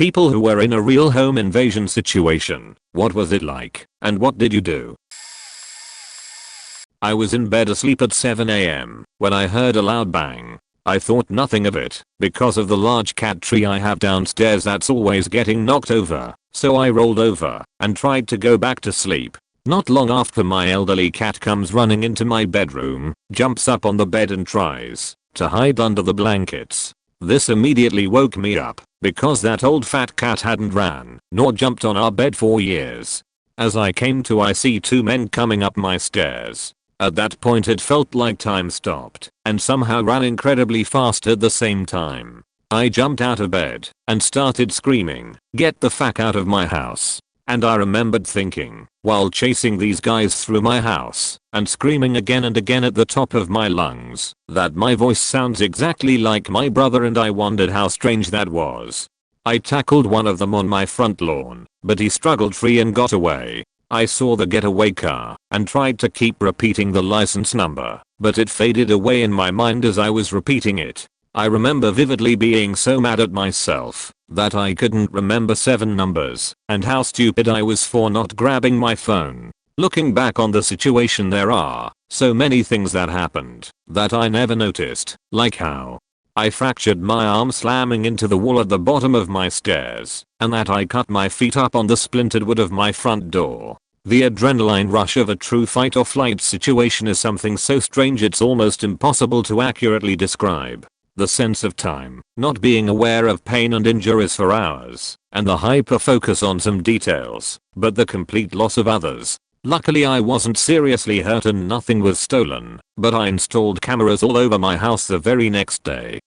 People who were in a real home invasion situation. What was it like, and what did you do? I was in bed asleep at 7 AM when I heard a loud bang. I thought nothing of it because of the large cat tree I have downstairs that's always getting knocked over, so I rolled over and tried to go back to sleep. Not long after, my elderly cat comes running into my bedroom, jumps up on the bed and tries to hide under the blankets. This immediately woke me up because that old fat cat hadn't ran nor jumped on our bed for years. As I came to, I see two men coming up my stairs. At that point it felt like time stopped and somehow ran incredibly fast at the same time. I jumped out of bed and started screaming, "Get the fuck out of my house." And I remembered thinking, while chasing these guys through my house and screaming again and again at the top of my lungs, that my voice sounds exactly like my brother, and I wondered how strange that was. I tackled one of them on my front lawn, but he struggled free and got away. I saw the getaway car and tried to keep repeating the license number, but it faded away in my mind as I was repeating it. I remember vividly being so mad at myself that I couldn't remember 7 numbers and how stupid I was for not grabbing my phone. Looking back on the situation, there are so many things that happened that I never noticed, like how I fractured my arm slamming into the wall at the bottom of my stairs, and that I cut my feet up on the splintered wood of my front door. The adrenaline rush of a true fight or flight situation is something so strange it's almost impossible to accurately describe. The sense of time, not being aware of pain and injuries for hours, and the hyper focus on some details, but the complete loss of others. Luckily I wasn't seriously hurt and nothing was stolen, but I installed cameras all over my house the very next day.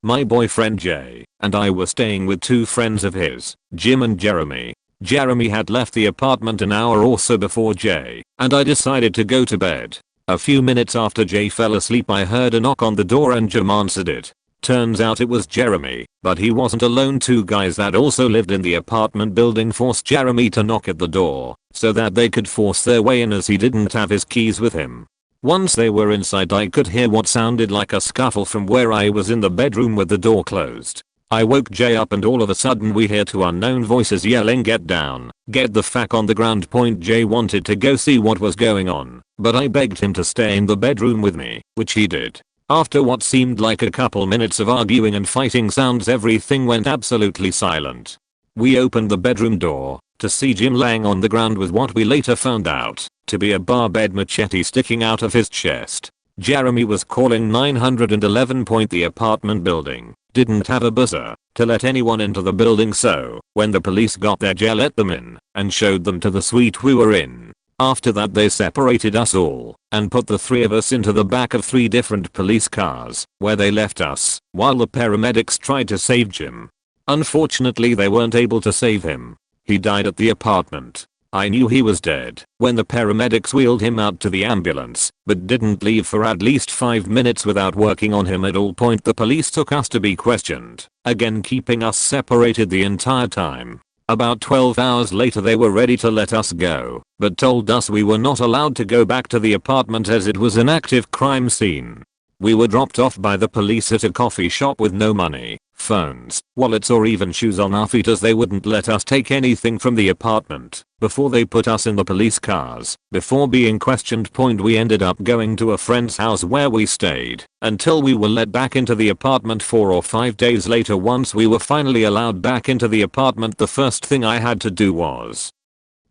My boyfriend Jay and I were staying with 2 friends of his, Jim and Jeremy. Jeremy had left the apartment an hour or so before Jay, and I decided to go to bed. A few minutes after Jay fell asleep, I heard a knock on the door and Jim answered it. Turns out it was Jeremy, but he wasn't alone. 2 guys that also lived in the apartment building forced Jeremy to knock at the door so that they could force their way in, as he didn't have his keys with him. Once they were inside, I could hear what sounded like a scuffle from where I was in the bedroom with the door closed. I woke Jay up and all of a sudden we hear 2 unknown voices yelling, "Get down, get the fuck on the ground." Jay wanted to go see what was going on, but I begged him to stay in the bedroom with me, which he did. After what seemed like a couple minutes of arguing and fighting sounds, everything went absolutely silent. We opened the bedroom door to see Jim laying on the ground with what we later found out to be a bar bed machete sticking out of his chest. Jeremy was calling 911. The apartment building didn't have a buzzer to let anyone into the building, so when the police got there, Jay let them in and showed them to the suite we were in. After that they separated us all and put the 3 of us into the back of 3 different police cars, where they left us while the paramedics tried to save Jim. Unfortunately they weren't able to save him. He died at the apartment. I knew he was dead when the paramedics wheeled him out to the ambulance, but didn't leave for at least 5 minutes without working on him. At all point the police took us to be questioned, again keeping us separated the entire time. About 12 hours later they were ready to let us go, but told us we were not allowed to go back to the apartment as it was an active crime scene. We were dropped off by the police at a coffee shop with no money, phones, wallets or even shoes on our feet, as they wouldn't let us take anything from the apartment before they put us in the police cars. Before being questioned, we ended up going to a friend's house where we stayed until we were let back into the apartment 4 or 5 days later. Once we were finally allowed back into the apartment, the first thing I had to do was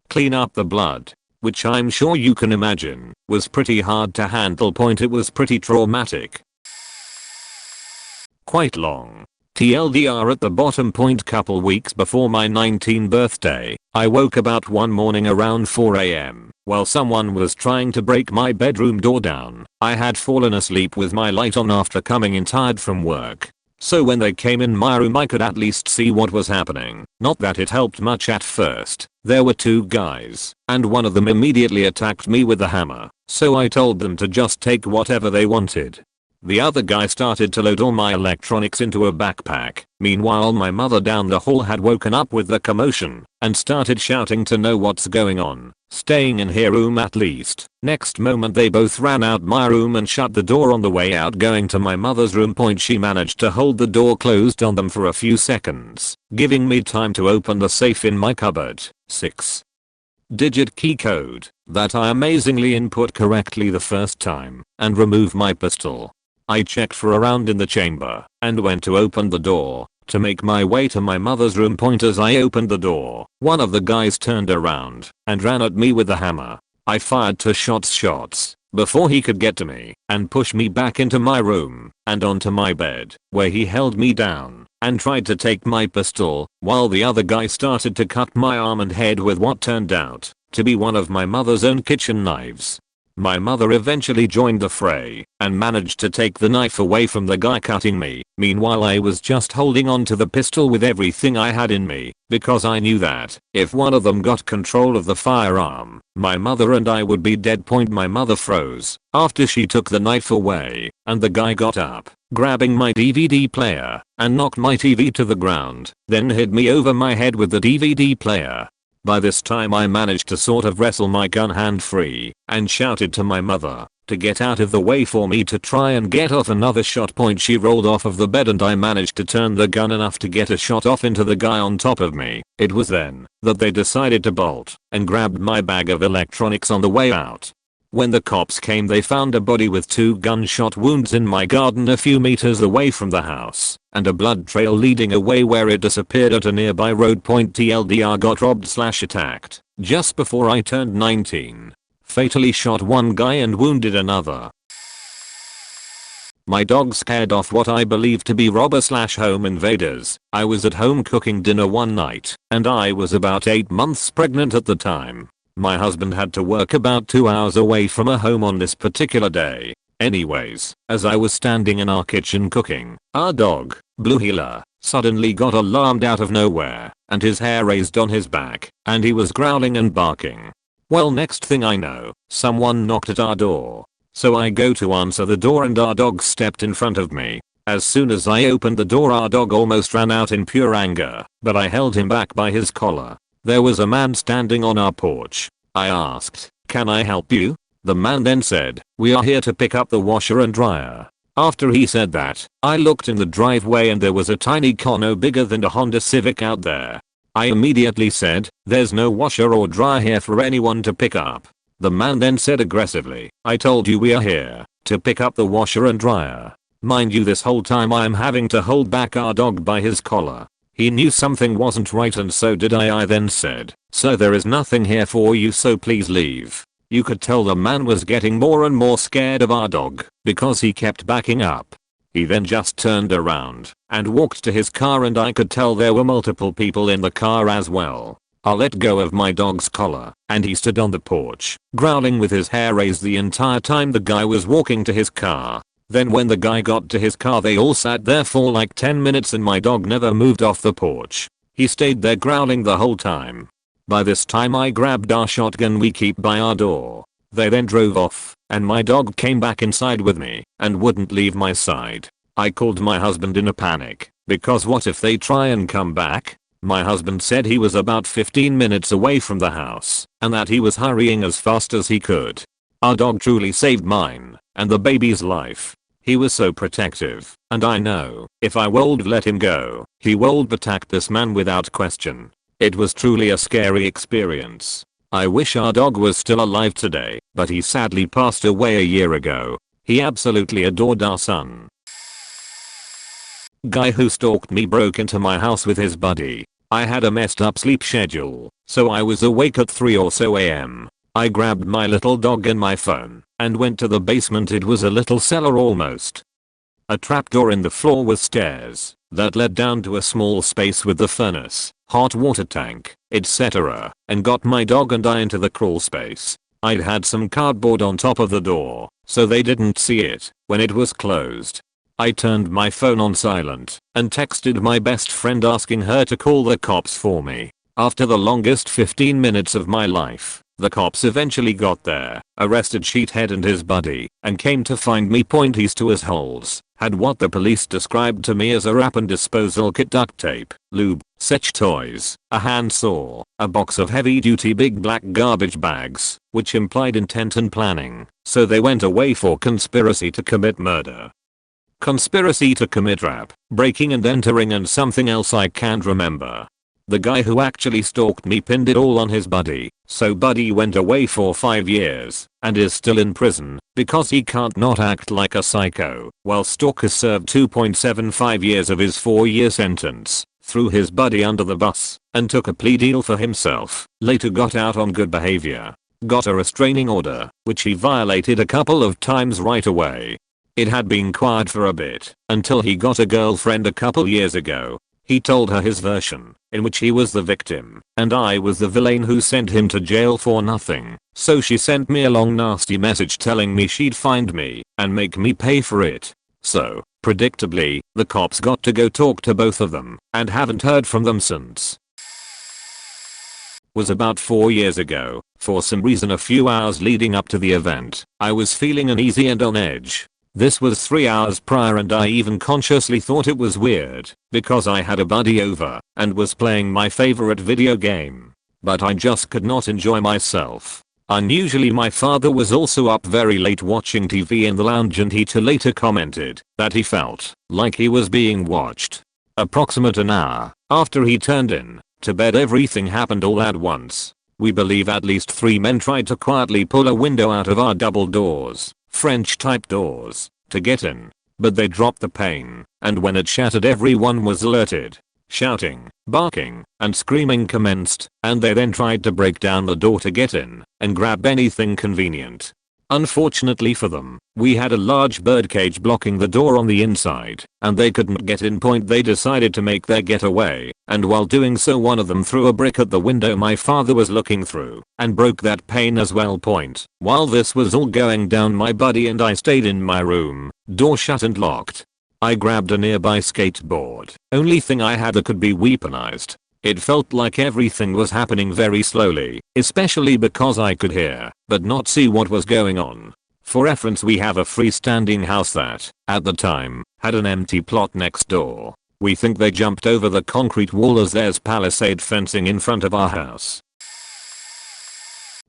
clean up the blood, which I'm sure you can imagine was pretty hard to handle. It was pretty traumatic. Quite long. TLDR at the bottom. Couple weeks before my 19th birthday, I woke about one morning around 4 AM while someone was trying to break my bedroom door down. I had fallen asleep with my light on after coming in tired from work, so when they came in my room I could at least see what was happening. Not that it helped much at first. There were 2 guys, and one of them immediately attacked me with a hammer, so I told them to just take whatever they wanted. The other guy started to load all my electronics into a backpack. Meanwhile my mother down the hall had woken up with the commotion and started shouting to know what's going on. Staying in her room at least. Next moment they both ran out my room and shut the door on the way out. Going to my mother's room. She managed to hold the door closed on them for a few seconds, giving me time to open the safe in my cupboard. 6-digit key code that I amazingly input correctly the first time and remove my pistol. I checked for a round in the chamber and went to open the door to make my way to my mother's room. As I opened the door, one of the guys turned around and ran at me with a hammer. I fired 2 shots before he could get to me and push me back into my room and onto my bed, where he held me down and tried to take my pistol while the other guy started to cut my arm and head with what turned out to be one of my mother's own kitchen knives. My mother eventually joined the fray and managed to take the knife away from the guy cutting me. Meanwhile I was just holding on to the pistol with everything I had in me because I knew that if one of them got control of the firearm, my mother and I would be dead. My mother froze after she took the knife away and the guy got up, grabbing my DVD player and knocked my TV to the ground, then hit me over my head with the DVD player. By this time I managed to sort of wrestle my gun hand free and shouted to my mother to get out of the way for me to try and get off another shot. She rolled off of the bed and I managed to turn the gun enough to get a shot off into the guy on top of me. It was then that they decided to bolt and grabbed my bag of electronics on the way out. When the cops came they found a body with 2 gunshot wounds in my garden a few meters away from the house and a blood trail leading away where it disappeared at a nearby road. TLDR got robbed/attacked just before I turned 19. Fatally shot one guy and wounded another. My dog scared off what I believe to be robber/home invaders. I was at home cooking dinner one night and I was about 8 months pregnant at the time. My husband had to work about 2 hours away from our home on this particular day. Anyways, as I was standing in our kitchen cooking, our dog, Blue Heeler, suddenly got alarmed out of nowhere and his hair raised on his back and he was growling and barking. Well, next thing I know, someone knocked at our door. So I go to answer the door and our dog stepped in front of me. As soon as I opened the door our dog almost ran out in pure anger, but I held him back by his collar. There was a man standing on our porch. I asked, "Can I help you?" The man then said, "We are here to pick up the washer and dryer." After he said that, I looked in the driveway and there was a tiny car no bigger than a Honda Civic out there. I immediately said, "There's no washer or dryer here for anyone to pick up." The man then said aggressively, "I told you we are here to pick up the washer and dryer." Mind you, this whole time I am having to hold back our dog by his collar. He knew something wasn't right and so did I. I then said, "Sir, there is nothing here for you, so please leave." You could tell the man was getting more and more scared of our dog because he kept backing up. He then just turned around and walked to his car and I could tell there were multiple people in the car as well. I let go of my dog's collar and he stood on the porch, growling with his hair raised the entire time the guy was walking to his car. Then when the guy got to his car they all sat there for like 10 minutes and my dog never moved off the porch. He stayed there growling the whole time. By this time I grabbed our shotgun we keep by our door. They then drove off and my dog came back inside with me and wouldn't leave my side. I called my husband in a panic because what if they try and come back? My husband said he was about 15 minutes away from the house and that he was hurrying as fast as he could. Our dog truly saved mine and the baby's life. He was so protective, and I know if I would let him go, he would attack this man without question. It was truly a scary experience. I wish our dog was still alive today, but he sadly passed away a year ago. He absolutely adored our son. Guy who stalked me broke into my house with his buddy. I had a messed up sleep schedule, so I was awake at 3 or so a.m. I grabbed my little dog and my phone and went to the basement. It was a little cellar almost. A trapdoor in the floor with stairs that led down to a small space with the furnace, hot water tank, etc. and got my dog and I into the crawl space. I'd had some cardboard on top of the door, so they didn't see it when it was closed. I turned my phone on silent and texted my best friend asking her to call the cops for me. After the longest 15 minutes of my life, The cops eventually got there, arrested Sheethead and his buddy, and came to find me pointies to his holes, had what the police described to me as a wrap and disposal kit, duct tape, lube, sex toys, a handsaw, a box of heavy duty big black garbage bags, which implied intent and planning, so they went away for conspiracy to commit murder. Conspiracy to commit rap, breaking and entering, and something else I can't remember. The guy who actually stalked me pinned it all on his buddy, so buddy went away for 5 years and is still in prison because he can't not act like a psycho, while stalker served 2.75 years of his 4-year sentence, threw his buddy under the bus, and took a plea deal for himself, later got out on good behavior. Got a restraining order, which he violated a couple of times right away. It had been quiet for a bit, until he got a girlfriend a couple years ago. He told her his version, in which he was the victim, and I was the villain who sent him to jail for nothing, so she sent me a long nasty message telling me she'd find me, and make me pay for it. So, predictably, the cops got to go talk to both of them, and haven't heard from them since. Was about 4 years ago. For some reason a few hours leading up to the event, I was feeling uneasy and on edge. This was 3 hours prior and I even consciously thought it was weird, because I had a buddy over, and was playing my favorite video game. But I just could not enjoy myself. Unusually my father was also up very late watching TV in the lounge, and he too later commented that he felt like he was being watched. Approximate an hour after he turned in to bed, everything happened all at once. We believe at least 3 men tried to quietly pull a window out of our double doors, French type doors, to get in, but they dropped the pane, and when it shattered everyone was alerted. Shouting, barking, and screaming commenced, and they then tried to break down the door to get in and grab anything convenient. Unfortunately for them, we had a large birdcage blocking the door on the inside, and they couldn't get in. They decided to make their getaway, and while doing so one of them threw a brick at the window my father was looking through, and broke that pane as well. While this was all going down, my buddy and I stayed in my room, door shut and locked. I grabbed a nearby skateboard, only thing I had that could be weaponized. It felt like everything was happening very slowly, especially because I could hear, but not see what was going on. For reference, we have a freestanding house that, at the time, had an empty plot next door. We think they jumped over the concrete wall as there's palisade fencing in front of our house.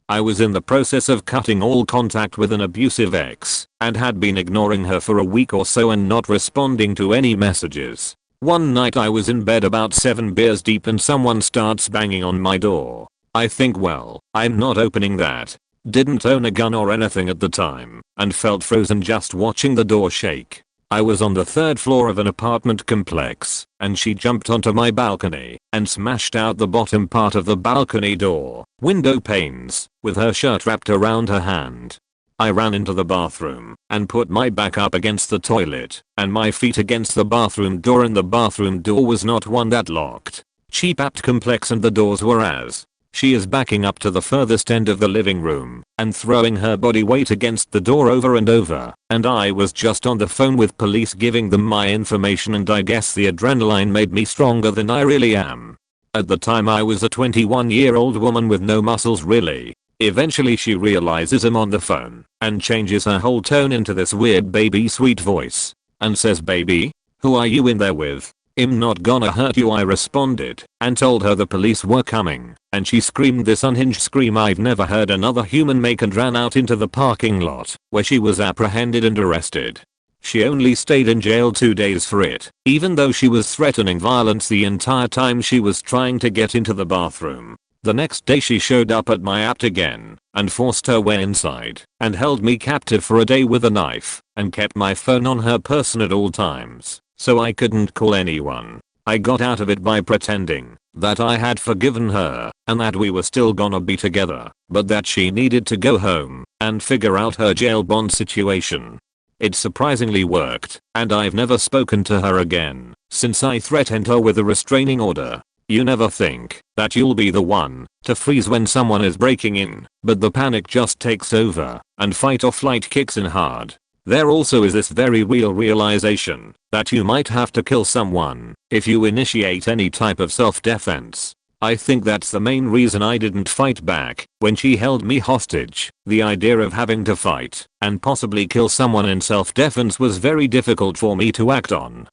I was in the process of cutting all contact with an abusive ex, and had been ignoring her for a week or so and not responding to any messages. One night I was in bed about 7 beers deep and someone starts banging on my door. I think, well, I'm not opening that. Didn't own a gun or anything at the time, and felt frozen just watching the door shake. I was on the 3rd floor of an apartment complex, and she jumped onto my balcony and smashed out the bottom part of the balcony door, window panes, with her shirt wrapped around her hand. I ran into the bathroom and put my back up against the toilet and my feet against the bathroom door, and the bathroom door was not one that locked. Cheap apt complex, and the doors were as. She is backing up to the furthest end of the living room and throwing her body weight against the door over and over, and I was just on the phone with police giving them my information, and I guess the adrenaline made me stronger than I really am. At the time I was a 21-year-old woman with no muscles really. Eventually she realizes I'm on the phone and changes her whole tone into this weird baby sweet voice and says, "Baby, who are you in there with? I'm not gonna hurt you," I responded and told her the police were coming, and she screamed this unhinged scream I've never heard another human make and ran out into the parking lot, where she was apprehended and arrested. She only stayed in jail 2 days for it, even though she was threatening violence the entire time she was trying to get into the bathroom. The next day she showed up at my apt again and forced her way inside and held me captive for a day with a knife and kept my phone on her person at all times, so I couldn't call anyone. I got out of it by pretending that I had forgiven her and that we were still gonna be together, but that she needed to go home and figure out her jail bond situation. It surprisingly worked, and I've never spoken to her again since I threatened her with a restraining order. You never think that you'll be the one to freeze when someone is breaking in, but the panic just takes over and fight or flight kicks in hard. There also is this very real realization that you might have to kill someone if you initiate any type of self-defense. I think that's the main reason I didn't fight back when she held me hostage. The idea of having to fight and possibly kill someone in self-defense was very difficult for me to act on.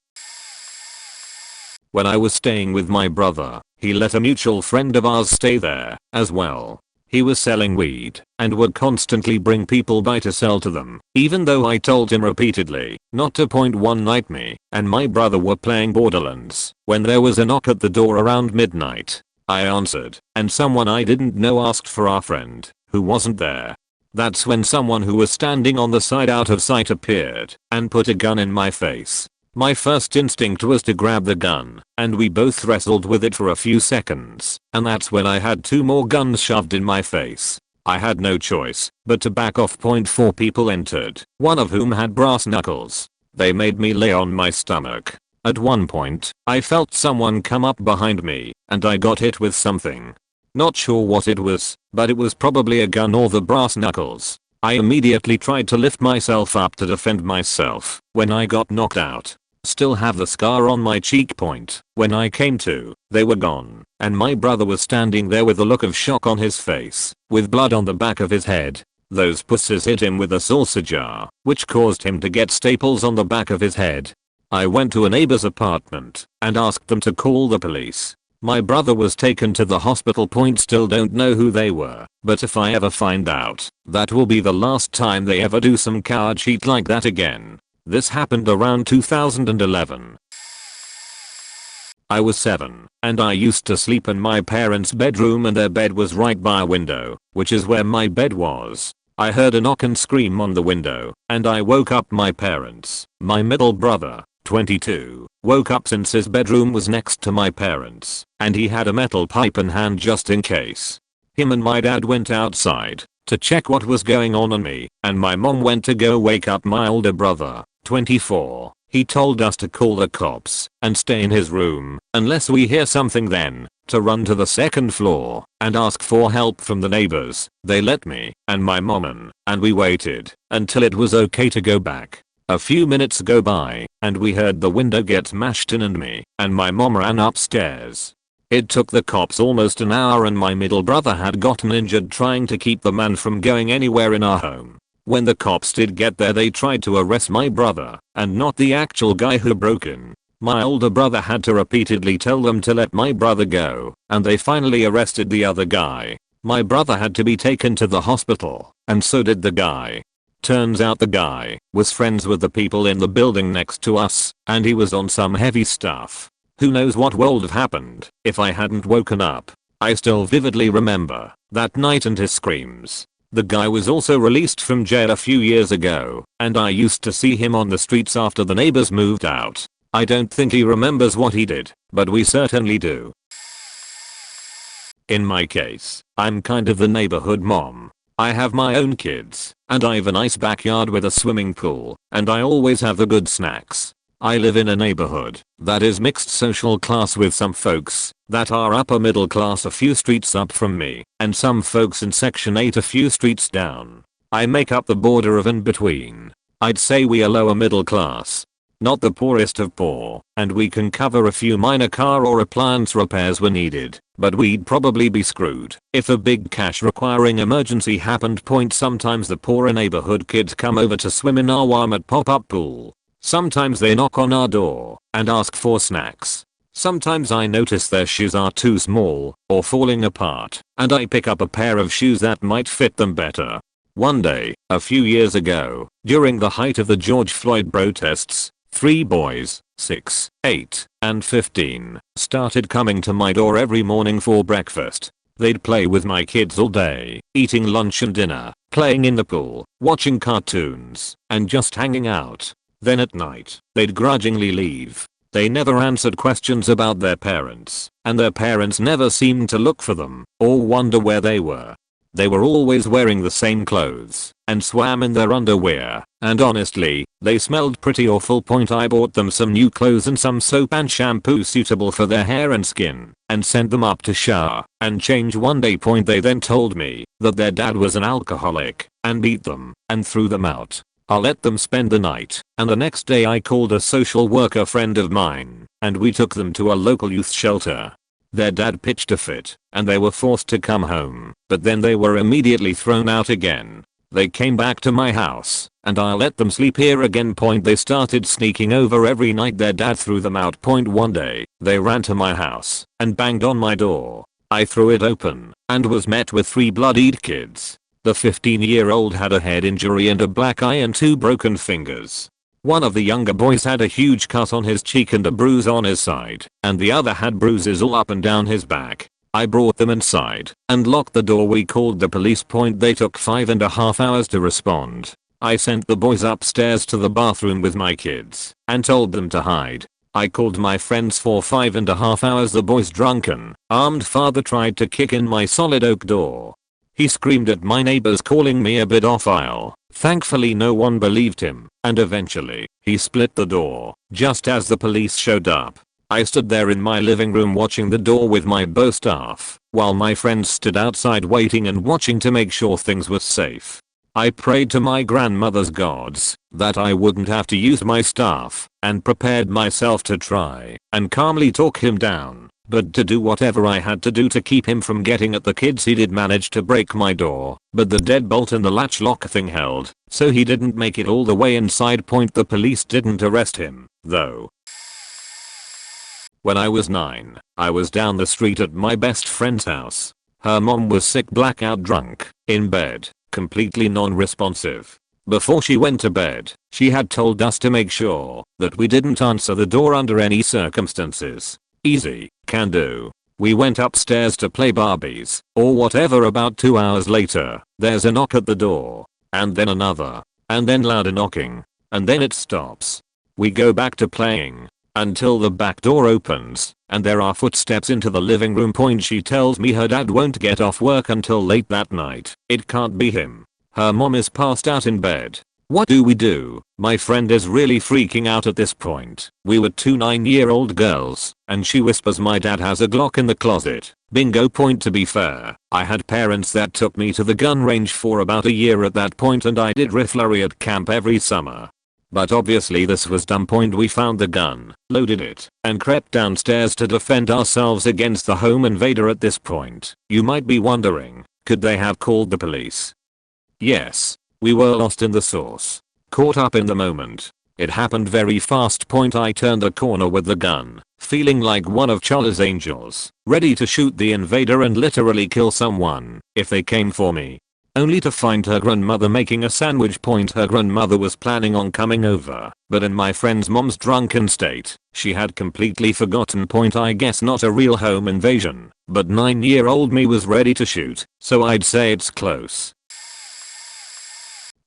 When I was staying with my brother, he let a mutual friend of ours stay there as well. He was selling weed and would constantly bring people by to sell to them, even though I told him repeatedly not to. One night me and my brother were playing Borderlands when there was a knock at the door around midnight. I answered, and someone I didn't know asked for our friend, who wasn't there. That's when someone who was standing on the side out of sight appeared and put a gun in my face. My first instinct was to grab the gun, and we both wrestled with it for a few seconds, and that's when I had 2 more guns shoved in my face. I had no choice but to back off. 4 people entered, one of whom had brass knuckles. They made me lay on my stomach. At one point, I felt someone come up behind me, and I got hit with something. Not sure what it was, but it was probably a gun or the brass knuckles. I immediately tried to lift myself up to defend myself when I got knocked out. Still have the scar on my cheek point. When I came to, they were gone, and my brother was standing there with a look of shock on his face, with blood on the back of his head. Those pussies hit him with a saucer jar, which caused him to get staples on the back of his head. I went to a neighbor's apartment and asked them to call the police. My brother was taken to the hospital. Still don't know who they were, but if I ever find out, that will be the last time they ever do some coward shit like that again. This happened around 2011. I was 7, and I used to sleep in my parents' bedroom, and their bed was right by a window, which is where my bed was. I heard a knock and scream on the window, and I woke up my parents. My middle brother, 22, woke up since his bedroom was next to my parents, and he had a metal pipe in hand just in case. Him and my dad went outside to check what was going on, and me and my mom went to go wake up my older brother, 24. He told us to call the cops and stay in his room unless we hear something, then to run to the 2nd floor and ask for help from the neighbors. They let me and my mom in, and we waited until it was okay to go back. A few minutes go by and we heard the window get smashed in, and me and my mom ran upstairs. It took the cops almost an hour, and my middle brother had gotten injured trying to keep the man from going anywhere in our home. When the cops did get there, they tried to arrest my brother and not the actual guy who broke in. My older brother had to repeatedly tell them to let my brother go, and they finally arrested the other guy. My brother had to be taken to the hospital, and so did the guy. Turns out the guy was friends with the people in the building next to us, and he was on some heavy stuff. Who knows what would have happened if I hadn't woken up. I still vividly remember that night and his screams. The guy was also released from jail a few years ago, and I used to see him on the streets after the neighbors moved out. I don't think he remembers what he did, but we certainly do. In my case, I'm kind of the neighborhood mom. I have my own kids, and I have a nice backyard with a swimming pool, and I always have the good snacks. I live in a neighborhood that is mixed social class, with some folks that are upper middle class a few streets up from me, and some folks in section 8 a few streets down. I make up the border of in between. I'd say we are lower middle class. Not the poorest of poor, and we can cover a few minor car or appliance repairs when needed, but we'd probably be screwed if a big cash requiring emergency happened. Sometimes the poorer neighborhood kids come over to swim in our Walmart pop-up pool. Sometimes they knock on our door and ask for snacks. Sometimes I notice their shoes are too small or falling apart, and I pick up a pair of shoes that might fit them better. One day, a few years ago, during the height of the George Floyd protests, 3 boys, 6, 8, and 15, started coming to my door every morning for breakfast. They'd play with my kids all day, eating lunch and dinner, playing in the pool, watching cartoons, and just hanging out. Then at night, they'd grudgingly leave. They never answered questions about their parents, and their parents never seemed to look for them or wonder where they were. They were always wearing the same clothes and swam in their underwear, and honestly, they smelled pretty awful. I bought them some new clothes and some soap and shampoo suitable for their hair and skin, and sent them up to shower and change one day. They then told me that their dad was an alcoholic and beat them and threw them out. I let them spend the night, and the next day I called a social worker friend of mine, and we took them to a local youth shelter. Their dad pitched a fit, and they were forced to come home, but then they were immediately thrown out again. They came back to my house, and I let them sleep here again. They started sneaking over every night. Their dad threw them out. One day, they ran to my house and banged on my door. I threw it open and was met with 3 bloodied kids. The 15-year-old had a head injury and a black eye and 2 broken fingers. One of the younger boys had a huge cut on his cheek and a bruise on his side, and the other had bruises all up and down his back. I brought them inside and locked the door. We called the police. They took 5.5 hours to respond. I sent the boys upstairs to the bathroom with my kids and told them to hide. I called my friends for 5.5 hours. The boy's drunken, armed father tried to kick in my solid oak door. He screamed at my neighbors, calling me a pedophile. Thankfully no one believed him, and eventually, he split the door just as the police showed up. I stood there in my living room watching the door with my bow staff, while my friends stood outside waiting and watching to make sure things were safe. I prayed to my grandmother's gods that I wouldn't have to use my staff, and prepared myself to try and calmly talk him down, but to do whatever I had to do to keep him from getting at the kids. He did manage to break my door, but the deadbolt and the latch lock thing held, so he didn't make it all the way inside. The police didn't arrest him, though. When I was 9, I was down the street at my best friend's house. Her mom was sick, blackout drunk, in bed, completely non-responsive. Before she went to bed, she had told us to make sure that we didn't answer the door under any circumstances. Easy, can do. We went upstairs to play Barbies, or whatever. About 2 hours later, there's a knock at the door, and then another, and then louder knocking, and then it stops. We go back to playing until the back door opens and there are footsteps into the living room. She tells me her dad won't get off work until late that night. It can't be him. Her mom is passed out in bed. What do we do? My friend is really freaking out at this point. We were 2 9-year-old girls, and she whispers my dad has a Glock in the closet. Bingo. To be fair, I had parents that took me to the gun range for about a year at that point, and I did riflery at camp every summer. But obviously this was dumb. We found the gun, loaded it, and crept downstairs to defend ourselves against the home invader. At this point, you might be wondering, could they have called the police? Yes. We were lost in the sauce. Caught up in the moment. It happened very fast. I turned the corner with the gun, feeling like one of Charlie's angels, ready to shoot the invader and literally kill someone if they came for me. Only to find her grandmother making a sandwich. Her grandmother was planning on coming over, but in my friend's mom's drunken state, she had completely forgotten. I guess not a real home invasion, but 9-year-old me was ready to shoot, so I'd say it's close.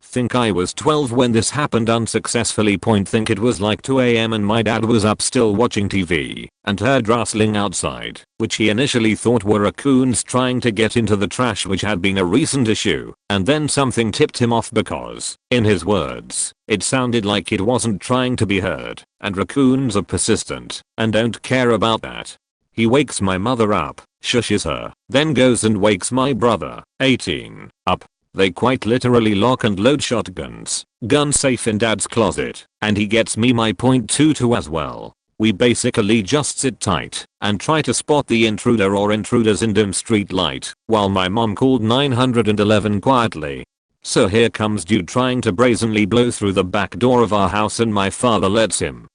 Think I was 12 when this happened unsuccessfully. Think it was like 2 AM and my dad was up still watching TV and heard rustling outside, which he initially thought were raccoons trying to get into the trash, which had been a recent issue, and then something tipped him off because, in his words, it sounded like it wasn't trying to be heard, and raccoons are persistent and don't care about that. He wakes my mother up, shushes her, then goes and wakes my brother, 18, up. They quite literally lock and load shotguns, gun safe in dad's closet, and he gets me my .22 as well. We basically just sit tight and try to spot the intruder or intruders in dim street light, while my mom called 911 quietly. So here comes dude trying to brazenly blow through the back door of our house, and my father lets him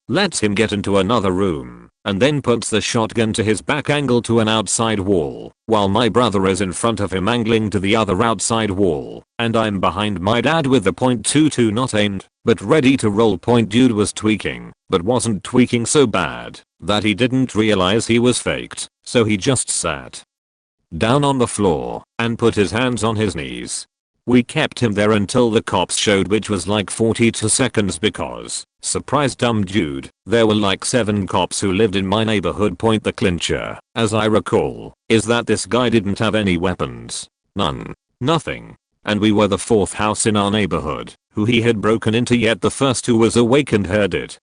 get into another room, and then puts the shotgun to his back, angled to an outside wall, while my brother is in front of him angling to the other outside wall, and I'm behind my dad with the .22 not aimed, but ready to roll. Dude was tweaking, but wasn't tweaking so bad that he didn't realize he was faked, so he just sat down on the floor and put his hands on his knees. We kept him there until the cops showed, which was like 42 seconds because, surprise dumb dude, there were like 7 cops who lived in my neighborhood. The clincher, as I recall, is that this guy didn't have any weapons. None. Nothing. And we were the 4th house in our neighborhood who he had broken into, yet the first who was awake and heard it.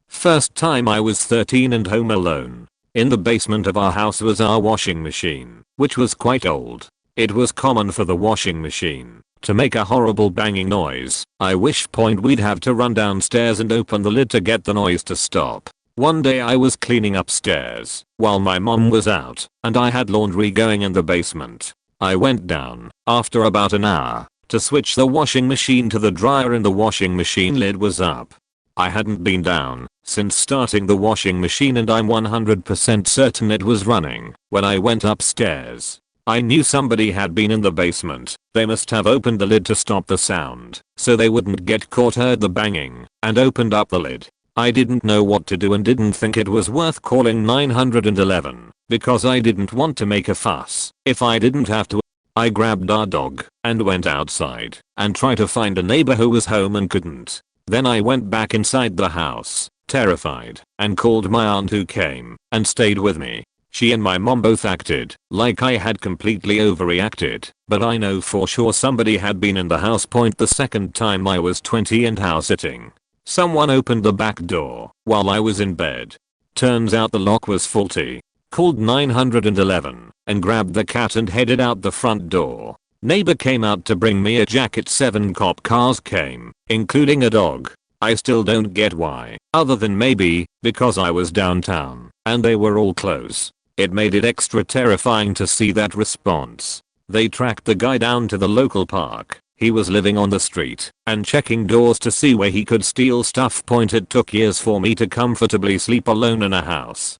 First time I was 13 and home alone. In the basement of our house was our washing machine, which was quite old. It was common for the washing machine to make a horrible banging noise. I wish we'd have to run downstairs and open the lid to get the noise to stop. One day I was cleaning upstairs while my mom was out and I had laundry going in the basement. I went down after about an hour to switch the washing machine to the dryer and the washing machine lid was up. I hadn't been down since starting the washing machine and I'm 100% certain it was running when I went upstairs. I knew somebody had been in the basement. They must have opened the lid to stop the sound so they wouldn't get caught, heard the banging, and opened up the lid. I didn't know what to do and didn't think it was worth calling 911 because I didn't want to make a fuss if I didn't have to. I grabbed our dog and went outside and tried to find a neighbor who was home and couldn't. Then I went back inside the house, terrified, and called my aunt who came and stayed with me. She and my mom both acted like I had completely overreacted, but I know for sure somebody had been in the house. The second time I was 20 and house sitting. Someone opened the back door while I was in bed. Turns out the lock was faulty. Called 911 and grabbed the cat and headed out the front door. Neighbor came out to bring me a jacket. 7 cop cars came, including a dog. I still don't get why, other than maybe because I was downtown and they were all close. It made it extra terrifying to see that response. They tracked the guy down to the local park. He was living on the street and checking doors to see where he could steal stuff. It took years for me to comfortably sleep alone in a house.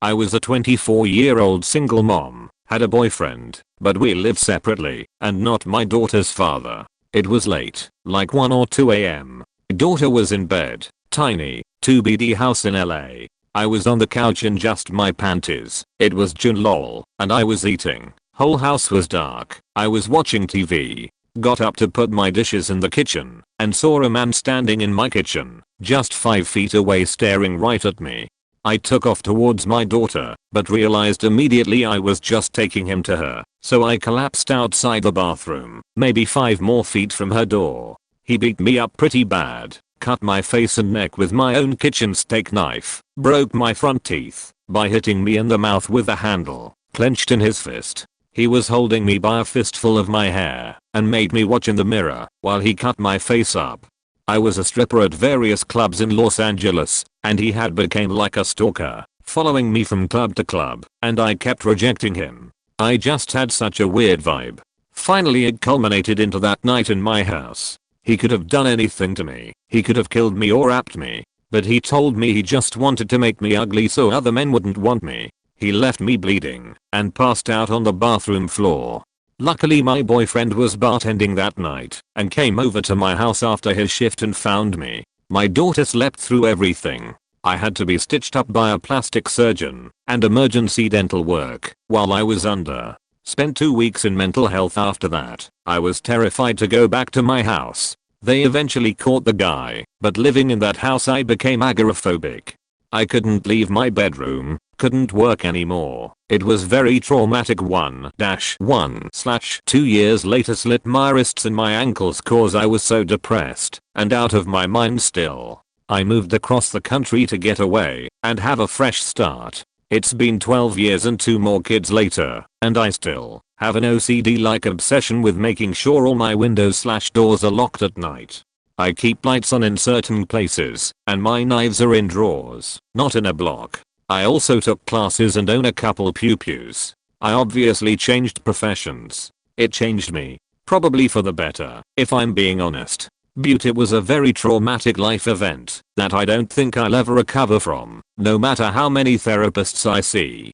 I was a 24-year-old single mom, had a boyfriend, but we lived separately and not my daughter's father. It was late, like 1 or 2 a.m. Daughter was in bed, tiny, 2BD house in LA. I was on the couch in just my panties. It was June lol, and I was eating. Whole house was dark. I was watching TV. Got up to put my dishes in the kitchen and saw a man standing in my kitchen, just 5 feet away, staring right at me. I took off towards my daughter, but realized immediately I was just taking him to her, so I collapsed outside the bathroom, maybe 5 more feet from her door. He beat me up pretty bad, cut my face and neck with my own kitchen steak knife, broke my front teeth by hitting me in the mouth with the handle, clenched in his fist. He was holding me by a fistful of my hair and made me watch in the mirror while he cut my face up. I was a stripper at various clubs in Los Angeles, and he had became like a stalker, following me from club to club, and I kept rejecting him. I just had such a weird vibe. Finally it culminated into that night in my house. He could have done anything to me. He could have killed me or raped me, but he told me he just wanted to make me ugly so other men wouldn't want me. He left me bleeding and passed out on the bathroom floor. Luckily my boyfriend was bartending that night and came over to my house after his shift and found me. My daughter slept through everything. I had to be stitched up by a plastic surgeon and emergency dental work while I was under. Spent 2 weeks in mental health after that. I was terrified to go back to my house. They eventually caught the guy, but living in that house I became agoraphobic. I couldn't leave my bedroom, couldn't work anymore. It was very traumatic. 1/1/2 years later slit my wrists and my ankles cause I was so depressed and out of my mind still. I moved across the country to get away and have a fresh start. It's been 12 years and 2 more kids later, and I still have an OCD-like obsession with making sure all my windows/doors are locked at night. I keep lights on in certain places, and my knives are in drawers, not in a block. I also took classes and own a couple pew-pews. I obviously changed professions. It changed me. Probably for the better, if I'm being honest. But it was a very traumatic life event that I don't think I'll ever recover from, no matter how many therapists I see.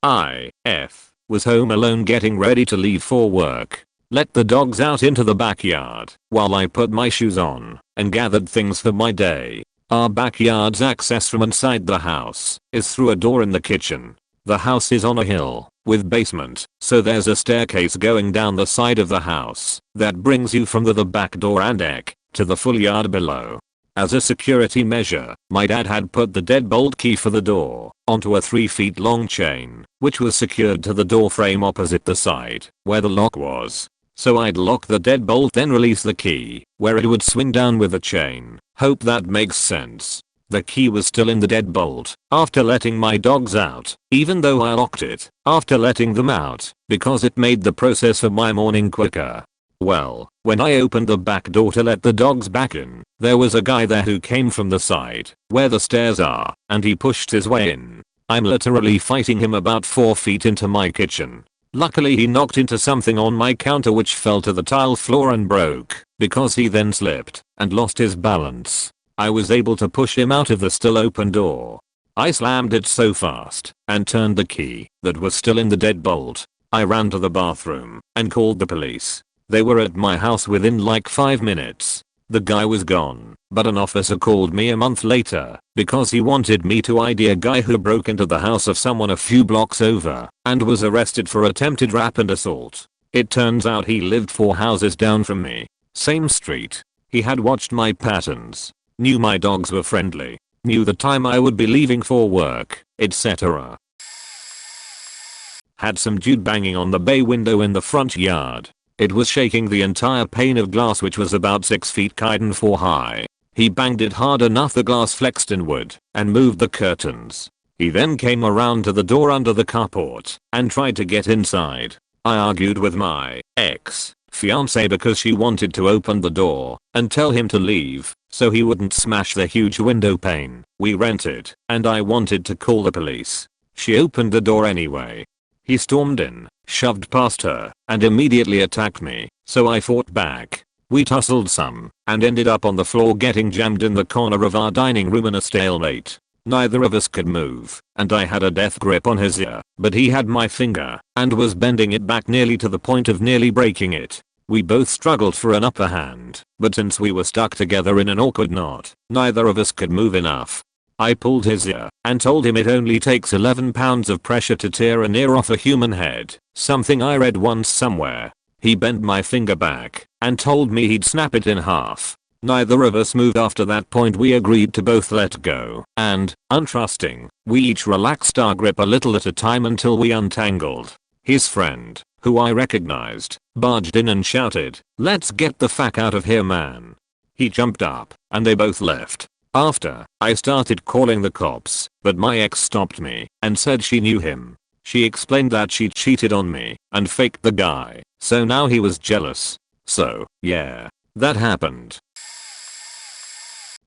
I was home alone getting ready to leave for work. Let the dogs out into the backyard while I put my shoes on and gathered things for my day. Our backyard's access from inside the house is through a door in the kitchen. The house is on a hill with basement, so there's a staircase going down the side of the house that brings you from the back door and deck to the full yard below. As a security measure, my dad had put the deadbolt key for the door onto a 3 feet long chain, which was secured to the door frame opposite the side where the lock was. So I'd lock the deadbolt, then release the key, where it would swing down with the chain. Hope that makes sense. The key was still in the deadbolt after letting my dogs out, even though I locked it after letting them out, because it made the process of my morning quicker. Well, when I opened the back door to let the dogs back in, there was a guy there who came from the side, where the stairs are, and he pushed his way in. I'm literally fighting him about 4 feet into my kitchen. Luckily he knocked into something on my counter which fell to the tile floor and broke, because he then slipped and lost his balance. I was able to push him out of the still open door. I slammed it so fast and turned the key that was still in the deadbolt. I ran to the bathroom and called the police. They were at my house within like 5 minutes. The guy was gone, but an officer called me a month later because he wanted me to ID a guy who broke into the house of someone a few blocks over and was arrested for attempted rap and assault. It turns out he lived 4 houses down from me. Same street. He had watched my patterns, knew my dogs were friendly, knew the time I would be leaving for work, etc. Had some dude banging on the bay window in the front yard. It was shaking the entire pane of glass which was about 6 feet wide and 4 high. He banged it hard enough the glass flexed inward and moved the curtains. He then came around to the door under the carport and tried to get inside. I argued with my ex-fiancée because she wanted to open the door and tell him to leave so he wouldn't smash the huge window pane we rented, and I wanted to call the police. She opened the door anyway. He stormed in, shoved past her, and immediately attacked me, so I fought back. We tussled some, and ended up on the floor getting jammed in the corner of our dining room in a stalemate. Neither of us could move, and I had a death grip on his ear, but he had my finger, and was bending it back nearly to the point of nearly breaking it. We both struggled for an upper hand, but since we were stuck together in an awkward knot, neither of us could move enough. I pulled his ear and told him it only takes 11 pounds of pressure to tear an ear off a human head, something I read once somewhere. He bent my finger back and told me he'd snap it in half. Neither of us moved after that point. We agreed to both let go, and, untrusting, we each relaxed our grip a little at a time until we untangled. His friend, who I recognized, barged in and shouted, "Let's get the fuck out of here, man." He jumped up, and they both left. After, I started calling the cops, but my ex stopped me and said she knew him. She explained that she cheated on me and faked the guy, so now he was jealous. So, yeah, that happened.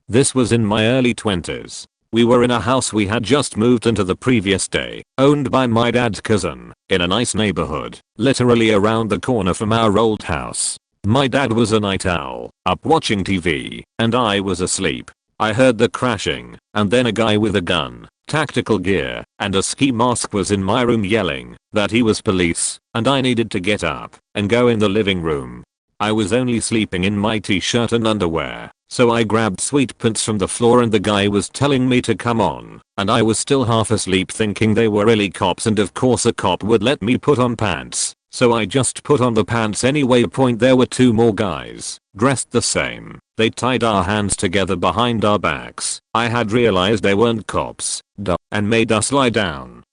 This was in my early 20s. We were in a house we had just moved into the previous day, owned by my dad's cousin, in a nice neighborhood, literally around the corner from our old house. My dad was a night owl, up watching TV, and I was asleep. I heard the crashing, and then a guy with a gun, tactical gear, and a ski mask was in my room yelling that he was police, and I needed to get up and go in the living room. I was only sleeping in my t-shirt and underwear, so I grabbed sweatpants from the floor and the guy was telling me to come on, and I was still half asleep thinking they were really cops and of course a cop would let me put on pants. So I just put on the pants anyway. There were 2 more guys, dressed the same. They tied our hands together behind our backs. I had realized they weren't cops, and made us lie down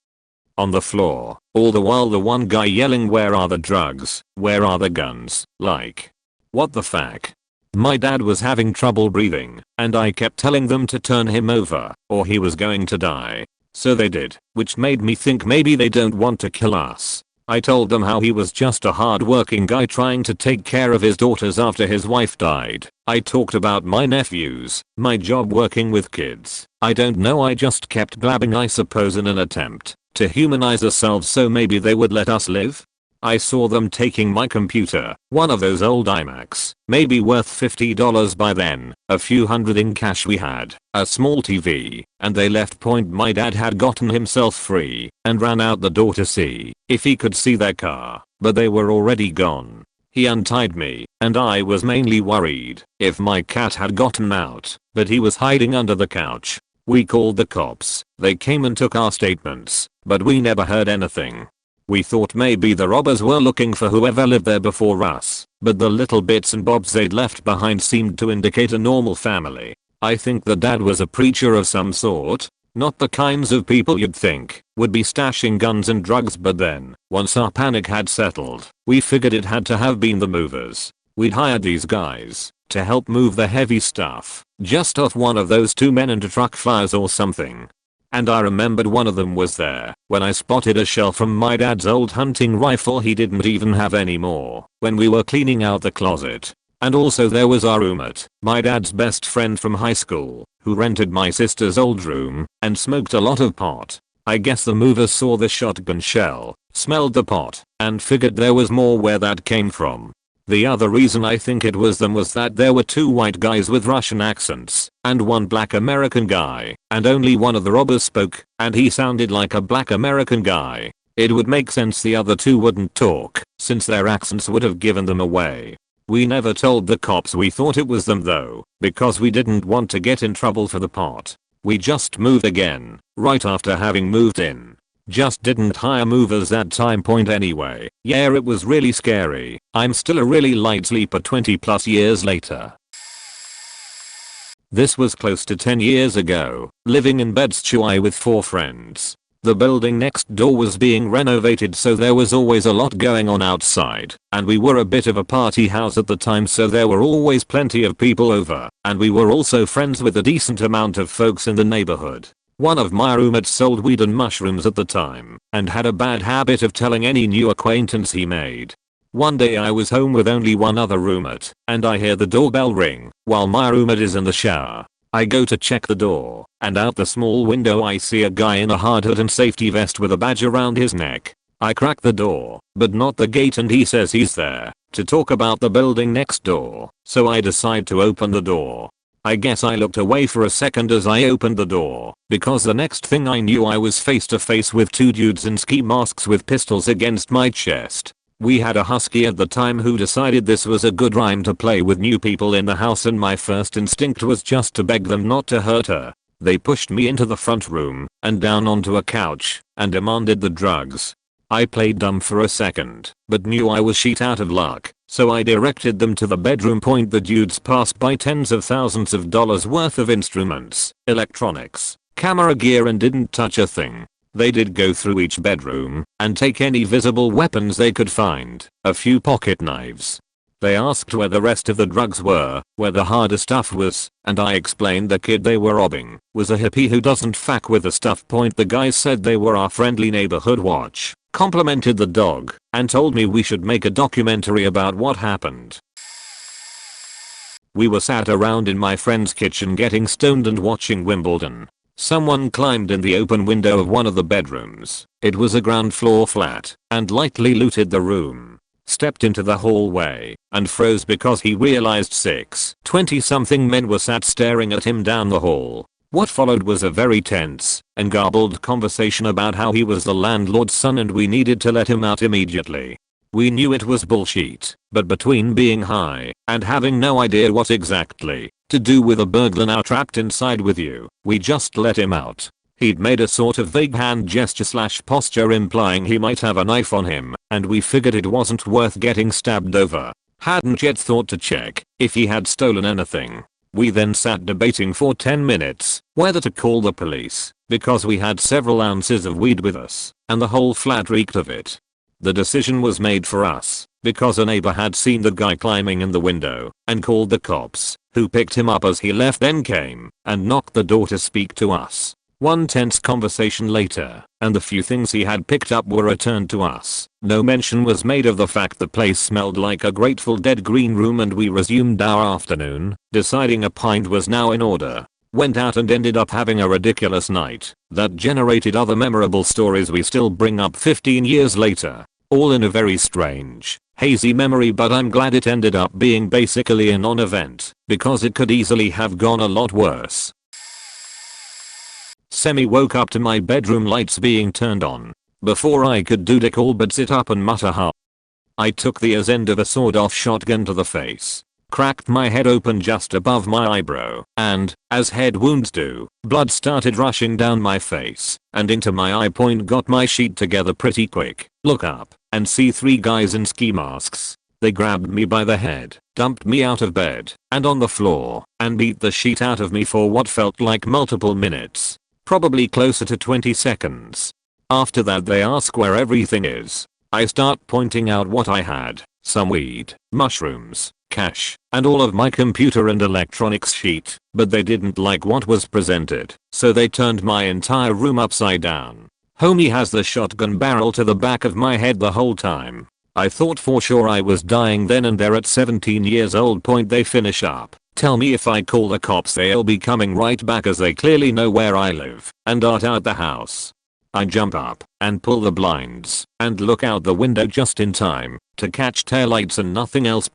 on the floor, all the while the one guy yelling, "Where are the drugs? Where are the guns?" Like, what the fuck? My dad was having trouble breathing, and I kept telling them to turn him over, or he was going to die. So they did, which made me think maybe they don't want to kill us. I told them how he was just a hard-working guy trying to take care of his daughters after his wife died. I talked about my nephews, my job working with kids. I don't know, I just kept blabbing, I suppose in an attempt to humanize ourselves so maybe they would let us live. I saw them taking my computer, one of those old iMacs, maybe worth $50 by then, a few hundred in cash we had, a small TV, and they left. My dad had gotten himself free and ran out the door to see if he could see their car, but they were already gone. He untied me, and I was mainly worried if my cat had gotten out, but he was hiding under the couch. We called the cops, they came and took our statements, but we never heard anything. We thought maybe the robbers were looking for whoever lived there before us, but the little bits and bobs they'd left behind seemed to indicate a normal family. I think the dad was a preacher of some sort, not the kinds of people you'd think would be stashing guns and drugs, but then, once our panic had settled, we figured it had to have been the movers. We'd hired these guys to help move the heavy stuff, just off one of those 2 men and a truck fires or something. and I remembered one of them was there when I spotted a shell from my dad's old hunting rifle he didn't even have anymore when we were cleaning out the closet. And also there was our roommate, my dad's best friend from high school, who rented my sister's old room and smoked a lot of pot. I guess the movers saw the shotgun shell, smelled the pot, and figured there was more where that came from. The other reason I think it was them was that there were 2 white guys with Russian accents and 1 black American guy, and only one of the robbers spoke, and he sounded like a black American guy. It would make sense the other 2 wouldn't talk, since their accents would have given them away. We never told the cops we thought it was them though, because we didn't want to get in trouble for the pot. We just moved again, right after having moved in. Just didn't hire movers at time point anyway. Yeah, it was really scary. I'm still a really light sleeper 20 plus years later. This was close to 10 years ago, living in Bed-Stuy with 4 friends. The building next door was being renovated, so there was always a lot going on outside, and we were a bit of a party house at the time, so there were always plenty of people over, and we were also friends with a decent amount of folks in the neighborhood. One of my roommates sold weed and mushrooms at the time, and had a bad habit of telling any new acquaintance he made. One day I was home with only one other roommate, and I hear the doorbell ring while my roommate is in the shower. I go to check the door, and out the small window I see a guy in a hard hat and safety vest with a badge around his neck. I crack the door, but not the gate, and he says he's there to talk about the building next door, so I decide to open the door. I guess I looked away for a second as I opened the door, because the next thing I knew I was face to face with 2 dudes in ski masks with pistols against my chest. We had a husky at the time who decided this was a good rhyme to play with new people in the house, and my first instinct was just to beg them not to hurt her. They pushed me into the front room and down onto a couch and demanded the drugs. I played dumb for a second, but knew I was shit out of luck, so I directed them to the bedroom. The dudes passed by tens of thousands of dollars worth of instruments, electronics, camera gear, and didn't touch a thing. They did go through each bedroom and take any visible weapons they could find, a few pocket knives. They asked where the rest of the drugs were, where the harder stuff was, and I explained the kid they were robbing was a hippie who doesn't fuck with the stuff. The guys said they were our friendly neighborhood watch, complimented the dog, and told me we should make a documentary about what happened. We were sat around in my friend's kitchen getting stoned and watching Wimbledon. Someone climbed in the open window of one of the bedrooms. It was a ground floor flat, and lightly looted the room. Stepped into the hallway and froze because he realized 6 20-something men were sat staring at him down the hall. What followed was a very tense and garbled conversation about how he was the landlord's son and we needed to let him out immediately. We knew it was bullshit, but between being high and having no idea what exactly to do with a burglar now trapped inside with you, we just let him out. He'd made a sort of vague hand gesture / posture implying he might have a knife on him, and we figured it wasn't worth getting stabbed over. Hadn't yet thought to check if he had stolen anything. We then sat debating for 10 minutes whether to call the police, because we had several ounces of weed with us, and the whole flat reeked of it. The decision was made for us, because a neighbor had seen the guy climbing in the window, and called the cops, who picked him up as he left, then came and knocked the door to speak to us. One tense conversation later, and the few things he had picked up were returned to us. No mention was made of the fact the place smelled like a Grateful Dead green room, and we resumed our afternoon, deciding a pint was now in order. Went out and ended up having a ridiculous night that generated other memorable stories we still bring up 15 years later. All in a very strange, hazy memory, but I'm glad it ended up being basically a non-event, because it could easily have gone a lot worse. Semi woke up to my bedroom lights being turned on. Before I could do dick all but sit up and mutter ha. I took the end of a sawed-off shotgun to the face, cracked my head open just above my eyebrow, and, as head wounds do, blood started rushing down my face and into my eye. Got my sheet together pretty quick, look up, and see 3 guys in ski masks. They grabbed me by the head, dumped me out of bed and on the floor, and beat the shit out of me for what felt like multiple minutes. Probably closer to 20 seconds. After that they ask where everything is. I start pointing out what I had, some weed, mushrooms, cash, and all of my computer and electronics sheet, but they didn't like what was presented, so they turned my entire room upside down. Homie has the shotgun barrel to the back of my head the whole time. I thought for sure I was dying then and there at 17 years old. They finish up. Tell me if I call the cops they'll be coming right back as they clearly know where I live, and dart out the house. I jump up and pull the blinds and look out the window just in time to catch taillights and nothing else.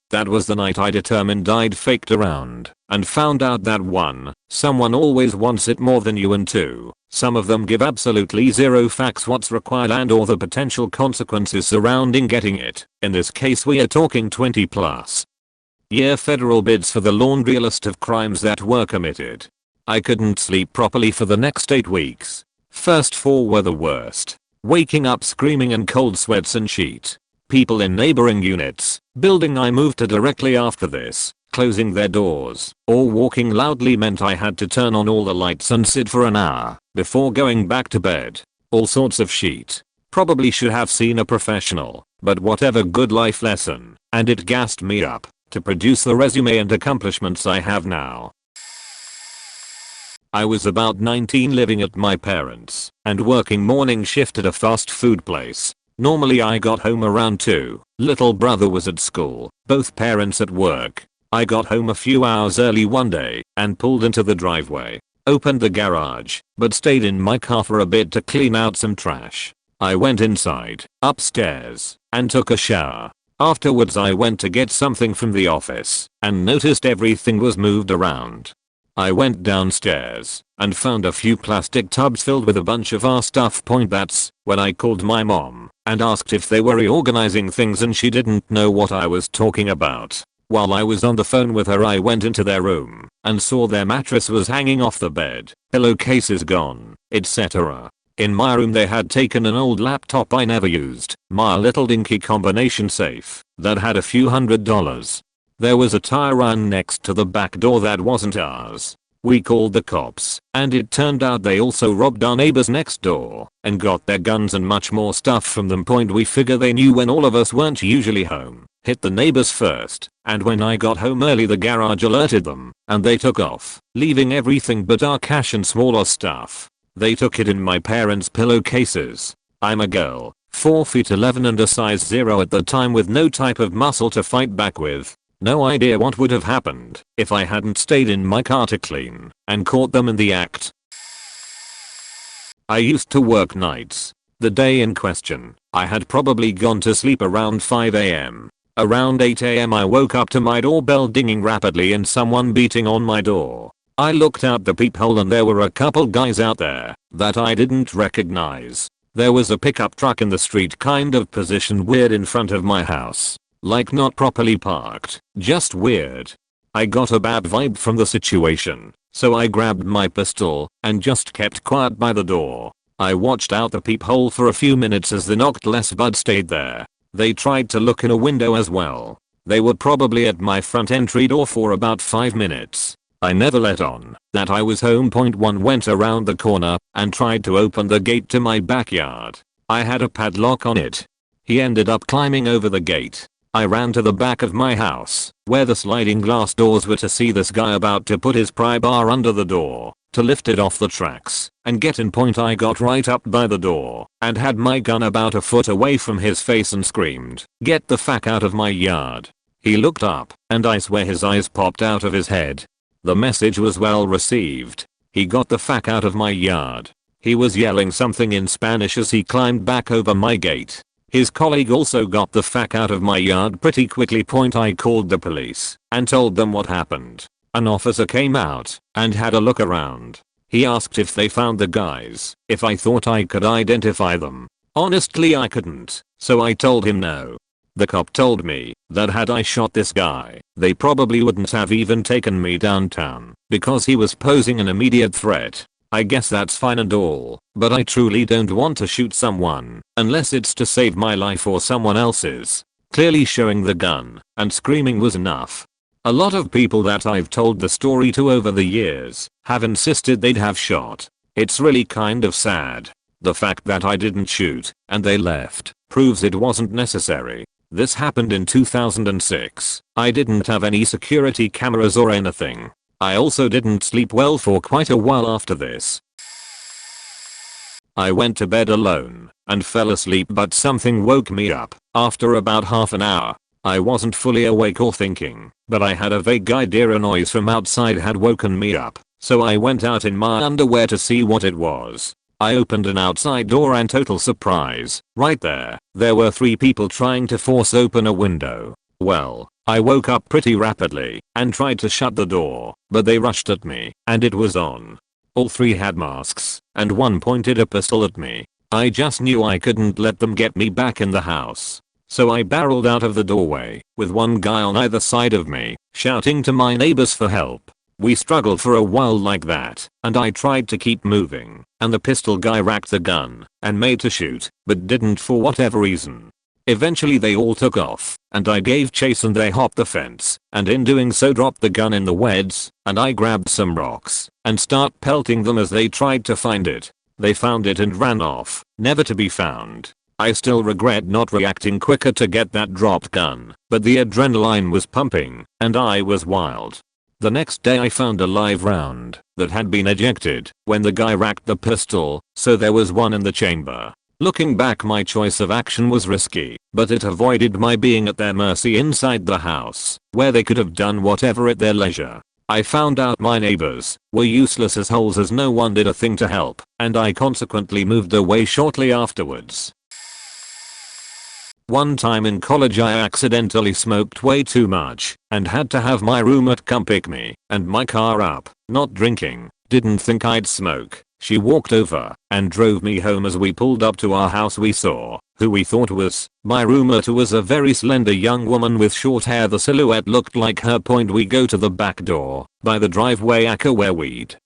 That was the night I determined I'd faked around and found out that 1. Someone always wants it more than you, and 2. Some of them give absolutely zero facts what's required and or the potential consequences surrounding getting it. In this case we are talking 20+ year federal bids for the laundry list of crimes that were committed. I couldn't sleep properly for the next 8 weeks. First 4 were the worst. Waking up screaming in cold sweats and sheet. People in neighboring units, building I moved to directly after this, closing their doors or walking loudly meant I had to turn on all the lights and sit for an hour before going back to bed. All sorts of sheet. Probably should have seen a professional, but whatever, good life lesson, and it gassed me up to produce the resume and accomplishments I have now. I was about 19, living at my parents' and working morning shift at a fast food place. Normally I got home around 2. Little brother was at school, both parents at work. I got home a few hours early one day and pulled into the driveway, opened the garage, but stayed in my car for a bit to clean out some trash. I went inside, upstairs, and took a shower. Afterwards I went to get something from the office and noticed everything was moved around. I went downstairs and found a few plastic tubs filled with a bunch of our stuff. That's when I called my mom and asked if they were reorganizing things, and she didn't know what I was talking about. While I was on the phone with her I went into their room and saw their mattress was hanging off the bed, pillowcases gone, etc. In my room they had taken an old laptop I never used, my little dinky combination safe that had a few $100s. There was a tire iron next to the back door that wasn't ours. We called the cops, and it turned out they also robbed our neighbors next door and got their guns and much more stuff from them. We figure they knew when all of us weren't usually home, hit the neighbors first, and when I got home early the garage alerted them, and they took off, leaving everything but our cash and smaller stuff. They took it in my parents' pillowcases. I'm a girl, 4 feet 11 and a size 0 at the time, with no type of muscle to fight back with. No idea what would have happened if I hadn't stayed in my car to clean and caught them in the act. I used to work nights. The day in question, I had probably gone to sleep around 5 AM. Around 8 AM I woke up to my doorbell dinging rapidly and someone beating on my door. I looked out the peephole and there were a couple guys out there that I didn't recognize. There was a pickup truck in the street, kind of positioned weird in front of my house. Like not properly parked, just weird. I got a bad vibe from the situation, so I grabbed my pistol and just kept quiet by the door. I watched out the peephole for a few minutes as they knocked less but stayed there. They tried to look in a window as well. They were probably at my front entry door for about 5 minutes. I never let on that I was home. One went around the corner and tried to open the gate to my backyard. I had a padlock on it. He ended up climbing over the gate. I ran to the back of my house, where the sliding glass doors were, to see this guy about to put his pry bar under the door, to lift it off the tracks, and get in. I got right up by the door, and had my gun about a foot away from his face and screamed, "Get the fuck out of my yard." He looked up, and I swear his eyes popped out of his head. The message was well received. He got the fuck out of my yard. He was yelling something in Spanish as he climbed back over my gate. His colleague also got the fuck out of my yard pretty quickly. I called the police and told them what happened. An officer came out and had a look around. He asked if they found the guys, if I thought I could identify them. Honestly I couldn't, so I told him no. The cop told me that had I shot this guy, they probably wouldn't have even taken me downtown because he was posing an immediate threat. I guess that's fine and all, but I truly don't want to shoot someone unless it's to save my life or someone else's. Clearly showing the gun and screaming was enough. A lot of people that I've told the story to over the years have insisted they'd have shot. It's really kind of sad. The fact that I didn't shoot and they left Proves it wasn't necessary. This happened in 2006. I didn't have any security cameras or anything. I also didn't sleep well for quite a while after this. I went to bed alone and fell asleep, but something woke me up after about half an hour. I wasn't fully awake or thinking, but I had a vague idea a noise from outside had woken me up, so I went out in my underwear to see what it was. I opened an outside door and total surprise, right there were 3 people trying to force open a window. Well, I woke up pretty rapidly and tried to shut the door, but they rushed at me and it was on. All 3 had masks and one pointed a pistol at me. I just knew I couldn't let them get me back in the house. So I barreled out of the doorway with one guy on either side of me, shouting to my neighbors for help. We struggled for a while like that, and I tried to keep moving, and the pistol guy racked the gun and made to shoot, but didn't for whatever reason. Eventually they all took off, and I gave chase and they hopped the fence, and in doing so dropped the gun in the woods, and I grabbed some rocks and start pelting them as they tried to find it. They found it and ran off, never to be found. I still regret not reacting quicker to get that dropped gun, but the adrenaline was pumping, and I was wild. The next day I found a live round that had been ejected when the guy racked the pistol, so there was one in the chamber. Looking back, my choice of action was risky, but it avoided my being at their mercy inside the house, where they could have done whatever at their leisure. I found out my neighbors were useless as holes as no one did a thing to help, and I consequently moved away shortly afterwards. One time in college I accidentally smoked way too much and had to have my roommate come pick me and my car up. Not drinking, didn't think I'd smoke. She walked over and drove me home. As we pulled up to our house we saw who we thought was my roommate, who was a very slender young woman with short hair. The silhouette looked like her. We go to the back door by the driveway acre where we'd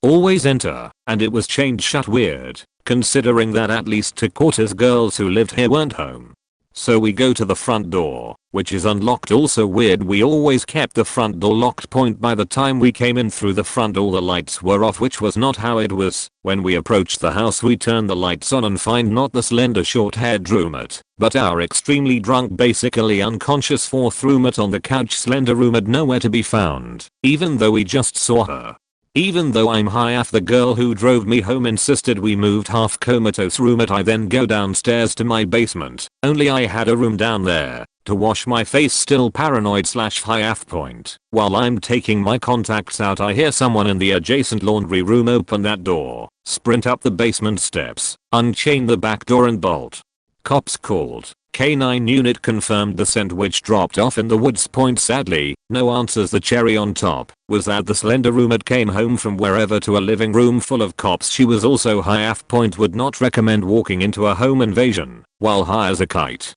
always enter, and it was chained shut. Weird, considering that at least 2/4 girls who lived here weren't home. So we go to the front door, which is unlocked. Also weird, we always kept the front door locked. By the time we came in through the front all the lights were off, which was not how it was. When we approached the house we turn the lights on and find not the slender short-haired roommate, but our extremely drunk, basically unconscious 4th roommate on the couch. Slender roommate nowhere to be found, even though we just saw her. Even though I'm high off, the girl who drove me home insisted we moved. Half comatose roommate. I then go downstairs to my basement, only I had a room down there to wash my face. Still paranoid / high off point. While I'm taking my contacts out I hear someone in the adjacent laundry room open that door, sprint up the basement steps, unchain the back door and bolt. Cops called. K9 unit confirmed the scent, which dropped off in the woods. Sadly, no answers. The cherry on top was that the slender roommate came home from wherever to a living room full of cops. She was also high off point. Would not recommend walking into a home invasion while high as a kite.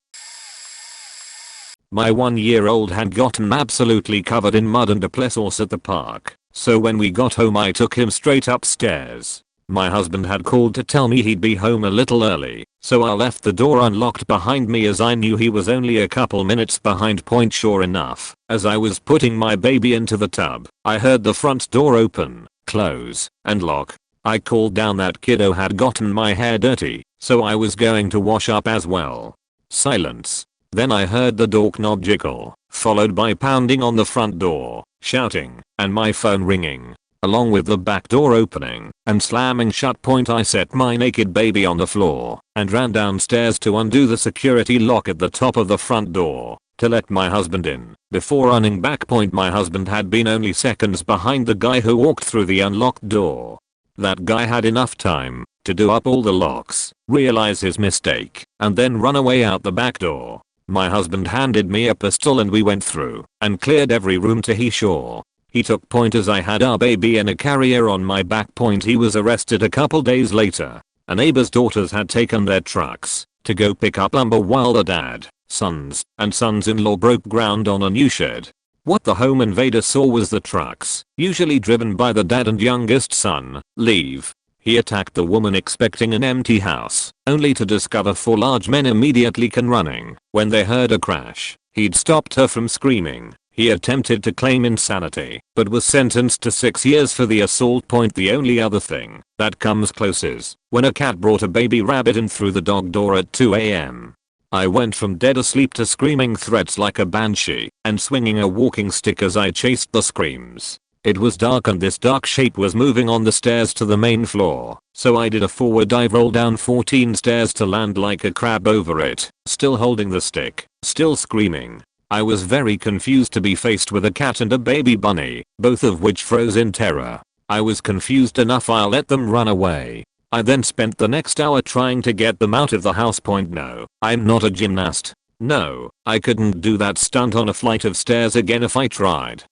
My 1-year-old had gotten absolutely covered in mud and a sauce at the park, so when we got home I took him straight upstairs. My husband had called to tell me he'd be home a little early, so I left the door unlocked behind me as I knew he was only a couple minutes behind. Sure enough, as I was putting my baby into the tub, I heard the front door open, close, and lock. I called down that kiddo had gotten my hair dirty, so I was going to wash up as well. Silence. Then I heard the doorknob jiggle, followed by pounding on the front door, shouting, and my phone ringing, along with the back door opening and slamming shut. I set my naked baby on the floor and ran downstairs to undo the security lock at the top of the front door to let my husband in. Before running back, my husband had been only seconds behind the guy who walked through the unlocked door. That guy had enough time to do up all the locks, realize his mistake, and then run away out the back door. My husband handed me a pistol and we went through and cleared every room to he sure. He took point as I had our baby in a carrier on my back. He was arrested a couple days later. A neighbor's daughters had taken their trucks to go pick up lumber while the dad, sons, and sons-in-law broke ground on a new shed. What the home invader saw was the trucks, usually driven by the dad and youngest son, leave. He attacked the woman expecting an empty house, only to discover 4 large men immediately came running. When they heard a crash, he'd stopped her from screaming. He attempted to claim insanity, but was sentenced to 6 years for the assault. The only other thing that comes close is when a cat brought a baby rabbit in through the dog door at 2 AM. I went from dead asleep to screaming threats like a banshee and swinging a walking stick as I chased the screams. It was dark and this dark shape was moving on the stairs to the main floor, so I did a forward dive roll down 14 stairs to land like a crab over it, still holding the stick, still screaming. I was very confused to be faced with a cat and a baby bunny, both of which froze in terror. I was confused enough I'll let them run away. I then spent the next hour trying to get them out of the house. No, I'm not a gymnast. No, I couldn't do that stunt on a flight of stairs again if I tried.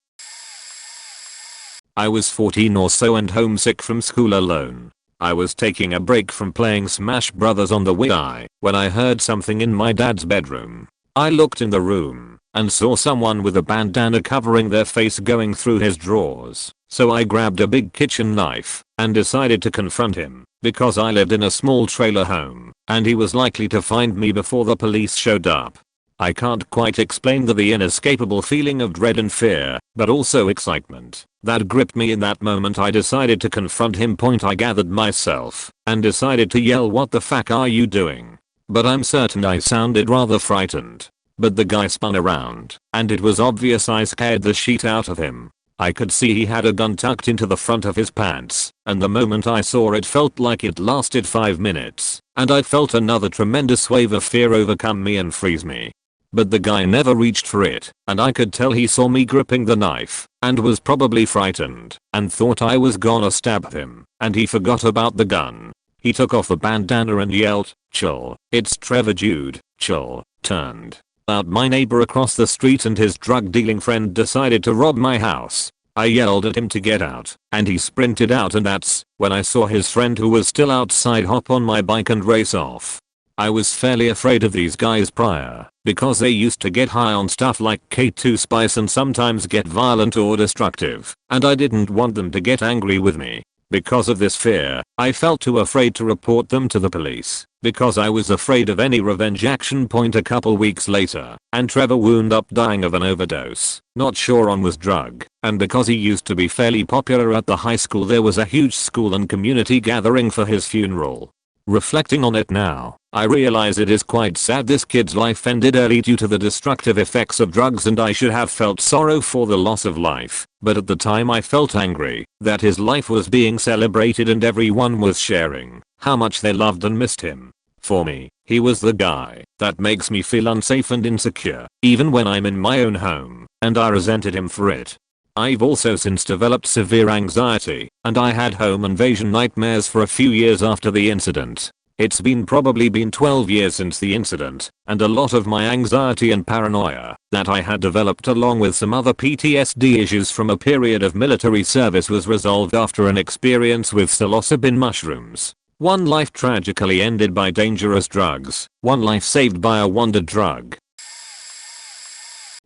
I was 14 or so and homesick from school alone. I was taking a break from playing Smash Brothers on the Wii when I heard something in my dad's bedroom. I looked in the room and saw someone with a bandana covering their face going through his drawers. So I grabbed a big kitchen knife and decided to confront him because I lived in a small trailer home and he was likely to find me before the police showed up. I can't quite explain the inescapable feeling of dread and fear, but also excitement that gripped me in that moment. I decided to confront him. I gathered myself and decided to yell, "What the fuck are you doing?" But I'm certain I sounded rather frightened. But the guy spun around and it was obvious I scared the shit out of him. I could see he had a gun tucked into the front of his pants, and the moment I saw it felt like it lasted 5 minutes, and I felt another tremendous wave of fear overcome me and freeze me. But the guy never reached for it, and I could tell he saw me gripping the knife, and was probably frightened, and thought I was gonna stab him, and he forgot about the gun. He took off the bandana and yelled, "Chill, it's Trevor Jude, chill," turned out my neighbor across the street and his drug dealing friend decided to rob my house. I yelled at him to get out, and he sprinted out, and that's when I saw his friend who was still outside hop on my bike and race off. I was fairly afraid of these guys prior, because they used to get high on stuff like K2 Spice and sometimes get violent or destructive, and I didn't want them to get angry with me. Because of this fear, I felt too afraid to report them to the police, because I was afraid of any revenge action. A couple weeks later, and Trevor wound up dying of an overdose, not sure on was drug, and because he used to be fairly popular at the high school there was a huge school and community gathering for his funeral. Reflecting on it now, I realize it is quite sad this kid's life ended early due to the destructive effects of drugs, and I should have felt sorrow for the loss of life, but at the time I felt angry that his life was being celebrated and everyone was sharing how much they loved and missed him. For me, he was the guy that makes me feel unsafe and insecure, even when I'm in my own home, and I resented him for it. I've also since developed severe anxiety, and I had home invasion nightmares for a few years after the incident. It's probably been 12 years since the incident, and a lot of my anxiety and paranoia that I had developed along with some other PTSD issues from a period of military service was resolved after an experience with psilocybin mushrooms. One life tragically ended by dangerous drugs, one life saved by a wonder drug.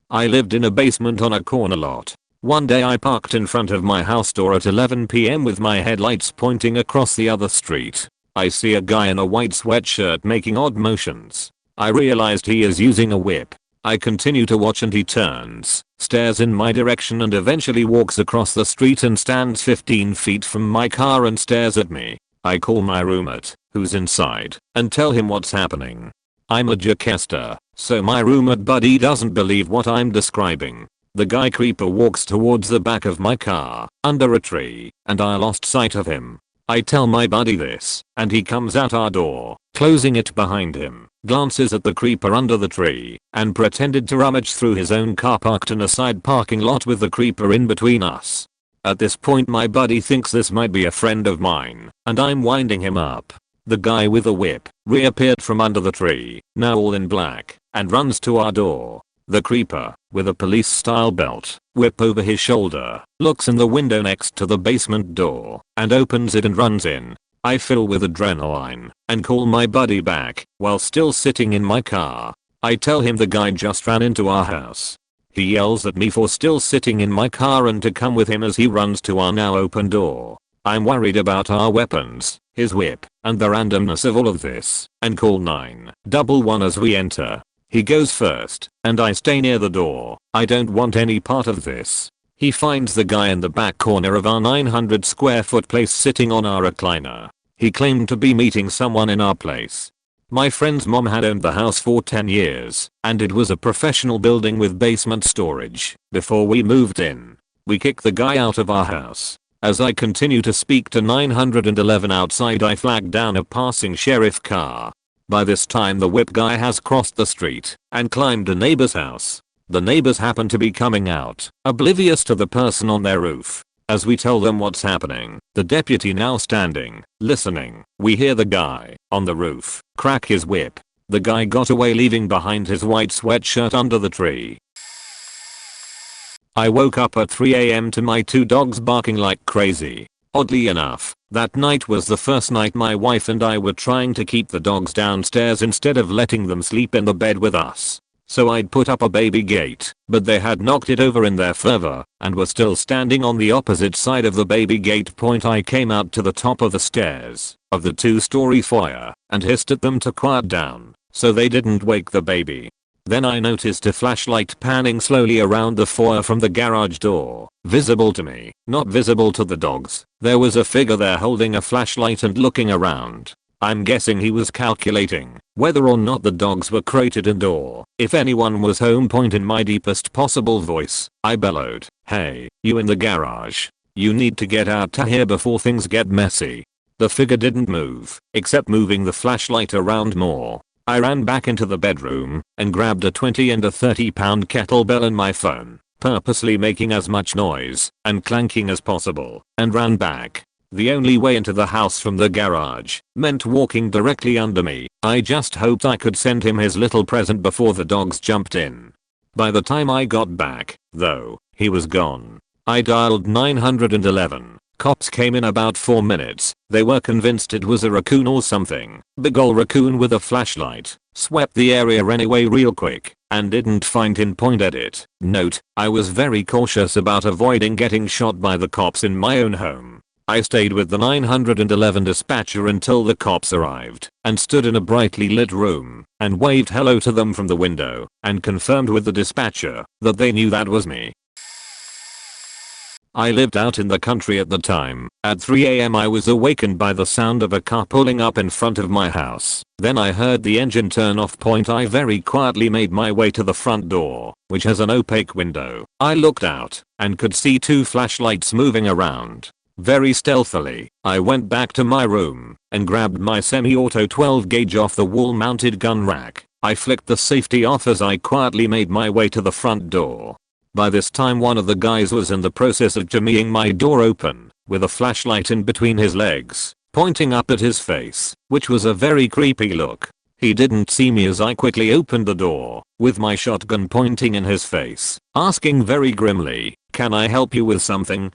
I lived in a basement on a corner lot. One day I parked in front of my house door at 11 PM with my headlights pointing across the other street. I see a guy in a white sweatshirt making odd motions. I realized he is using a whip. I continue to watch and he turns, stares in my direction and eventually walks across the street and stands 15 feet from my car and stares at me. I call my roommate, who's inside, and tell him what's happening. I'm a jokester, so my roommate buddy doesn't believe what I'm describing. The guy creeper walks towards the back of my car, under a tree, and I lost sight of him. I tell my buddy this, and he comes out our door, closing it behind him, glances at the creeper under the tree, and pretended to rummage through his own car parked in a side parking lot with the creeper in between us. At this point my buddy thinks this might be a friend of mine, and I'm winding him up. The guy with the whip reappeared from under the tree, now all in black, and runs to our door. The creeper, with a police-style belt, whip over his shoulder, looks in the window next to the basement door, and opens it and runs in. I fill with adrenaline, and call my buddy back, while still sitting in my car. I tell him the guy just ran into our house. He yells at me for still sitting in my car and to come with him as he runs to our now open door. I'm worried about our weapons, his whip, and the randomness of all of this, and call 911 as we enter. He goes first, and I stay near the door. I don't want any part of this. He finds the guy in the back corner of our 900 square foot place sitting on our recliner. He claimed to be meeting someone in our place. My friend's mom had owned the house for 10 years, and it was a professional building with basement storage. Before we moved in, we kicked the guy out of our house. As I continue to speak to 911 outside, I flagged down a passing sheriff car. By this time the whip guy has crossed the street and climbed a neighbor's house. The neighbors happen to be coming out, oblivious to the person on their roof. As we tell them what's happening, the deputy now standing, listening, we hear the guy on the roof crack his whip. The guy got away, leaving behind his white sweatshirt under the tree. I woke up at 3 a.m. to my 2 dogs barking like crazy. Oddly enough, that night was the first night my wife and I were trying to keep the dogs downstairs instead of letting them sleep in the bed with us. So I'd put up a baby gate, but they had knocked it over in their fervor and were still standing on the opposite side of the baby gate. I came out to the top of the stairs of the 2-story foyer and hissed at them to quiet down so they didn't wake the baby. Then I noticed a flashlight panning slowly around the foyer from the garage door, visible to me, not visible to the dogs. There was a figure there holding a flashlight and looking around. I'm guessing he was calculating whether or not the dogs were crated indoor. If anyone was home. In my deepest possible voice, I bellowed, "Hey, you in the garage. You need to get out to here before things get messy." The figure didn't move, except moving the flashlight around more. I ran back into the bedroom and grabbed a 20 and a 30-pound kettlebell and my phone, purposely making as much noise and clanking as possible, and ran back. The only way into the house from the garage meant walking directly under me. I just hoped I could send him his little present before the dogs jumped in. By the time I got back, though, he was gone. I dialed 911. Cops came in about 4 minutes. They were convinced it was a raccoon or something. Big ol' raccoon with a flashlight. Swept the area anyway real quick and didn't find him. Edit. Note, I was very cautious about avoiding getting shot by the cops in my own home. I stayed with the 911 dispatcher until the cops arrived and stood in a brightly lit room and waved hello to them from the window and confirmed with the dispatcher that they knew that was me. I lived out in the country at the time. At 3 a.m. I was awakened by the sound of a car pulling up in front of my house. Then I heard the engine turn off. I very quietly made my way to the front door, which has an opaque window. I looked out and could see 2 flashlights moving around. Very stealthily, I went back to my room and grabbed my semi-auto 12 gauge off the wall mounted gun rack. I flicked the safety off as I quietly made my way to the front door. By this time one of the guys was in the process of jimmying my door open, with a flashlight in between his legs, pointing up at his face, which was a very creepy look. He didn't see me as I quickly opened the door, with my shotgun pointing in his face, asking very grimly, "Can I help you with something?"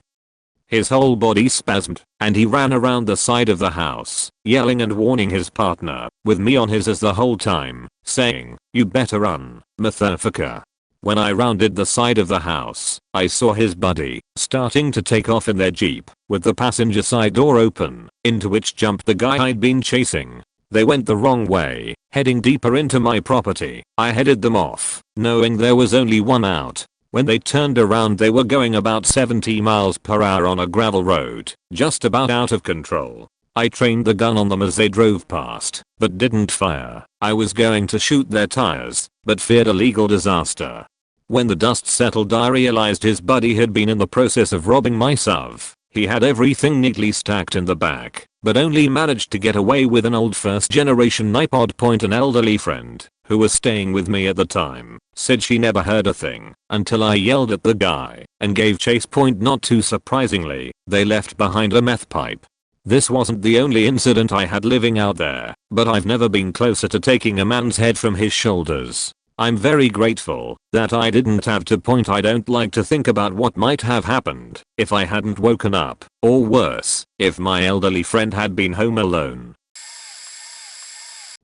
His whole body spasmed, and he ran around the side of the house, yelling and warning his partner, with me on his ass the whole time, saying, "You better run, motherfucker." When I rounded the side of the house, I saw his buddy starting to take off in their Jeep, with the passenger side door open, into which jumped the guy I'd been chasing. They went the wrong way, heading deeper into my property. I headed them off, knowing there was only one out. When they turned around they were going about 70 miles per hour on a gravel road, just about out of control. I trained the gun on them as they drove past, but didn't fire. I was going to shoot their tires, but feared a legal disaster. When the dust settled I realized his buddy had been in the process of robbing my SUV. He had everything neatly stacked in the back, but only managed to get away with an old first generation iPod. An elderly friend, who was staying with me at the time, said she never heard a thing until I yelled at the guy and gave chase. Not too surprisingly, they left behind a meth pipe. This wasn't the only incident I had living out there, but I've never been closer to taking a man's head from his shoulders. I'm very grateful that I didn't have to. I don't like to think about what might have happened if I hadn't woken up, or worse, if my elderly friend had been home alone.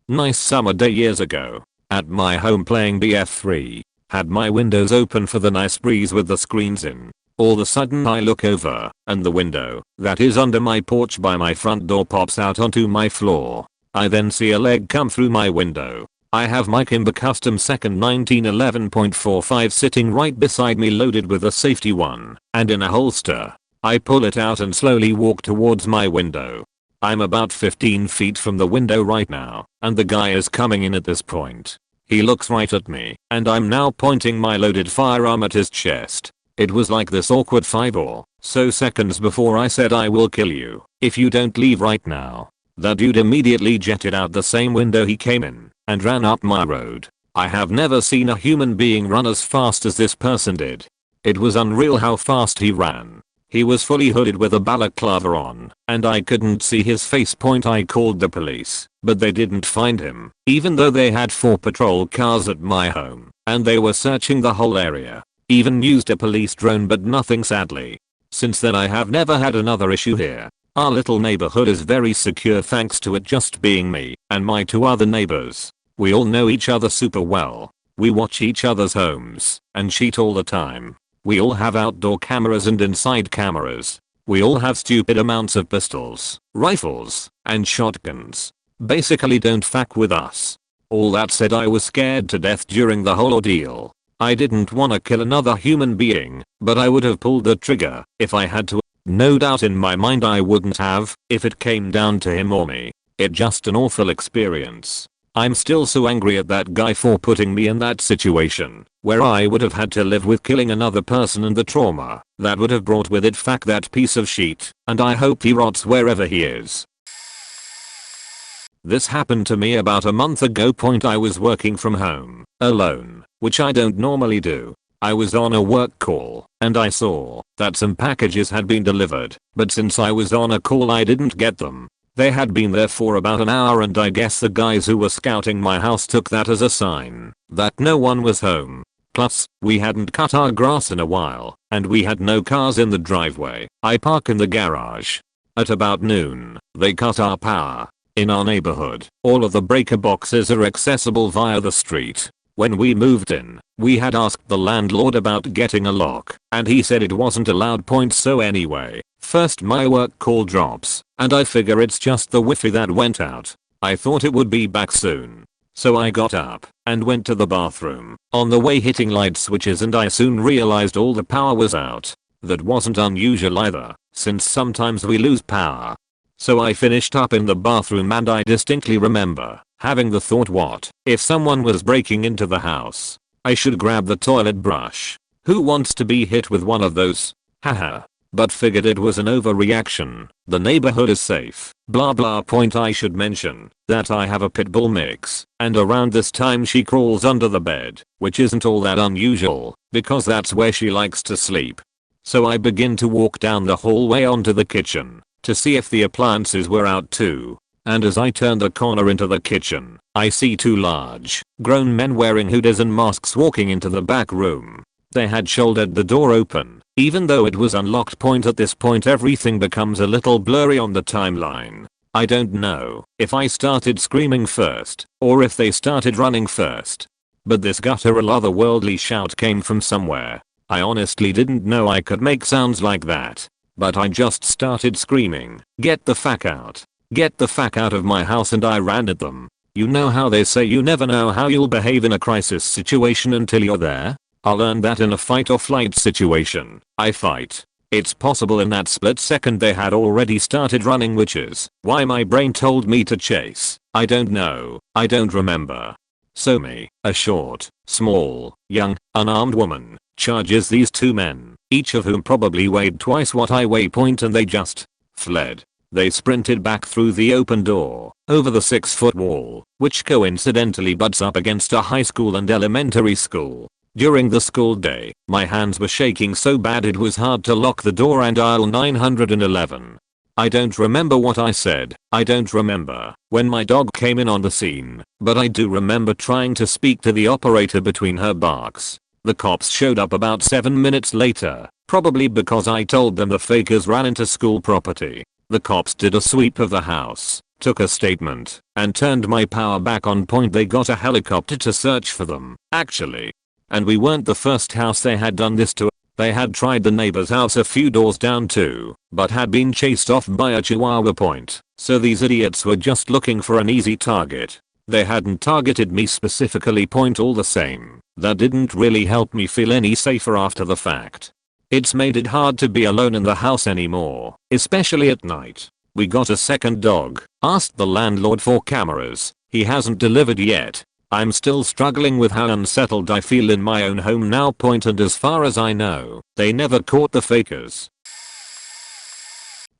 Nice summer day years ago. At my home playing BF3. Had my windows open for the nice breeze with the screens in. All of a sudden I look over, and the window that is under my porch by my front door pops out onto my floor. I then see a leg come through my window. I have my Kimber Custom second 1911.45 sitting right beside me loaded with a safety one, and in a holster. I pull it out and slowly walk towards my window. I'm about 15 feet from the window right now, and the guy is coming in at this point. He looks right at me, and I'm now pointing my loaded firearm at his chest. It was like this awkward 5 or so seconds before I said I will kill you if you don't leave right now. That dude immediately jetted out the same window he came in and ran up my road. I have never seen a human being run as fast as this person did. It was unreal how fast he ran. He was fully hooded with a balaclava on, and I couldn't see his face point. I called the police, but they didn't find him, even though they had 4 patrol cars at my home, and they were searching the whole area. Even used a police drone, but nothing sadly. Since then I have never had another issue here. Our little neighborhood is very secure thanks to it just being me and my 2 other neighbors. We all know each other super well. We watch each other's homes and cheat all the time. We all have outdoor cameras and inside cameras. We all have stupid amounts of pistols, rifles, and shotguns. Basically don't fuck with us. All that said, I was scared to death during the whole ordeal. I didn't wanna kill another human being, but I would have pulled the trigger if I had to. No doubt in my mind I wouldn't have if it came down to him or me. It just an awful experience. I'm still so angry at that guy for putting me in that situation where I would have had to live with killing another person and the trauma that would have brought with it. Fuck that piece of shit, and I hope he rots wherever he is. This happened to me about a month ago. I was working from home, alone, which I don't normally do. I was on a work call, and I saw that some packages had been delivered, but since I was on a call I didn't get them. They had been there for about an hour, and I guess the guys who were scouting my house took that as a sign that no one was home. Plus, we hadn't cut our grass in a while, and we had no cars in the driveway. I park in the garage. At about noon, they cut our power. In our neighborhood, all of the breaker boxes are accessible via the street. When we moved in, we had asked the landlord about getting a lock, and he said it wasn't allowed. So anyway, first my work call drops, and I figure it's just the Wi-Fi that went out. I thought it would be back soon. So I got up and went to the bathroom, on the way hitting light switches, and I soon realized all the power was out. That wasn't unusual either, since sometimes we lose power. So I finished up in the bathroom, and I distinctly remember having the thought, what if someone was breaking into the house? I should grab the toilet brush. Who wants to be hit with one of those? Haha. But figured it was an overreaction. The neighborhood is safe. Blah blah. I should mention that I have a pit bull mix, and around this time she crawls under the bed, which isn't all that unusual because that's where she likes to sleep. So I begin to walk down the hallway onto the kitchen to see if the appliances were out too. And as I turn the corner into the kitchen, I see 2 large, grown men wearing hoodies and masks walking into the back room. They had shouldered the door open, even though it was unlocked. At this point everything becomes a little blurry on the timeline. I don't know if I started screaming first, or if they started running first. But this guttural otherworldly shout came from somewhere. I honestly didn't know I could make sounds like that. But I just started screaming, "Get the fuck out. Get the fuck out of my house," and I ran at them. You know how they say you never know how you'll behave in a crisis situation until you're there? I learned that in a fight or flight situation. I fight. It's possible in that split second they had already started running, which is why my brain told me to chase. I don't know. I don't remember. So me, a short, small, young, unarmed woman, charges these 2 men, each of whom probably weighed twice what I weigh. And they just fled. They sprinted back through the open door, over the 6-foot wall, which coincidentally butts up against a high school and elementary school. During the school day, my hands were shaking so bad it was hard to lock the door and dial 911. I don't remember what I said. I don't remember when my dog came in on the scene, but I do remember trying to speak to the operator between her barks. The cops showed up about 7 minutes later, probably because I told them the fakers ran into school property. The cops did a sweep of the house, took a statement, and turned my power back on. They got a helicopter to search for them, actually. And we weren't the first house they had done this to. They had tried the neighbor's house a few doors down too, but had been chased off by a chihuahua. So these idiots were just looking for an easy target. They hadn't targeted me specifically. All the same, that didn't really help me feel any safer after the fact. It's made it hard to be alone in the house anymore, especially at night. We got a second dog. Asked the landlord for cameras. He hasn't delivered yet. I'm still struggling with how unsettled I feel in my own home now. And as far as I know, they never caught the fakers.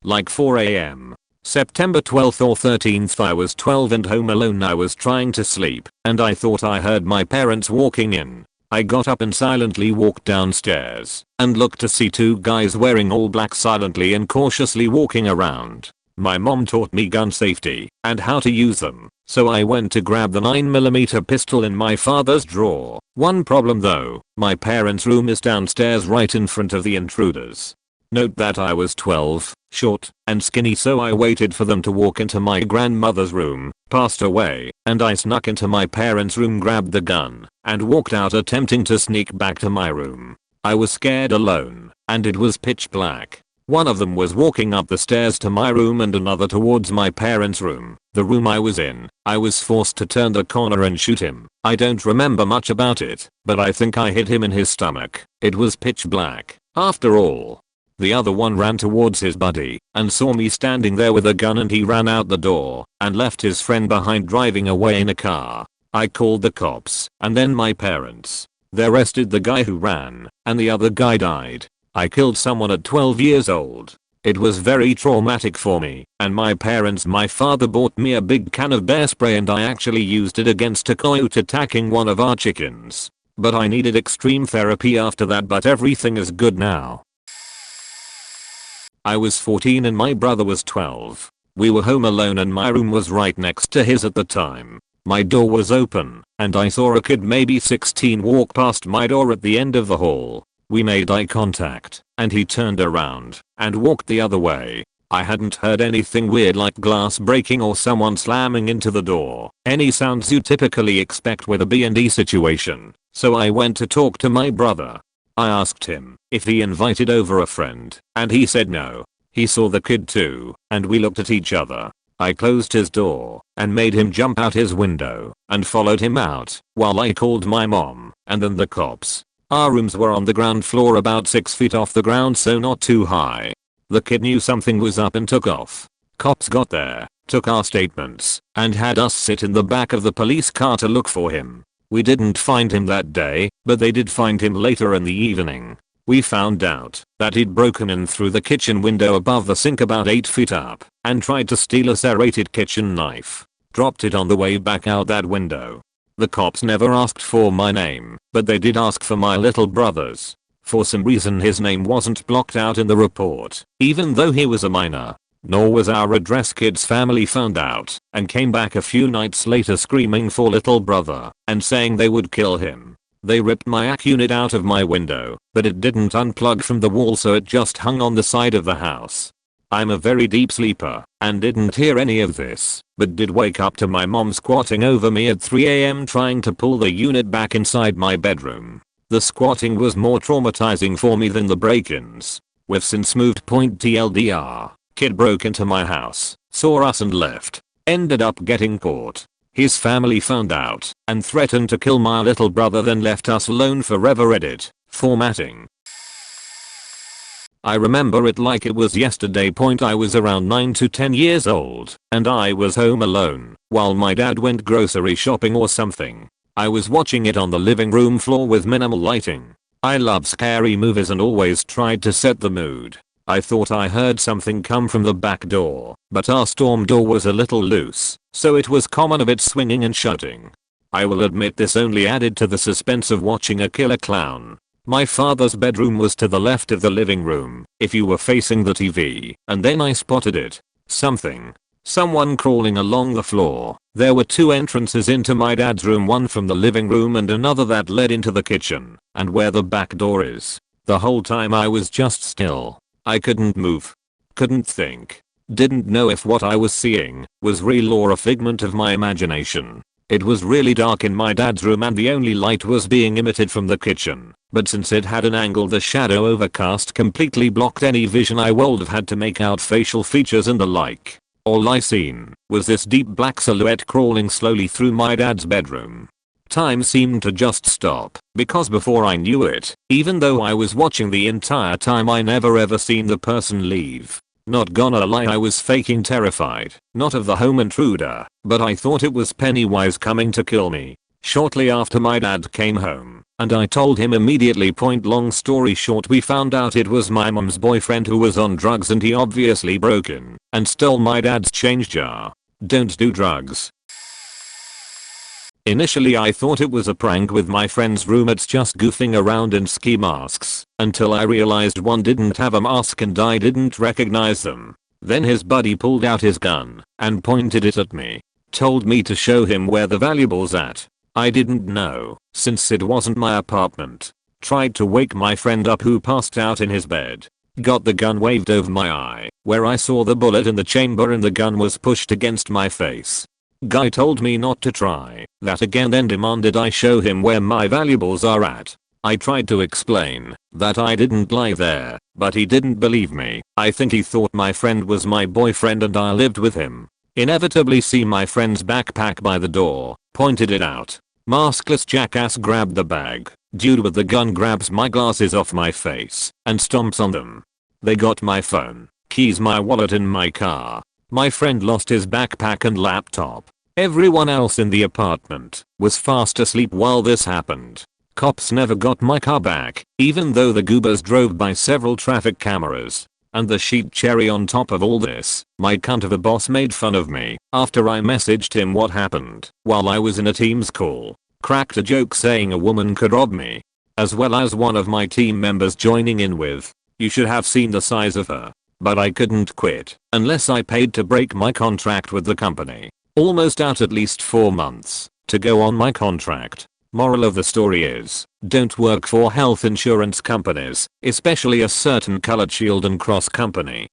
Like 4 AM. September 12th or 13th. I was 12 and home alone. I was trying to sleep and I thought I heard my parents walking in. I got up and silently walked downstairs and looked to see two guys wearing all black silently and cautiously walking around. My mom taught me gun safety and how to use them, so I went to grab the 9mm pistol in my father's drawer. One problem though, my parents' room is downstairs right in front of the intruders. Note that I was 12, short, and skinny, so I waited for them to walk into my grandmother's room, passed away, and I snuck into my parents' room, grabbed the gun, and walked out attempting to sneak back to my room. I was scared alone, and it was pitch black. One of them was walking up the stairs to my room and another towards my parents' room, the room I was in. I was forced to turn the corner and shoot him. I don't remember much about it, but I think I hit him in his stomach. It was pitch black, after all. The other one ran towards his buddy and saw me standing there with a gun, and he ran out the door and left his friend behind driving away in a car. I called the cops and then my parents. They arrested the guy who ran and the other guy died. I killed someone at 12 years old. It was very traumatic for me and my parents. My father bought me a big can of bear spray and I actually used it against a coyote attacking one of our chickens. But I needed extreme therapy after that, but everything is good now. I was 14 and my brother was 12. We were home alone and my room was right next to his at the time. My door was open and I saw a kid maybe 16 walk past my door at the end of the hall. We made eye contact and he turned around and walked the other way. I hadn't heard anything weird like glass breaking or someone slamming into the door, any sounds you typically expect with a B&E situation, so I went to talk to my brother. I asked him if he invited over a friend and he said no. He saw the kid too and we looked at each other. I closed his door and made him jump out his window and followed him out while I called my mom and then the cops. Our rooms were on the ground floor about 6 feet off the ground, so not too high. The kid knew something was up and took off. Cops got there, took our statements, and had us sit in the back of the police car to look for him. We didn't find him that day, but they did find him later in the evening. We found out that he'd broken in through the kitchen window above the sink about 8 feet up and tried to steal a serrated kitchen knife. Dropped it on the way back out that window. The cops never asked for my name, but they did ask for my little brother's. For some reason his name wasn't blocked out in the report, even though he was a minor. Nor was our address. Kid's family found out and came back a few nights later screaming for little brother and saying they would kill him. They ripped my AC unit out of my window, but it didn't unplug from the wall, so it just hung on the side of the house. I'm a very deep sleeper and didn't hear any of this, but did wake up to my mom squatting over me at 3 AM trying to pull the unit back inside my bedroom. The squatting was more traumatizing for me than the break-ins. We've since moved. TLDR. Kid broke into my house, saw us and left. Ended up getting caught. His family found out and threatened to kill my little brother, then left us alone forever. Edit. Formatting. I remember it like it was yesterday. I was around 9 to 10 years old and I was home alone while my dad went grocery shopping or something. I was watching it on the living room floor with minimal lighting. I love scary movies and always tried to set the mood. I thought I heard something come from the back door, but our storm door was a little loose, so it was common of it swinging and shutting. I will admit this only added to the suspense of watching a killer clown. My father's bedroom was to the left of the living room, if you were facing the TV, and then I spotted it. Someone crawling along the floor. There were two entrances into my dad's room, one from the living room and another that led into the kitchen, and where the back door is. The whole time I was just still. I couldn't move. Couldn't think. Didn't know if what I was seeing was real or a figment of my imagination. It was really dark in my dad's room and the only light was being emitted from the kitchen, but since it had an angle the shadow overcast completely blocked any vision. I would have had to make out facial features and the like. All I seen was this deep black silhouette crawling slowly through my dad's bedroom. Time seemed to just stop, because before I knew it, even though I was watching the entire time, I never ever seen the person leave. Not gonna lie, I was faking terrified, not of the home intruder, but I thought it was Pennywise coming to kill me. Shortly after, my dad came home, and I told him immediately. Long story short, we found out it was my mom's boyfriend who was on drugs, and he obviously broke in and stole my dad's change jar. Don't do drugs. Initially I thought it was a prank with my friend's roommates just goofing around in ski masks, until I realized one didn't have a mask and I didn't recognize them. Then his buddy pulled out his gun and pointed it at me. Told me to show him where the valuables at. I didn't know, since it wasn't my apartment. Tried to wake my friend up, who passed out in his bed. Got the gun waved over my eye, where I saw the bullet in the chamber, and the gun was pushed against my face. Guy told me not to try that again, then demanded I show him where my valuables are at. I tried to explain that I didn't lie there, but he didn't believe me. I think he thought my friend was my boyfriend and I lived with him. Inevitably see my friend's backpack by the door, pointed it out. Maskless jackass grabbed the bag. Dude with the gun grabs my glasses off my face and stomps on them. They got my phone, keys, my wallet, in my car. My friend lost his backpack and laptop. Everyone else in the apartment was fast asleep while this happened. Cops never got my car back, even though the goobers drove by several traffic cameras. And the sheet cherry on top of all this, my cunt of a boss made fun of me after I messaged him what happened while I was in a Teams call. Cracked a joke saying a woman could rob me. As well as one of my team members joining in with, "You should have seen the size of her." But I couldn't quit unless I paid to break my contract with the company. Almost out at least 4 months to go on my contract. Moral of the story is, don't work for health insurance companies, especially a certain colored Shield and Cross company.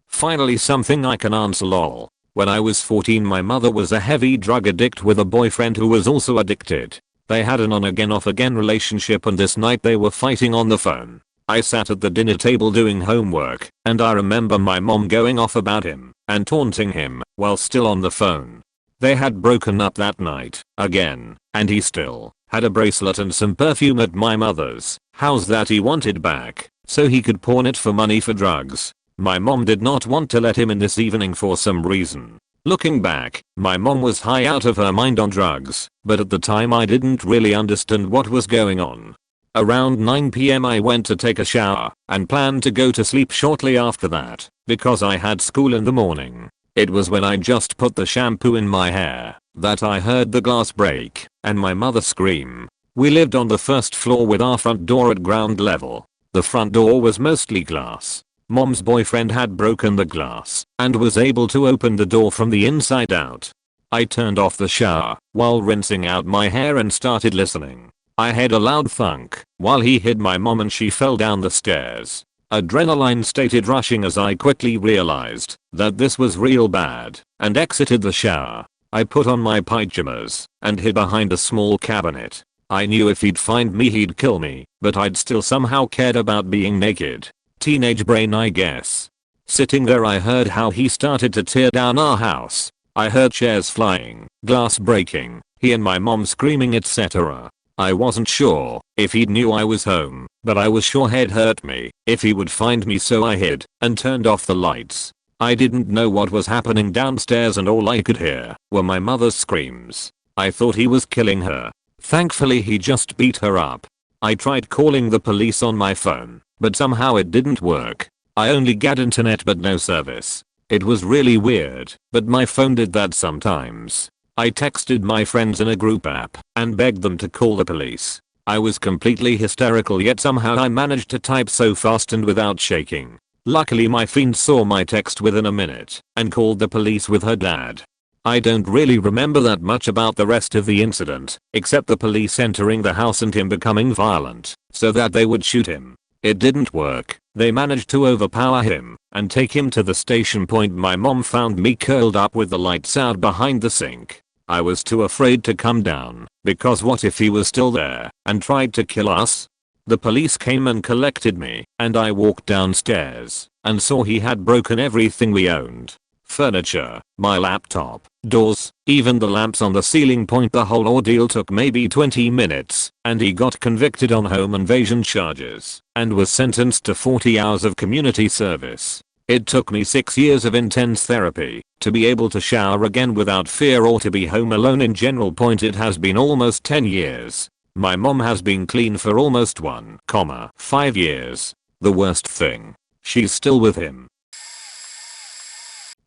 Finally something I can answer. Lol. When I was 14, my mother was a heavy drug addict with a boyfriend who was also addicted. They had an on again off again relationship, and this night they were fighting on the phone. I sat at the dinner table doing homework, and I remember my mom going off about him and taunting him while still on the phone. They had broken up that night again, and he still had a bracelet and some perfume at my mother's house that he wanted back so he could pawn it for money for drugs. My mom did not want to let him in this evening for some reason. Looking back, my mom was high out of her mind on drugs, but at the time I didn't really understand what was going on. Around 9 PM I went to take a shower and planned to go to sleep shortly after that because I had school in the morning. It was when I just put the shampoo in my hair that I heard the glass break and my mother scream. We lived on the first floor with our front door at ground level. The front door was mostly glass. Mom's boyfriend had broken the glass and was able to open the door from the inside out. I turned off the shower while rinsing out my hair and started listening. I heard a loud thunk while he hit my mom and she fell down the stairs. Adrenaline started rushing as I quickly realized that this was real bad and exited the shower. I put on my pajamas and hid behind a small cabinet. I knew if he'd find me he'd kill me, but I'd still somehow cared about being naked. Teenage brain, I guess. Sitting there I heard how he started to tear down our house. I heard chairs flying, glass breaking, he and my mom screaming, etc. I wasn't sure if he knew I was home, but I was sure he'd hurt me if he would find me, so I hid and turned off the lights. I didn't know what was happening downstairs and all I could hear were my mother's screams. I thought he was killing her. Thankfully he just beat her up. I tried calling the police on my phone, but somehow it didn't work. I only got internet but no service. It was really weird, but my phone did that sometimes. I texted my friends in a group app and begged them to call the police. I was completely hysterical, yet somehow I managed to type so fast and without shaking. Luckily my fiend saw my text within a minute and called the police with her dad. I don't really remember that much about the rest of the incident, except the police entering the house and him becoming violent so that they would shoot him. It didn't work. They managed to overpower him and take him to the station point. My mom found me curled up with the lights out behind the sink. I was too afraid to come down because what if he was still there and tried to kill us? The police came and collected me and I walked downstairs and saw he had broken everything we owned. furniture, my laptop, doors, even the lamps on the ceiling point. The whole ordeal took maybe 20 minutes, and he got convicted on home invasion charges, and was sentenced to 40 hours of community service. It took me 6 years of intense therapy to be able to shower again without fear or to be home alone in general. Point it has been almost 10 years. My mom has been clean for almost 1,5 years. The worst thing, she's still with him.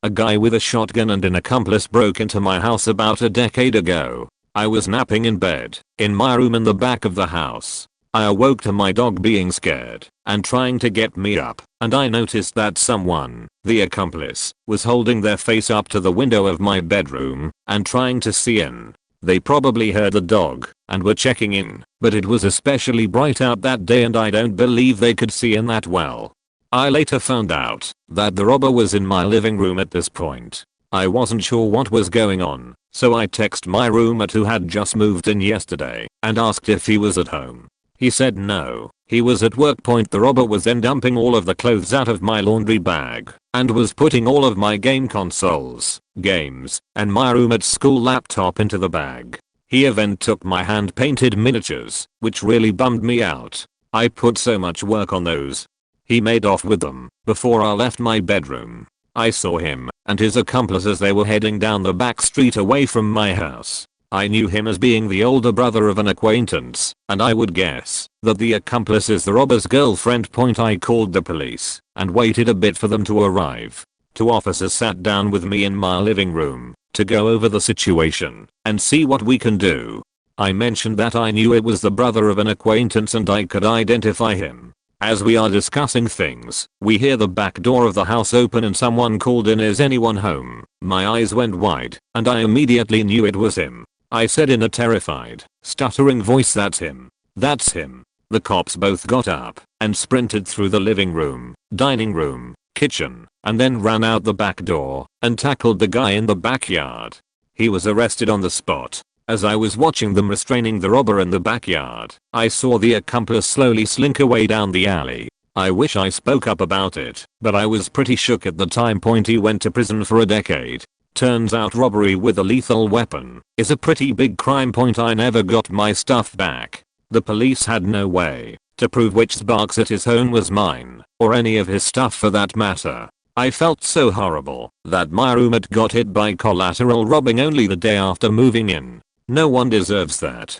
A guy with a shotgun and an accomplice broke into my house about a decade ago. I was napping in bed, in my room in the back of the house. I awoke to my dog being scared and trying to get me up, and I noticed that someone, the accomplice, was holding their face up to the window of my bedroom and trying to see in. They probably heard the dog and were checking in, but it was especially bright out that day and I don't believe they could see in that well. I later found out that the robber was in my living room at this point. I wasn't sure what was going on, so I texted my roommate who had just moved in yesterday and asked if he was at home. He said no, he was at work. The robber was then dumping all of the clothes out of my laundry bag and was putting all of my game consoles, games, and my roommate's school laptop into the bag. He even took my hand painted miniatures, which really bummed me out. I put so much work on those. He made off with them before I left my bedroom. I saw him and his accomplice as they were heading down the back street away from my house. I knew him as being the older brother of an acquaintance, and I would guess that the accomplice is the robber's girlfriend. I called the police and waited a bit for them to arrive. 2 officers sat down with me in my living room to go over the situation and see what we can do. I mentioned that I knew it was the brother of an acquaintance and I could identify him. As we are discussing things, we hear the back door of the house open and someone called in, "Is anyone home?" My eyes went wide and I immediately knew it was him. I said in a terrified, stuttering voice, "That's him. That's him." The cops both got up and sprinted through the living room, dining room, kitchen, and then ran out the back door and tackled the guy in the backyard. He was arrested on the spot. As I was watching them restraining the robber in the backyard, I saw the accomplice slowly slink away down the alley. I wish I spoke up about it, but I was pretty shook at the time. He went to prison for a decade. Turns out robbery with a lethal weapon is a pretty big crime. I never got my stuff back. The police had no way to prove which Xbox at his home was mine, or any of his stuff for that matter. I felt so horrible that my roommate got hit by collateral robbing only the day after moving in. No one deserves that.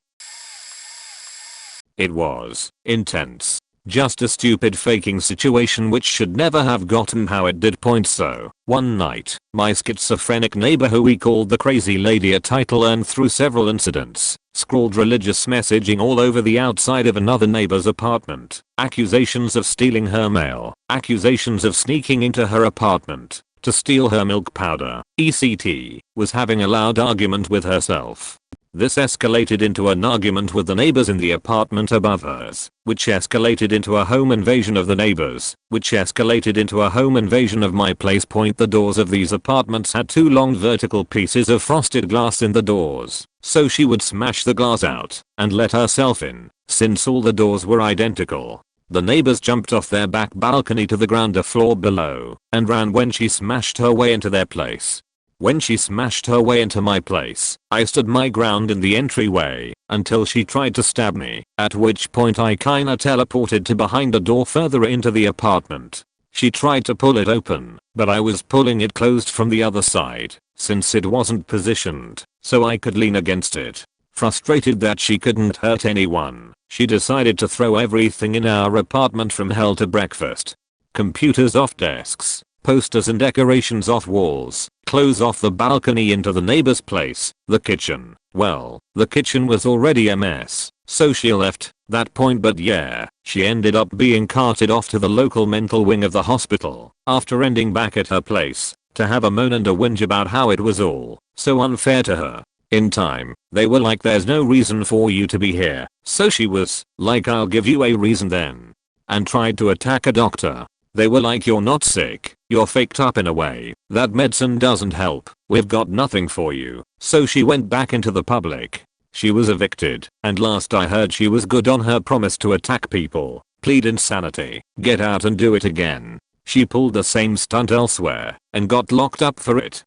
It was intense. Just a stupid faking situation which should never have gotten how it did. So, one night, my schizophrenic neighbor, who we called the crazy lady, a title earned through several incidents, scrawled religious messaging all over the outside of another neighbor's apartment, accusations of stealing her mail, accusations of sneaking into her apartment to steal her milk powder, etc. Was having a loud argument with herself. This escalated into an argument with the neighbors in the apartment above hers, which escalated into a home invasion of the neighbors, which escalated into a home invasion of my place. The doors of these apartments had 2 long vertical pieces of frosted glass in the doors, so she would smash the glass out and let herself in, since all the doors were identical. The neighbors jumped off their back balcony to the ground floor below and ran when she smashed her way into their place. When she smashed her way into my place, I stood my ground in the entryway until she tried to stab me, at which point I kinda teleported to behind the door further into the apartment. She tried to pull it open, but I was pulling it closed from the other side, since it wasn't positioned, so I could lean against it. Frustrated that she couldn't hurt anyone, she decided to throw everything in our apartment from hell to breakfast. Computers off desks, posters and decorations off walls, clothes off the balcony into the neighbor's place, the kitchen. Well, the kitchen was already a mess, so she left that point, but yeah, she ended up being carted off to the local mental wing of the hospital after ending back at her place to have a moan and a whinge about how it was all so unfair to her. In time, they were like, "There's no reason for you to be here," so she was like, "I'll give you a reason then," and tried to attack a doctor. They were like, "You're not sick, you're faked up in a way, that medicine doesn't help, we've got nothing for you." So she went back into the public. She was evicted, and last I heard she was good on her promise to attack people, plead insanity, get out and do it again. She pulled the same stunt elsewhere and got locked up for it.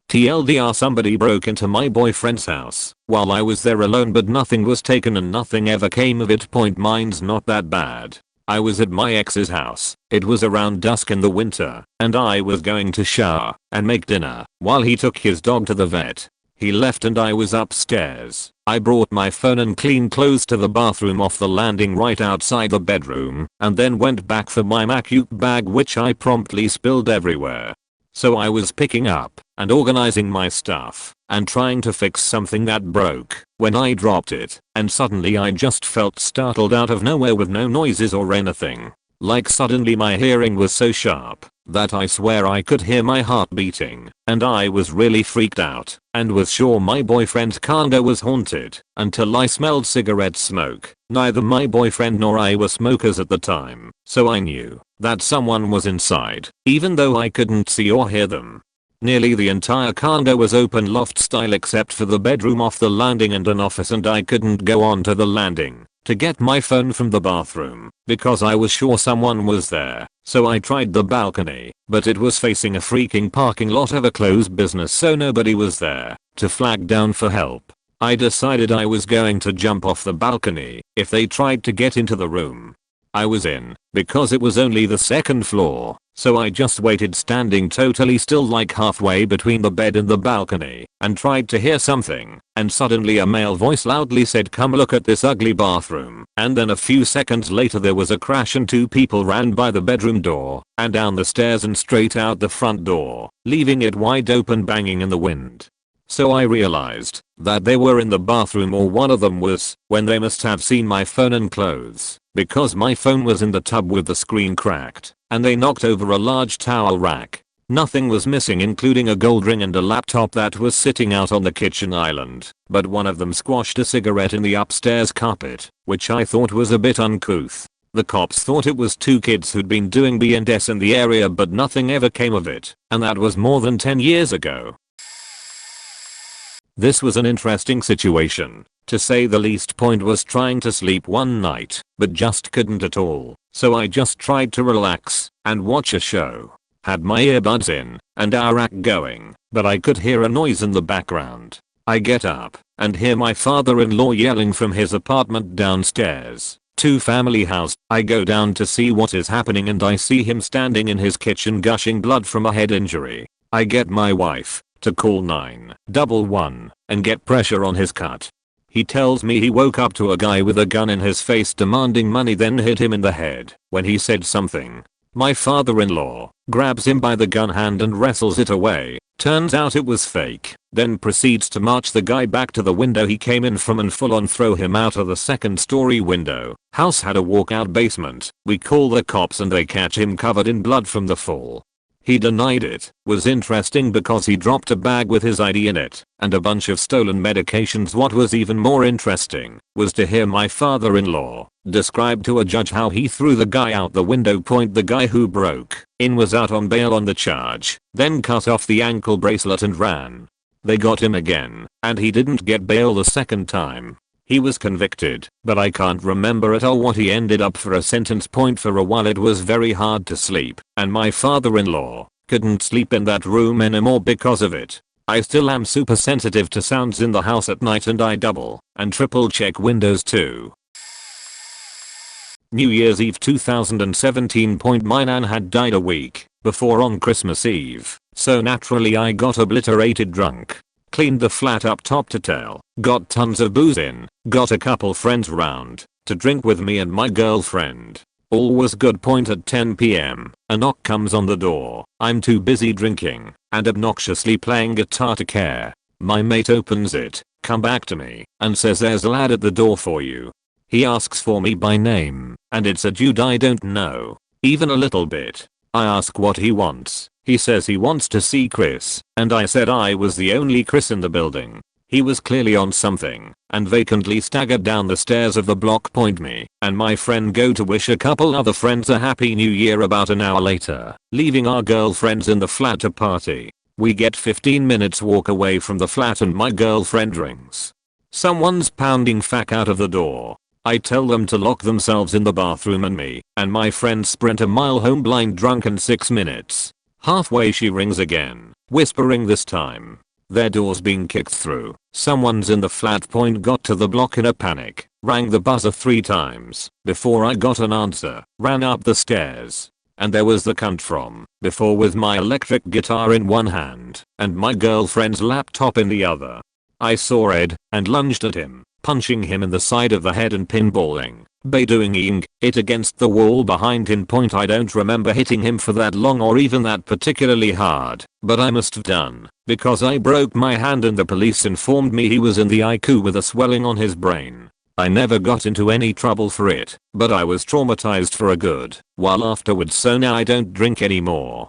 TLDR, somebody broke into my boyfriend's house while I was there alone, but nothing was taken and nothing ever came of it. Mine's not that bad. I was at my ex's house. It was around dusk in the winter and I was going to shower and make dinner while he took his dog to the vet. He left and I was upstairs. I brought my phone and clean clothes to the bathroom off the landing right outside the bedroom and then went back for my MacBook bag, which I promptly spilled everywhere. So I was picking up and organizing my stuff and trying to fix something that broke when I dropped it, and suddenly I just felt startled out of nowhere with no noises or anything. Like suddenly my hearing was so sharp that I swear I could hear my heart beating, and I was really freaked out and was sure my boyfriend's condo was haunted until I smelled cigarette smoke. Neither my boyfriend nor I were smokers at the time, so I knew that someone was inside, even though I couldn't see or hear them. Nearly the entire condo was open loft style except for the bedroom off the landing and an office, and I couldn't go onto the landing to get my phone from the bathroom because I was sure someone was there. So I tried the balcony, but it was facing a freaking parking lot of a closed business, so nobody was there to flag down for help. I decided I was going to jump off the balcony if they tried to get into the room I was in, because it was only the second floor. So I just waited standing totally still like halfway between the bed and the balcony and tried to hear something, and suddenly a male voice loudly said, "Come look at this ugly bathroom." And then a few seconds later there was a crash and 2 people ran by the bedroom door and down the stairs and straight out the front door, leaving it wide open, banging in the wind. So I realized that they were in the bathroom, or one of them was, when they must have seen my phone and clothes, because my phone was in the tub with the screen cracked, and they knocked over a large towel rack. Nothing was missing, including a gold ring and a laptop that was sitting out on the kitchen island, but one of them squashed a cigarette in the upstairs carpet, which I thought was a bit uncouth. The cops thought it was 2 kids who'd been doing B&S in the area, but nothing ever came of it, and that was more than 10 years ago. This was an interesting situation, to say the least. Was trying to sleep one night, but just couldn't at all, so I just tried to relax and watch a show. Had my earbuds in and our rack going, but I could hear a noise in the background. I get up and hear my father-in-law yelling from his apartment downstairs. 2-family house. I go down to see what is happening and I see him standing in his kitchen gushing blood from a head injury. I get my wife to call 911 and get pressure on his cut. He tells me he woke up to a guy with a gun in his face demanding money, then hit him in the head when he said something. My father-in-law grabs him by the gun hand and wrestles it away. Turns out it was fake, then proceeds to march the guy back to the window he came in from and full on throw him out of the 2nd story window. House had a walkout basement. We call the cops and they catch him covered in blood from the fall. He denied it. Was interesting because he dropped a bag with his ID in it and a bunch of stolen medications. What was even more interesting was to hear my father-in-law describe to a judge how he threw the guy out the window. The guy who broke in was out on bail on the charge, then cut off the ankle bracelet and ran. They got him again, and he didn't get bail the second time. He was convicted, but I can't remember at all what he ended up for a sentence. For a while it was very hard to sleep, and my father-in-law couldn't sleep in that room anymore because of it. I still am super sensitive to sounds in the house at night, and I double and triple check windows too. New Year's Eve 2017. My nan had died a week before on Christmas Eve, so naturally I got obliterated drunk. Cleaned the flat up top to tail, got tons of booze in, got a couple friends round to drink with me and my girlfriend. All was good. At 10 PM, a knock comes on the door. I'm too busy drinking and obnoxiously playing guitar to care. My mate opens it, come back to me, and says there's a lad at the door for you. He asks for me by name, and it's a dude I don't know even a little bit. I ask what he wants. He says he wants to see Chris, and I said I was the only Chris in the building. He was clearly on something and vacantly staggered down the stairs of the block. Me and my friend go to wish a couple other friends a happy new year about an hour later, leaving our girlfriends in the flat to party. We get 15 minutes walk away from the flat and my girlfriend rings. Someone's pounding fuck out of the door. I tell them to lock themselves in the bathroom and me and my friend sprint a mile home blind drunk in 6 minutes. Halfway she rings again, whispering this time. Their door's being kicked through. Someone's in the flat. Got to the block in a panic. Rang the buzzer 3 times before I got an answer. Ran up the stairs. And there was the cunt from before with my electric guitar in one hand and my girlfriend's laptop in the other. I saw Ed and lunged at him, punching him in the side of the head and pinballing, doing it against the wall behind him. I don't remember hitting him for that long or even that particularly hard, but I must have done, because I broke my hand and the police informed me he was in the ICU with a swelling on his brain. I never got into any trouble for it, but I was traumatized for a good while afterwards, so now I don't drink anymore.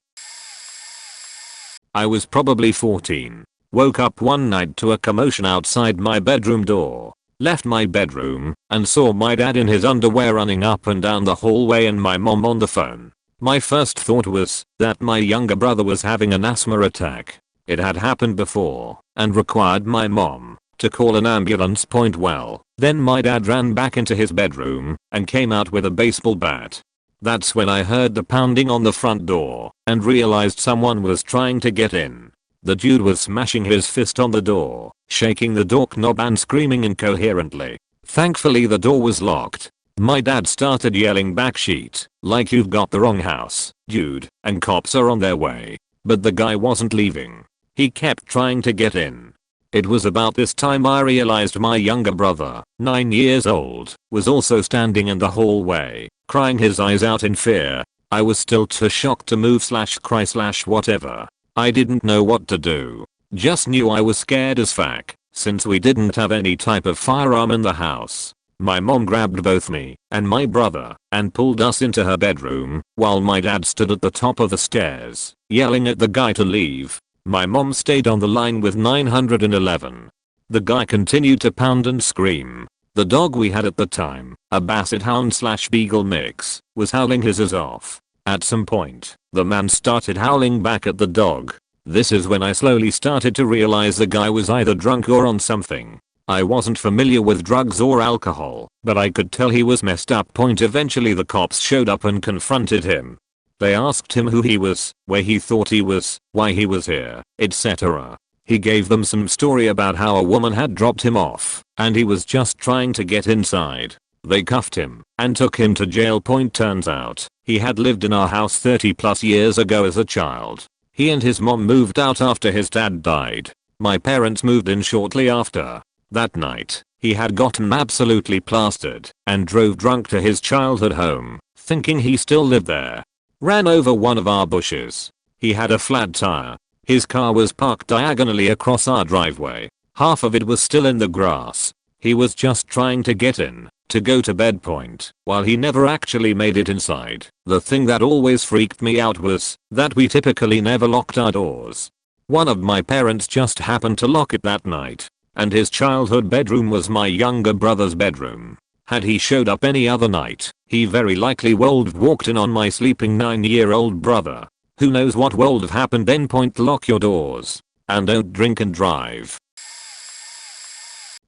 I was probably 14. Woke up one night to a commotion outside my bedroom door. Left my bedroom and saw my dad in his underwear running up and down the hallway and my mom on the phone. My first thought was that my younger brother was having an asthma attack. It had happened before and required my mom to call an ambulance. Well, then my dad ran back into his bedroom and came out with a baseball bat. That's when I heard the pounding on the front door and realized someone was trying to get in. The dude was smashing his fist on the door, shaking the door knob and screaming incoherently. Thankfully the door was locked. My dad started yelling back, "Shit, like you've got the wrong house, dude, and cops are on their way." But the guy wasn't leaving. He kept trying to get in. It was about this time I realized my younger brother, 9 years old, was also standing in the hallway, crying his eyes out in fear. I was still too shocked to move / cry / whatever. I didn't know what to do. Just knew I was scared as fuck, since we didn't have any type of firearm in the house. My mom grabbed both me and my brother and pulled us into her bedroom while my dad stood at the top of the stairs, yelling at the guy to leave. My mom stayed on the line with 911. The guy continued to pound and scream. The dog we had at the time, a basset hound / beagle mix, was howling his ass off. At some point, the man started howling back at the dog. This is when I slowly started to realize the guy was either drunk or on something. I wasn't familiar with drugs or alcohol, but I could tell he was messed up. Eventually the cops showed up and confronted him. They asked him who he was, where he thought he was, why he was here, etc. He gave them some story about how a woman had dropped him off, and he was just trying to get inside. They cuffed him and took him to jail. Turns out, he had lived in our house 30+ years ago as a child. He and his mom moved out after his dad died. My parents moved in shortly after. That night, he had gotten absolutely plastered and drove drunk to his childhood home, thinking he still lived there. Ran over one of our bushes. He had a flat tire. His car was parked diagonally across our driveway. Half of it was still in the grass. He was just trying to get in to go to bed. While he never actually made it inside. The thing that always freaked me out was that we typically never locked our doors. One of my parents just happened to lock it that night, and his childhood bedroom was my younger brother's bedroom. Had he showed up any other night, he very likely would have walked in on my sleeping 9-year-old brother. Who knows what would have happened then. Lock your doors and don't drink and drive.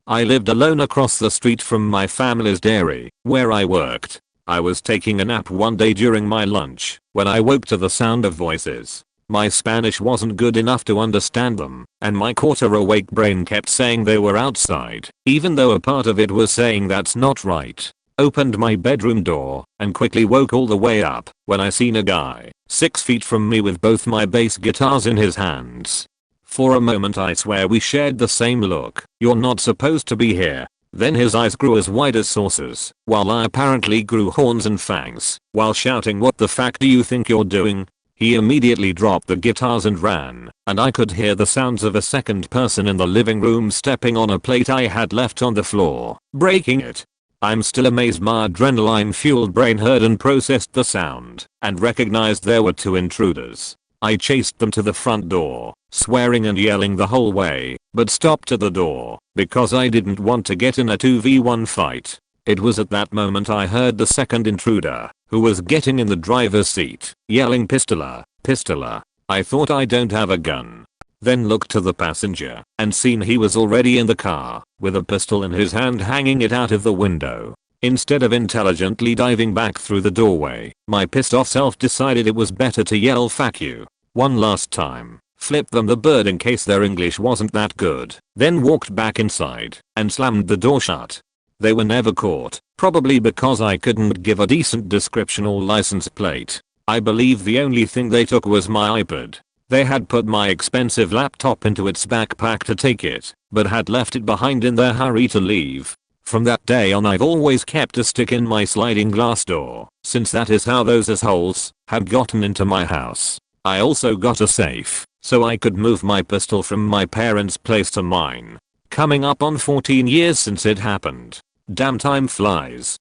I lived alone across the street from my family's dairy, where I worked. I was taking a nap one day during my lunch when I woke to the sound of voices. My Spanish wasn't good enough to understand them, and my quarter-awake brain kept saying they were outside, even though a part of it was saying that's not right. Opened my bedroom door and quickly woke all the way up when I seen a guy 6 feet from me with both my bass guitars in his hands. For a moment I swear we shared the same look. "You're not supposed to be here." Then his eyes grew as wide as saucers, while I apparently grew horns and fangs, while shouting, "What the fuck do you think you're doing?" He immediately dropped the guitars and ran, and I could hear the sounds of a second person in the living room stepping on a plate I had left on the floor, breaking it. I'm still amazed my adrenaline-fueled brain heard and processed the sound, and recognized there were 2 intruders. I chased them to the front door, swearing and yelling the whole way, but stopped at the door because I didn't want to get in a 2v1 fight. It was at that moment I heard the second intruder, who was getting in the driver's seat, yelling, "Pistola, pistola." I thought I don't have a gun. Then looked to the passenger and seen he was already in the car, with a pistol in his hand hanging it out of the window. Instead of intelligently diving back through the doorway, my pissed off self decided it was better to yell "fuck you" one last time, flipped them the bird in case their English wasn't that good, then walked back inside and slammed the door shut. They were never caught, probably because I couldn't give a decent description or license plate. I believe the only thing they took was my iPad. They had put my expensive laptop into its backpack to take it, but had left it behind in their hurry to leave. From that day on I've always kept a stick in my sliding glass door, since that is how those assholes had gotten into my house. I also got a safe, so I could move my pistol from my parents' place to mine. Coming up on 14 years since it happened. Damn, time flies.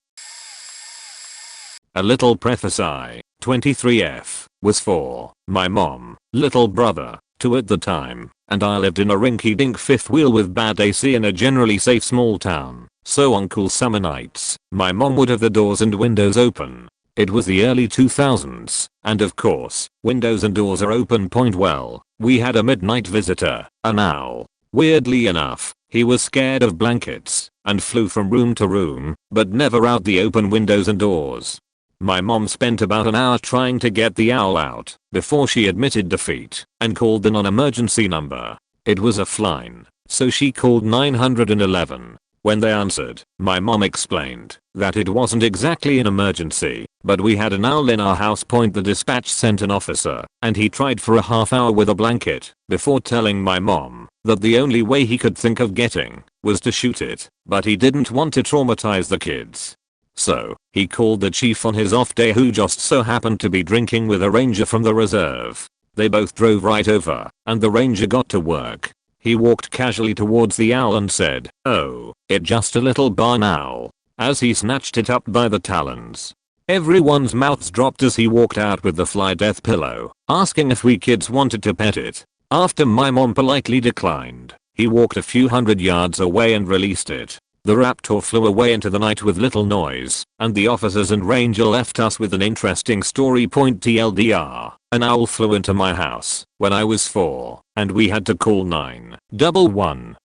A little preface: I, 23F, was 4, my mom, little brother, 2 at the time, and I lived in a rinky-dink fifth wheel with bad AC in a generally safe small town. So on cool summer nights, my mom would have the doors and windows open. It was the early 2000s, and of course, windows and doors are open. Well, we had a midnight visitor, an owl. Weirdly enough, he was scared of blankets and flew from room to room, but never out the open windows and doors. My mom spent about an hour trying to get the owl out before she admitted defeat and called the non-emergency number. It was a fline, so she called 911. When they answered, my mom explained that it wasn't exactly an emergency, but we had an owl in our house. The dispatch sent an officer, and he tried for a half hour with a blanket before telling my mom that the only way he could think of getting was to shoot it, but he didn't want to traumatize the kids. So, he called the chief on his off day, who just so happened to be drinking with a ranger from the reserve. They both drove right over, and the ranger got to work. He walked casually towards the owl and said, "Oh, it's just a little barn owl," as he snatched it up by the talons. Everyone's mouths dropped as he walked out with the fly death pillow, asking if we kids wanted to pet it. After my mom politely declined, he walked a few hundred yards away and released it. The raptor flew away into the night with little noise, and the officers and ranger left us with an interesting story. TLDR, an owl flew into my house when I was 4, and we had to call 911.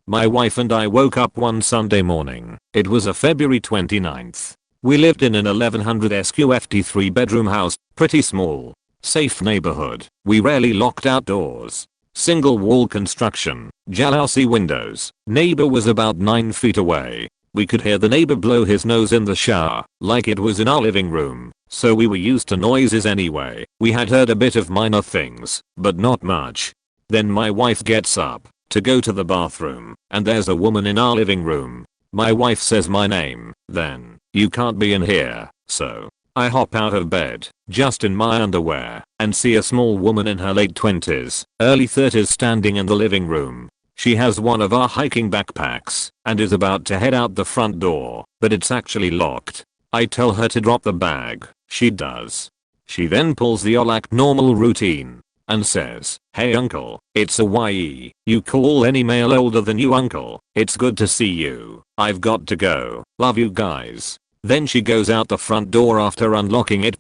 My wife and I woke up one Sunday morning. It was a February 29th. We lived in an 1100 SQFT 3-bedroom house, pretty small, safe neighborhood. We rarely locked outdoors. Single wall construction, jalousie windows. Neighbor was about 9 feet away. We could hear the neighbor blow his nose in the shower, like it was in our living room, so we were used to noises anyway. We had heard a bit of minor things, but not much. Then my wife gets up to go to the bathroom, and there's a woman in our living room. My wife says my name, then, "You can't be in here," so I hop out of bed, just in my underwear, and see a small woman in her late 20s, early 30s standing in the living room. She has one of our hiking backpacks and is about to head out the front door, but it's actually locked. I tell her to drop the bag. She does. She then pulls the all-act normal routine and says, "Hey uncle, it's a YE. You call any male older than you uncle. It's good to see you. I've got to go. Love you guys." Then she goes out the front door after unlocking it.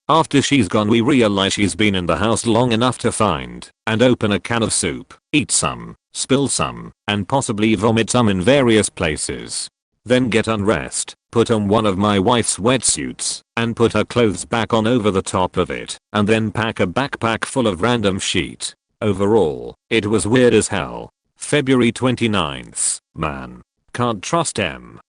After she's gone, we realize she's been in the house long enough to find and open a can of soup, eat some, spill some, and possibly vomit some in various places. Then get undressed, put on one of my wife's wetsuits, and put her clothes back on over the top of it, and then pack a backpack full of random shit. Overall, it was weird as hell. February 29th, man. Can't trust em.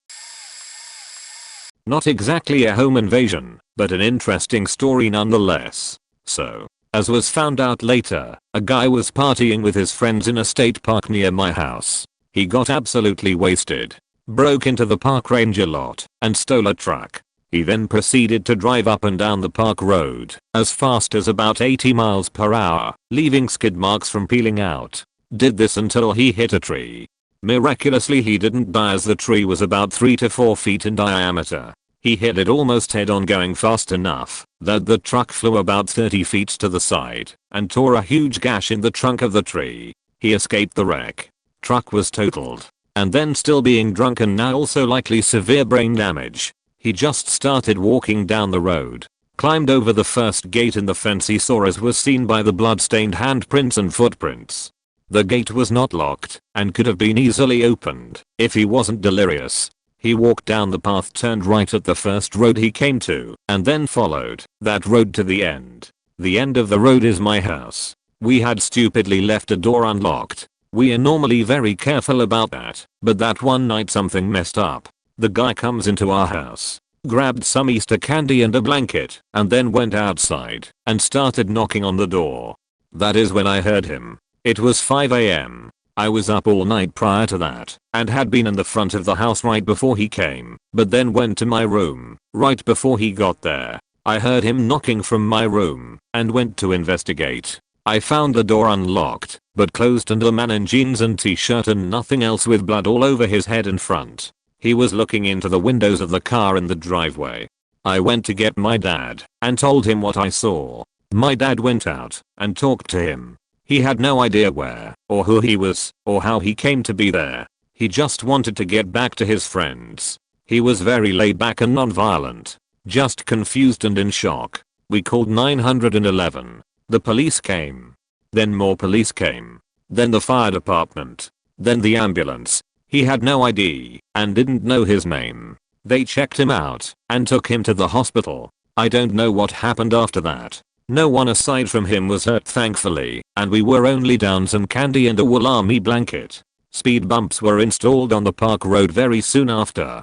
Not exactly a home invasion, but an interesting story nonetheless. So, as was found out later, a guy was partying with his friends in a state park near my house. He got absolutely wasted, broke into the park ranger lot, and stole a truck. He then proceeded to drive up and down the park road as fast as about 80 miles per hour, leaving skid marks from peeling out. Did this until he hit a tree. Miraculously he didn't die, as the tree was about 3 to 4 feet in diameter. He hit it almost head on, going fast enough that the truck flew about 30 feet to the side and tore a huge gash in the trunk of the tree. He escaped the wreck. Truck was totaled. And then, still being drunk and now also likely severe brain damage, he just started walking down the road, climbed over the first gate in the fence he saw, as was seen by the blood-stained handprints and footprints. The gate was not locked and could have been easily opened if he wasn't delirious. He walked down the path, turned right at the first road he came to, and then followed that road to the end. The end of the road is my house. We had stupidly left a door unlocked. We are normally very careful about that, but that one night something messed up. The guy comes into our house, grabbed some Easter candy and a blanket, and then went outside and started knocking on the door. That is when I heard him. It was 5 AM. I was up all night prior to that and had been in the front of the house right before he came, but then went to my room right before he got there. I heard him knocking from my room and went to investigate. I found the door unlocked but closed and a man in jeans and t-shirt and nothing else with blood all over his head and front. He was looking into the windows of the car in the driveway. I went to get my dad and told him what I saw. My dad went out and talked to him. He had no idea where or who he was or how he came to be there. He just wanted to get back to his friends. He was very laid back and non-violent, just confused and in shock. We called 911. The police came. Then more police came. Then the fire department. Then the ambulance. He had no ID and didn't know his name. They checked him out and took him to the hospital. I don't know what happened after that. No one aside from him was hurt thankfully, and we were only down some candy and a wool army blanket. Speed bumps were installed on the park road very soon after.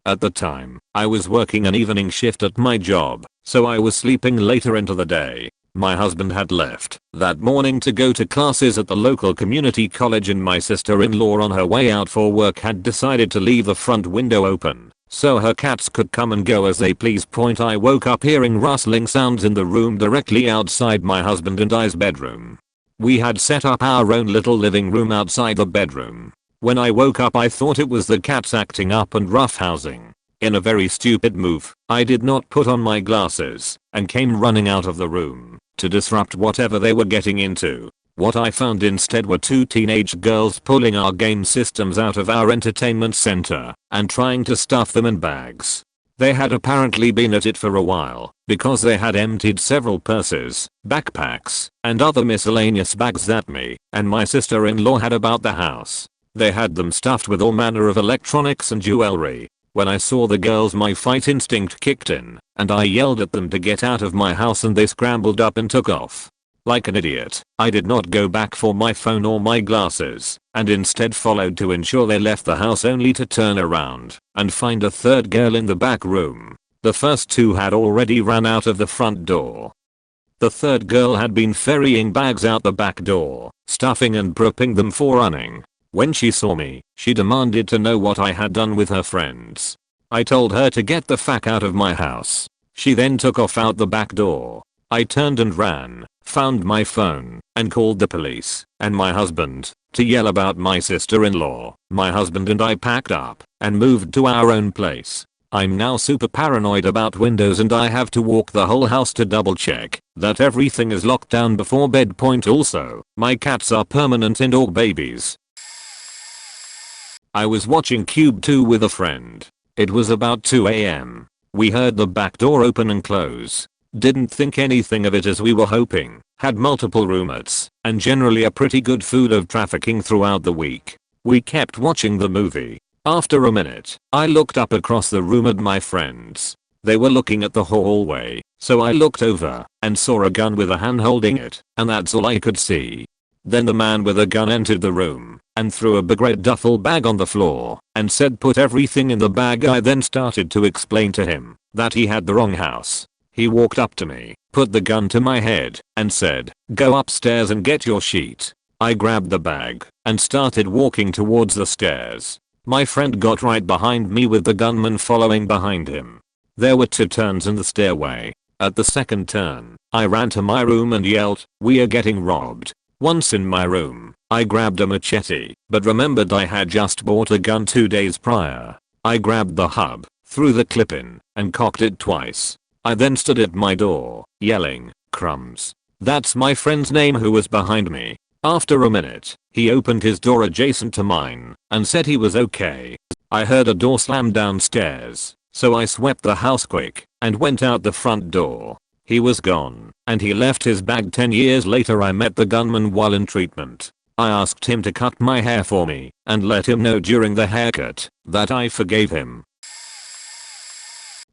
At the time, I was working an evening shift at my job, so I was sleeping later into the day. My husband had left that morning to go to classes at the local community college and my sister-in-law on her way out for work had decided to leave the front window open so her cats could come and go as they please. I woke up hearing rustling sounds in the room directly outside my husband and I's bedroom. We had set up our own little living room outside the bedroom. When I woke up I thought it was the cats acting up and roughhousing. In a very stupid move, I did not put on my glasses and came running out of the room to disrupt whatever they were getting into. What I found instead were two teenage girls pulling our game systems out of our entertainment center and trying to stuff them in bags. They had apparently been at it for a while because they had emptied several purses, backpacks, and other miscellaneous bags that me and my sister-in-law had about the house. They had them stuffed with all manner of electronics and jewelry. When I saw the girls my fight instinct kicked in and I yelled at them to get out of my house and they scrambled up and took off. Like an idiot, I did not go back for my phone or my glasses and instead followed to ensure they left the house only to turn around and find a third girl in the back room. The first two had already ran out of the front door. The third girl had been ferrying bags out the back door, stuffing and prepping them for running. When she saw me, she demanded to know what I had done with her friends. I told her to get the fuck out of my house. She then took off out the back door. I turned and ran, found my phone, and called the police and my husband to yell about my sister-in-law. My husband and I packed up and moved to our own place. I'm now super paranoid about windows and I have to walk the whole house to double check that everything is locked down before bed. Also, my cats are permanent indoor babies. I was watching Cube 2 with a friend. It was about 2 AM. We heard the back door open and close. Didn't think anything of it as we were hoping. Had multiple roommates and generally a pretty good food of trafficking throughout the week. We kept watching the movie. After a minute, I looked up across the room at my friends. They were looking at the hallway, so I looked over and saw a gun with a hand holding it, and that's all I could see. Then the man with a gun entered the room and threw a big red duffel bag on the floor and said put everything in the bag. I then started to explain to him that he had the wrong house. He walked up to me, put the gun to my head, and said, "Go upstairs and get your sheet." I grabbed the bag and started walking towards the stairs. My friend got right behind me with the gunman following behind him. There were 2 turns in the stairway. At the second turn, I ran to my room and yelled, "We are getting robbed." Once in my room, I grabbed a machete, but remembered I had just bought a gun 2 days prior. I grabbed the hub, threw the clip in, and cocked it twice. I then stood at my door, yelling, "Crumbs." That's my friend's name who was behind me. After a minute, he opened his door adjacent to mine and said he was okay. I heard a door slam downstairs, so I swept the house quick and went out the front door. He was gone, and he left his bag. 10 years later I met the gunman while in treatment. I asked him to cut my hair for me and let him know during the haircut that I forgave him.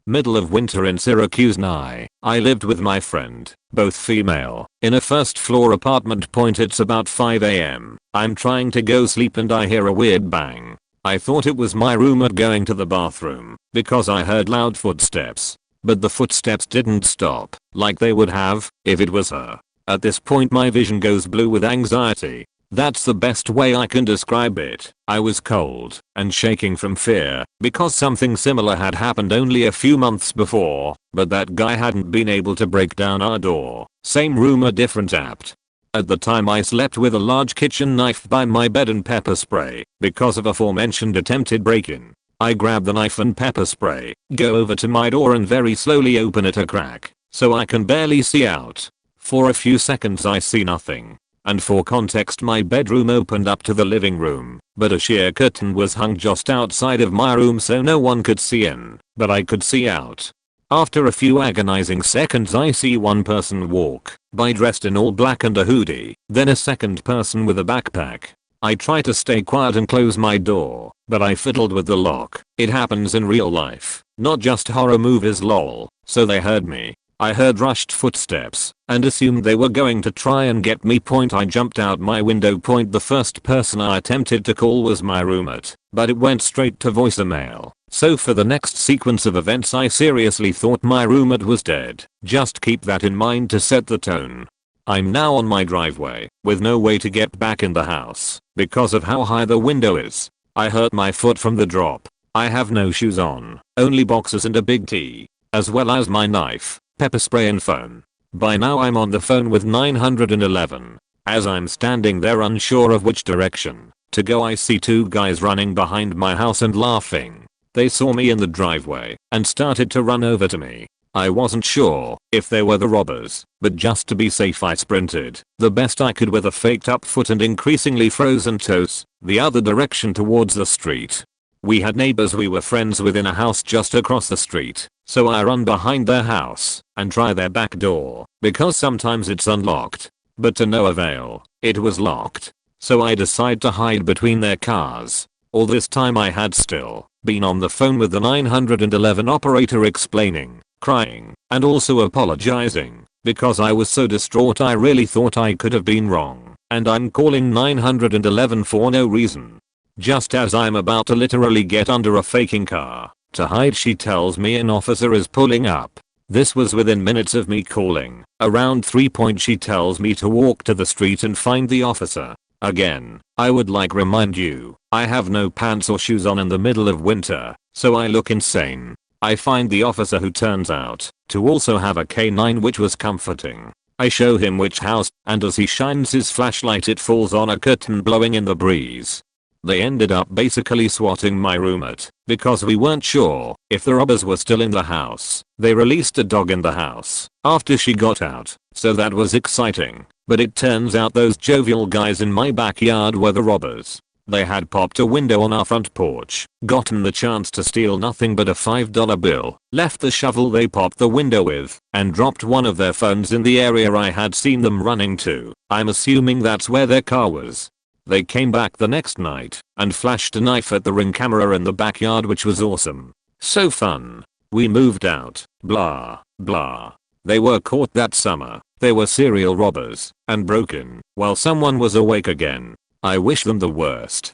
Middle of winter in Syracuse, NY. I lived with my friend, both female, in a first floor apartment. It's about 5 am. I'm trying to go sleep and I hear a weird bang. I thought it was my roommate going to the bathroom because I heard loud footsteps. But the footsteps didn't stop like they would have if it was her. At this point my vision goes blue with anxiety. That's the best way I can describe it. I was cold and shaking from fear because something similar had happened only a few months before, but that guy hadn't been able to break down our door. Same room, a different apt. At the time I slept with a large kitchen knife by my bed and pepper spray because of aforementioned attempted break-in. I grab the knife and pepper spray, go over to my door and very slowly open it a crack so I can barely see out. For a few seconds I see nothing. And for context, my bedroom opened up to the living room, but a sheer curtain was hung just outside of my room so no one could see in, but I could see out. After a few agonizing seconds I see one person walk by dressed in all black and a hoodie, then a second person with a backpack. I try to stay quiet and close my door, but I fiddled with the lock. It happens in real life, not just horror movies lol, so they heard me. I heard rushed footsteps and assumed they were going to try and get me. I jumped out my window. The first person I attempted to call was my roommate, but it went straight to voicemail. So for the next sequence of events I seriously thought my roommate was dead. Just keep that in mind to set the tone. I'm now on my driveway with no way to get back in the house because of how high the window is. I hurt my foot from the drop. I have no shoes on, only boxers and a big tee, as well as my knife, pepper spray and phone. By now I'm on the phone with 911. As I'm standing there unsure of which direction to go, I see two guys running behind my house and laughing. They saw me in the driveway and started to run over to me. I wasn't sure if they were the robbers, but just to be safe I sprinted the best I could with a faked up foot and increasingly frozen toes the other direction towards the street. We had neighbors we were friends with in a house just across the street, so I run behind their house and try their back door because sometimes it's unlocked. But to no avail, it was locked. So I decide to hide between their cars. All this time I had still been on the phone with the 911 operator explaining, crying, and also apologizing because I was so distraught I really thought I could have been wrong, and I'm calling 911 for no reason. Just as I'm about to literally get under a faking car to hide, she tells me an officer is pulling up. This was within minutes of me calling. Around 3 points she tells me to walk to the street and find the officer. Again, I would like remind you, I have no pants or shoes on in the middle of winter, so I look insane. I find the officer, who turns out to also have a K9, which was comforting. I show him which house, and as he shines his flashlight it falls on a curtain blowing in the breeze. They ended up basically swatting my roommate because we weren't sure if the robbers were still in the house. They released a dog in the house after she got out, so that was exciting. But it turns out those jovial guys in my backyard were the robbers. They had popped a window on our front porch, gotten the chance to steal nothing but a $5 bill, left the shovel they popped the window with, and dropped one of their phones in the area I had seen them running to. I'm assuming that's where their car was. They came back the next night and flashed a knife at the Ring camera in the backyard, which was awesome. So fun. We moved out, blah, blah. They were caught that summer. They were serial robbers and broke in while someone was awake again. I wish them the worst.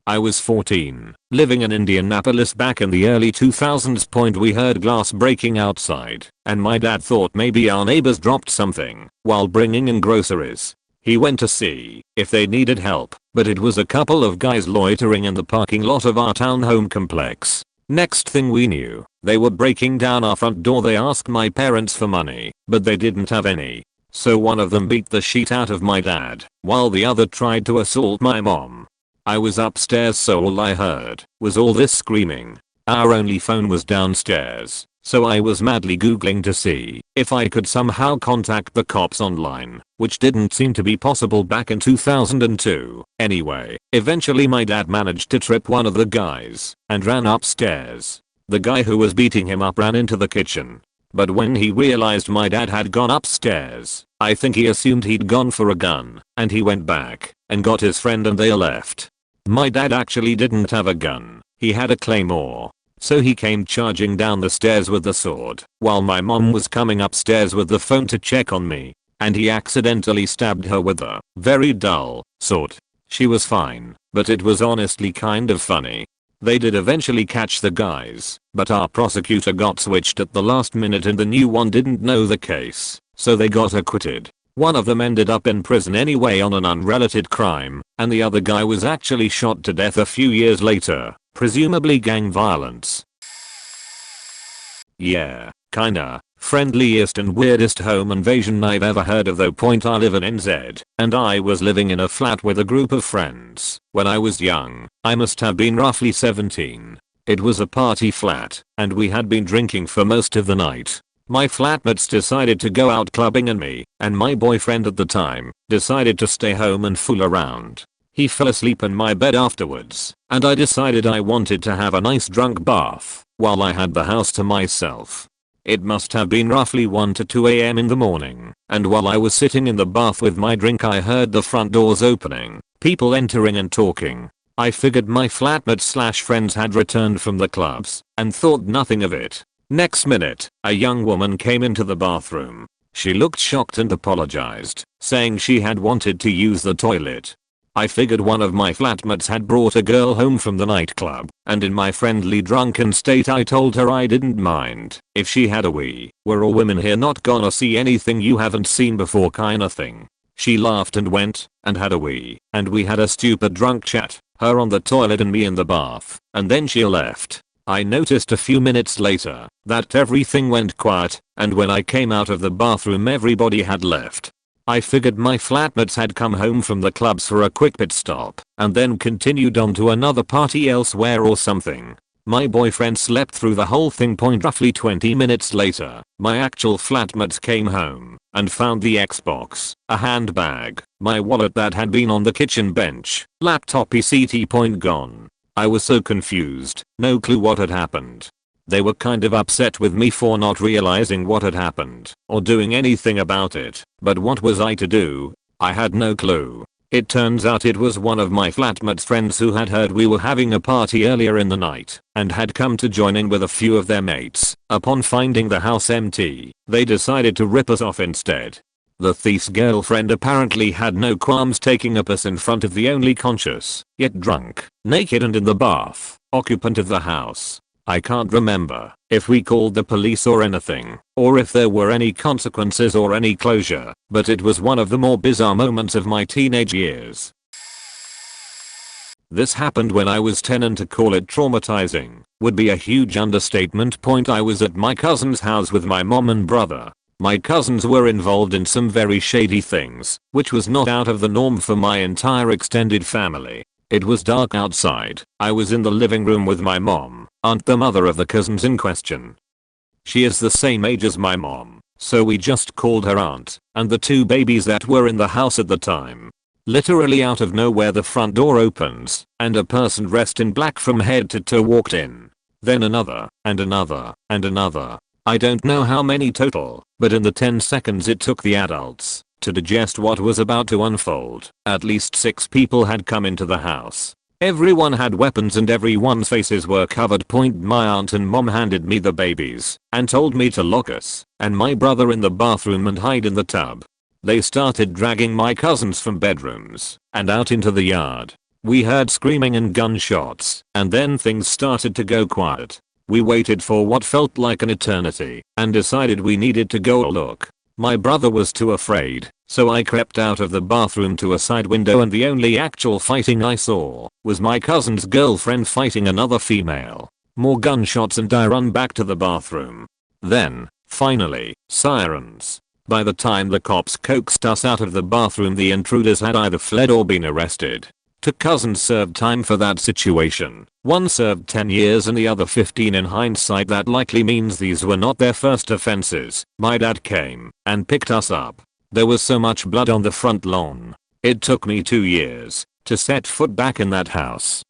I was 14, living in Indianapolis back in the early 2000s. We heard glass breaking outside, and my dad thought maybe our neighbors dropped something while bringing in groceries. He went to see if they needed help, but it was a couple of guys loitering in the parking lot of our townhome complex. Next thing we knew, they were breaking down our front door. They asked my parents for money, but they didn't have any. So one of them beat the shit out of my dad, while the other tried to assault my mom. I was upstairs, so all I heard was all this screaming. Our only phone was downstairs, so I was madly googling to see if I could somehow contact the cops online, which didn't seem to be possible back in 2002. Anyway, eventually my dad managed to trip one of the guys and ran upstairs. The guy who was beating him up ran into the kitchen. But when he realized my dad had gone upstairs, I think he assumed he'd gone for a gun, and he went back and got his friend and they left. My dad actually didn't have a gun, he had a claymore. So he came charging down the stairs with the sword, while my mom was coming upstairs with the phone to check on me. And he accidentally stabbed her with a very dull sword. She was fine, but it was honestly kind of funny. They did eventually catch the guys, but our prosecutor got switched at the last minute and the new one didn't know the case, so they got acquitted. One of them ended up in prison anyway on an unrelated crime, and the other guy was actually shot to death a few years later, presumably gang violence. Yeah, kinda. Friendliest and weirdest home invasion I've ever heard of though. I live in NZ, and I was living in a flat with a group of friends. When I was young, I must have been roughly 17. It was a party flat, and we had been drinking for most of the night. My flatmates decided to go out clubbing and me, and my boyfriend at the time, decided to stay home and fool around. He fell asleep in my bed afterwards, and I decided I wanted to have a nice drunk bath, while I had the house to myself. It must have been roughly 1 to 2 AM in the morning, and while I was sitting in the bath with my drink I heard the front doors opening, people entering and talking. I figured my flatmates/friends had returned from the clubs, and thought nothing of it. Next minute, a young woman came into the bathroom. She looked shocked and apologized, saying she had wanted to use the toilet. I figured one of my flatmates had brought a girl home from the nightclub, and in my friendly drunken state I told her I didn't mind if she had a wee. We're all women here, not gonna see anything you haven't seen before kinda thing. She laughed and went and had a wee, and we had a stupid drunk chat, her on the toilet and me in the bath, and then she left. I noticed a few minutes later that everything went quiet, and when I came out of the bathroom everybody had left. I figured my flatmates had come home from the clubs for a quick pit stop, and then continued on to another party elsewhere or something. My boyfriend slept through the whole thing. Roughly 20 minutes later, my actual flatmates came home and found the Xbox, a handbag, my wallet that had been on the kitchen bench, laptop etc. Gone. I was so confused, no clue what had happened. They were kind of upset with me for not realizing what had happened or doing anything about it, but what was I to do? I had no clue. It turns out it was one of my flatmates' friends who had heard we were having a party earlier in the night and had come to join in with a few of their mates. Upon finding the house empty, they decided to rip us off instead. The thief's girlfriend apparently had no qualms taking a piss in front of the only conscious, yet drunk, naked and in the bath, occupant of the house. I can't remember if we called the police or anything, or if there were any consequences or any closure, but it was one of the more bizarre moments of my teenage years. This happened when I was 10 and to call it traumatizing would be a huge understatement. I was at my cousin's house with my mom and brother. My cousins were involved in some very shady things, which was not out of the norm for my entire extended family. It was dark outside. I was in the living room with my mom, aunt, the mother of the cousins in question. She is the same age as my mom, so we just called her aunt and the two babies that were in the house at the time. Literally out of nowhere the front door opens and a person dressed in black from head to toe walked in. Then another, and another, and another. I don't know how many total, but in the 10 seconds it took the adults to digest what was about to unfold. At least 6 people had come into the house. Everyone had weapons and everyone's faces were covered. My aunt and mom handed me the babies and told me to lock us and my brother in the bathroom and hide in the tub. They started dragging my cousins from bedrooms and out into the yard. We heard screaming and gunshots, and then things started to go quiet. We waited for what felt like an eternity and decided we needed to go look. My brother was too afraid, so I crept out of the bathroom to a side window, and the only actual fighting I saw was my cousin's girlfriend fighting another female. More gunshots and I run back to the bathroom. Then, finally, sirens. By the time the cops coaxed us out of the bathroom, the intruders had either fled or been arrested. 2 cousins served time for that situation. One served 10 years and the other 15. In hindsight, that likely means these were not their first offenses. My dad came and picked us up. There was so much blood on the front lawn. It took me 2 years to set foot back in that house.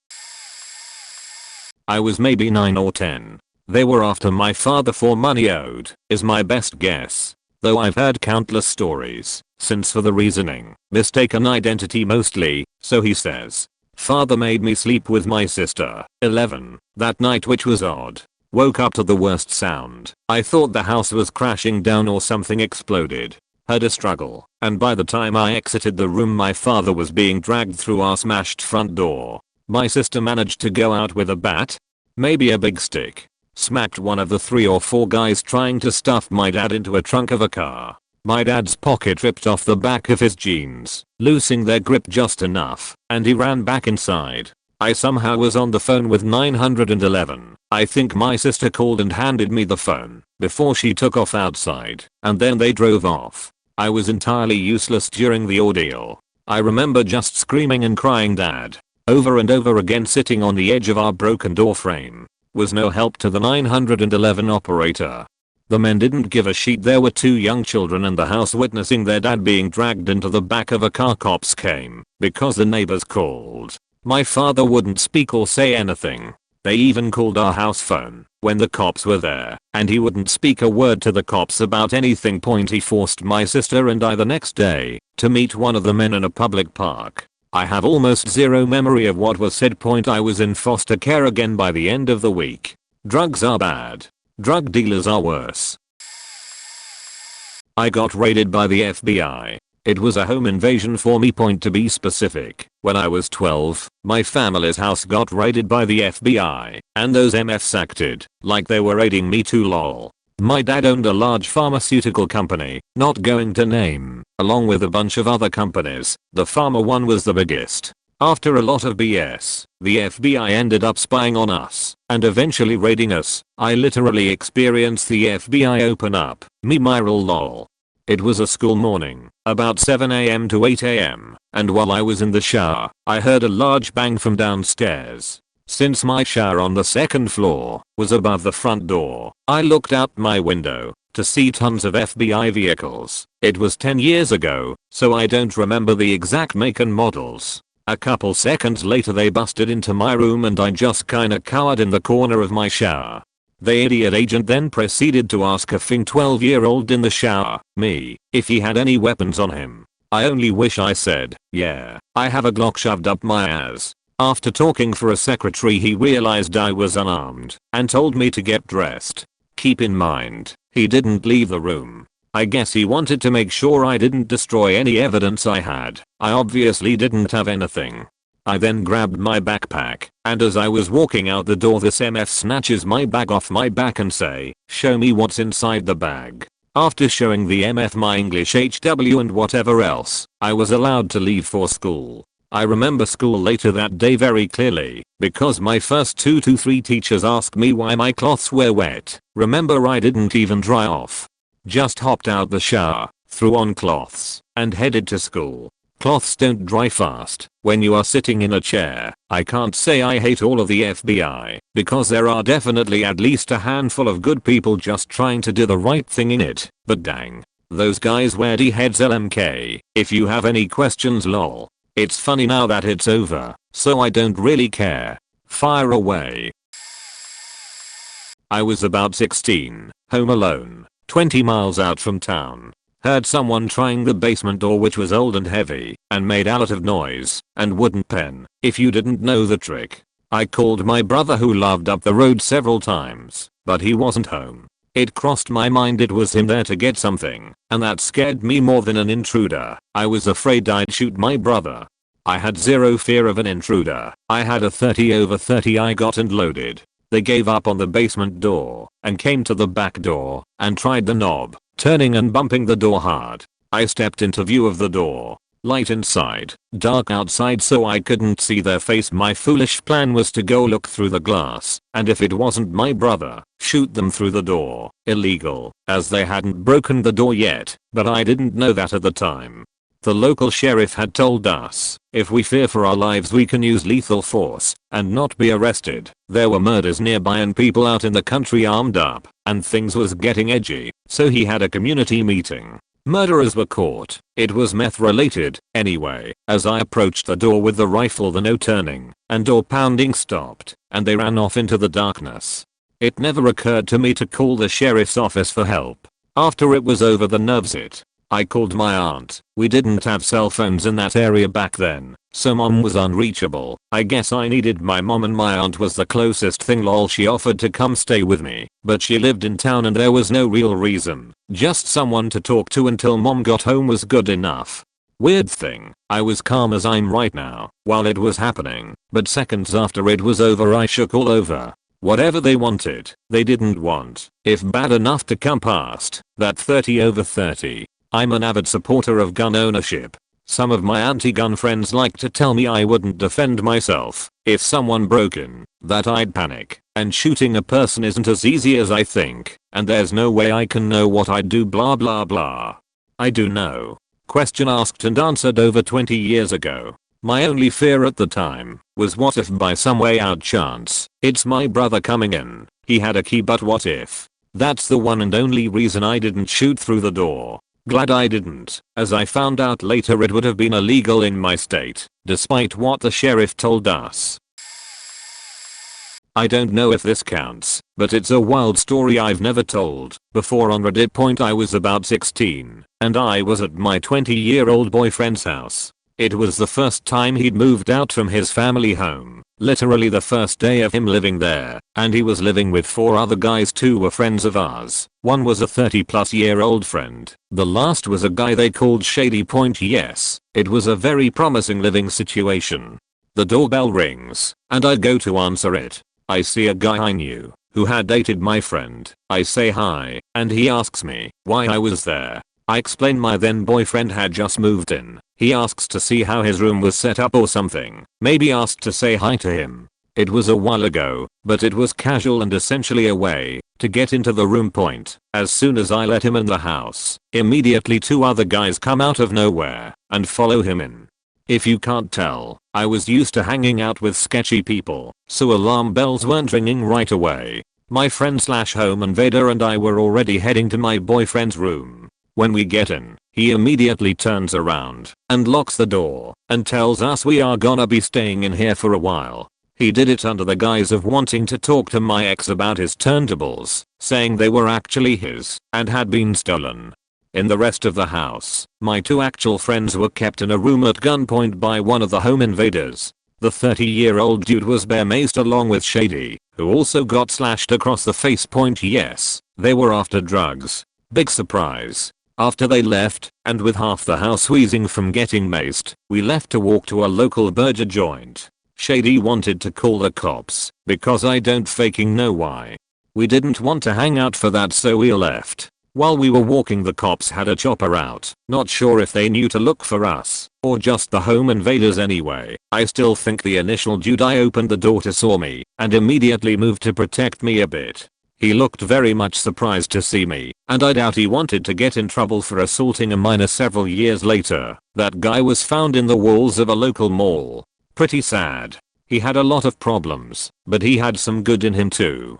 I was maybe 9 or 10. They were after my father for money owed, is my best guess. Though I've heard countless stories, since for the reasoning, mistaken identity mostly, so he says. Father made me sleep with my sister, 11, that night, which was odd. Woke up to the worst sound. I thought the house was crashing down or something exploded. Heard a struggle, and by the time I exited the room my father was being dragged through our smashed front door. My sister managed to go out with a bat? Maybe a big stick. Smacked one of the 3 or 4 guys trying to stuff my dad into a trunk of a car. My dad's pocket ripped off the back of his jeans, loosening their grip just enough, and he ran back inside. I somehow was on the phone with 911. I think my sister called and handed me the phone before she took off outside, and then they drove off. I was entirely useless during the ordeal. I remember just screaming and crying Dad over and over again, sitting on the edge of our broken door frame. Was no help to the 911 operator. The men didn't give a shit. There were 2 young children in the house witnessing their dad being dragged into the back of a car. Cops came because the neighbors called. My father wouldn't speak or say anything. They even called our house phone when the cops were there, and he wouldn't speak a word to the cops about anything. He forced my sister and I the next day to meet one of the men in a public park. I have almost zero memory of what was said. I was in foster care again by the end of the week. Drugs are bad. Drug dealers are worse. I got raided by the FBI. It was a home invasion for me. To be specific, when I was 12, my family's house got raided by the FBI, and those MFs acted like they were raiding me too, lol. My dad owned a large pharmaceutical company, not going to name, along with a bunch of other companies. The pharma one was the biggest. After a lot of BS, the FBI ended up spying on us and eventually raiding us. I literally experienced the FBI open up me Myral, lol. It was a school morning, about 7 AM to 8 AM, and while I was in the shower, I heard a large bang from downstairs. Since my shower on the 2nd floor was above the front door, I looked out my window to see tons of FBI vehicles. It was 10 years ago, so I don't remember the exact make and models. A couple seconds later they busted into my room and I just kinda cowered in the corner of my shower. The idiot agent then proceeded to ask a 12-year-old in the shower, me, if he had any weapons on him. I only wish I said, yeah, I have a Glock shoved up my ass. After talking for a secretary he realized I was unarmed and told me to get dressed. Keep in mind, he didn't leave the room. I guess he wanted to make sure I didn't destroy any evidence I had. I obviously didn't have anything. I then grabbed my backpack, and as I was walking out the door this MF snatches my bag off my back and say, show me what's inside the bag. After showing the MF my English HW and whatever else, I was allowed to leave for school. I remember school later that day very clearly, because my first 2 to 3 teachers asked me why my cloths were wet. Remember, I didn't even dry off. Just hopped out the shower, threw on cloths, and headed to school. Cloths don't dry fast when you are sitting in a chair. I can't say I hate all of the FBI, because there are definitely at least a handful of good people just trying to do the right thing in it, but dang, those guys wear D-heads LMK. If you have any questions, lol. It's funny now that it's over, so I don't really care. Fire away. I was about 16, home alone, 20 miles out from town. Heard someone trying the basement door, which was old and heavy and made a lot of noise and wouldn't pen if you didn't know the trick. I called my brother who lived up the road several times, but he wasn't home. It crossed my mind it was him there to get something, and that scared me more than an intruder. I was afraid I'd shoot my brother. I had zero fear of an intruder. I had a 30/30 I got and loaded. They gave up on the basement door and came to the back door and tried the knob, turning and bumping the door hard. I stepped into view of the door. Light inside, dark outside, so I couldn't see their face. My foolish plan was to go look through the glass, and if it wasn't my brother, shoot them through the door. Illegal, as they hadn't broken the door yet, but I didn't know that at the time. The local sheriff had told us, if we fear for our lives we can use lethal force and not be arrested. There were murders nearby and people out in the country armed up, and things was getting edgy, so he had a community meeting. Murderers were caught. It was meth related. Anyway, as I approached the door with the rifle, the no turning and door pounding stopped, and they ran off into the darkness. It never occurred to me to call the sheriff's office for help. After it was over, the nerves it. I called my aunt. We didn't have cell phones in that area back then, so mom was unreachable. I guess I needed my mom, and my aunt was the closest thing. Lol, she offered to come stay with me, but she lived in town and there was no real reason. Just someone to talk to until mom got home was good enough. Weird thing, I was calm as I'm right now while it was happening, but seconds after it was over I shook all over. Whatever they wanted, they didn't want. If bad enough to come past that 30 over 30. I'm an avid supporter of gun ownership. Some of my anti-gun friends like to tell me I wouldn't defend myself if someone broke in, that I'd panic, and shooting a person isn't as easy as I think, and there's no way I can know what I'd do, blah blah blah. I do know. Question asked and answered over 20 years ago. My only fear at the time was, what if by some way out chance it's my brother coming in? He had a key, but what if? That's the one and only reason I didn't shoot through the door. Glad I didn't, as I found out later it would have been illegal in my state, despite what the sheriff told us. I don't know if this counts, but it's a wild story I've never told before on Reddit. I was about 16, and I was at my 20-year-old boyfriend's house. It was the first time he'd moved out from his family home, literally the first day of him living there, and he was living with 4 other guys. 2 were friends of ours, one was a 30-plus-year-old friend, the last was a guy they called Shady. Yes, it was a very promising living situation. The doorbell rings, and I go to answer it. I see a guy I knew, who had dated my friend. I say hi, and he asks me why I was there. I explain my then boyfriend had just moved in. He asks to see how his room was set up or something, maybe asked to say hi to him. It was a while ago, but it was casual and essentially a way to get into the room. As soon as I let him in the house, immediately 2 other guys come out of nowhere and follow him in. If you can't tell, I was used to hanging out with sketchy people, so alarm bells weren't ringing right away. My friend / home invader and I were already heading to my boyfriend's room. When we get in, he immediately turns around and locks the door and tells us we are gonna be staying in here for a while. He did it under the guise of wanting to talk to my ex about his turntables, saying they were actually his and had been stolen. In the rest of the house, my 2 actual friends were kept in a room at gunpoint by one of the home invaders. The 30-year-old dude was bear-maced along with Shady, who also got slashed across the face. Yes, they were after drugs. Big surprise. After they left, and with half the house wheezing from getting maced, we left to walk to a local burger joint. Shady wanted to call the cops, because I don't faking know why. We didn't want to hang out for that, so we left. While we were walking, the cops had a chopper out. Not sure if they knew to look for us, or just the home invaders anyway. I still think the initial dude I opened the door to saw me, and immediately moved to protect me a bit. He looked very much surprised to see me, and I doubt he wanted to get in trouble for assaulting a minor. Several years later, that guy was found in the walls of a local mall. Pretty sad. He had a lot of problems, but he had some good in him too.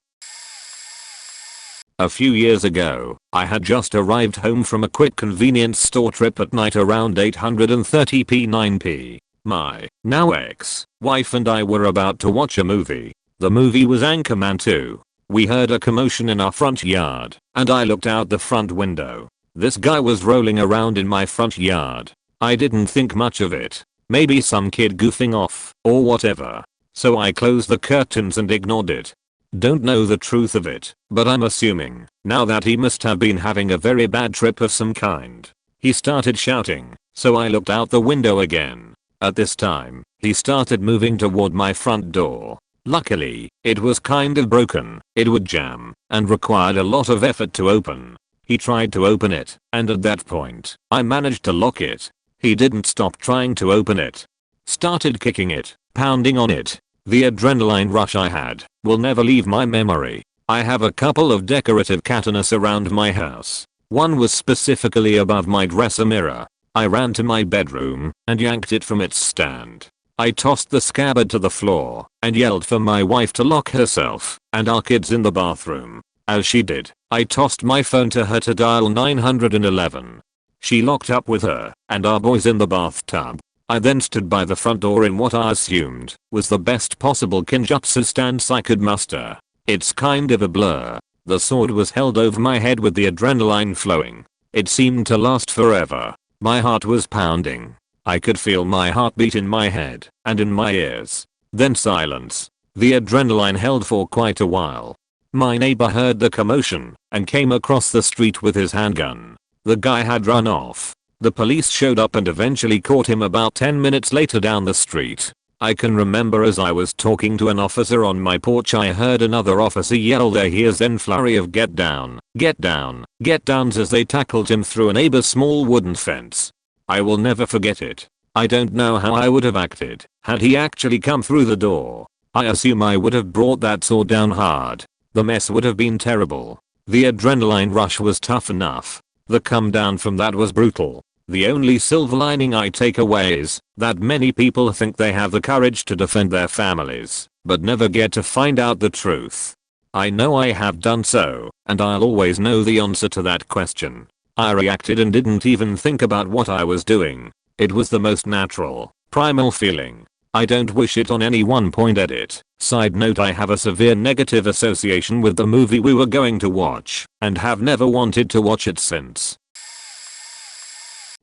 A few years ago, I had just arrived home from a quick convenience store trip at night around 8:30 p. 9 p. My now ex-wife and I were about to watch a movie. The movie was Anchorman 2. We heard a commotion in our front yard, and I looked out the front window. This guy was rolling around in my front yard. I didn't think much of it. Maybe some kid goofing off, or whatever. So I closed the curtains and ignored it. Don't know the truth of it, but I'm assuming now that he must have been having a very bad trip of some kind. He started shouting, so I looked out the window again. At this time, he started moving toward my front door. Luckily, it was kind of broken. It would jam and required a lot of effort to open. He tried to open it, and at that point, I managed to lock it. He didn't stop trying to open it. Started kicking it, pounding on it. The adrenaline rush I had will never leave my memory. I have a couple of decorative katanas around my house. One was specifically above my dresser mirror. I ran to my bedroom and yanked it from its stand. I tossed the scabbard to the floor and yelled for my wife to lock herself and our kids in the bathroom. As she did, I tossed my phone to her to dial 911. She locked up with her and our boys in the bathtub. I then stood by the front door in what I assumed was the best possible kinjutsu stance I could muster. It's kind of a blur. The sword was held over my head with the adrenaline flowing. It seemed to last forever. My heart was pounding. I could feel my heartbeat in my head and in my ears. Then silence. The adrenaline held for quite a while. My neighbor heard the commotion and came across the street with his handgun. The guy had run off. The police showed up and eventually caught him about 10 minutes later down the street. I can remember as I was talking to an officer on my porch, I heard another officer yell their ears, then flurry of get down, get down, get downs as they tackled him through a neighbor's small wooden fence. I will never forget it. I don't know how I would have acted had he actually come through the door. I assume I would have brought that sword down hard. The mess would have been terrible. The adrenaline rush was tough enough. The come down from that was brutal. The only silver lining I take away is that many people think they have the courage to defend their families, but never get to find out the truth. I know I have done so, and I'll always know the answer to that question. I reacted and didn't even think about what I was doing. It was the most natural, primal feeling. I don't wish it on anyone. Edit. Side note, I have a severe negative association with the movie we were going to watch, and have never wanted to watch it since.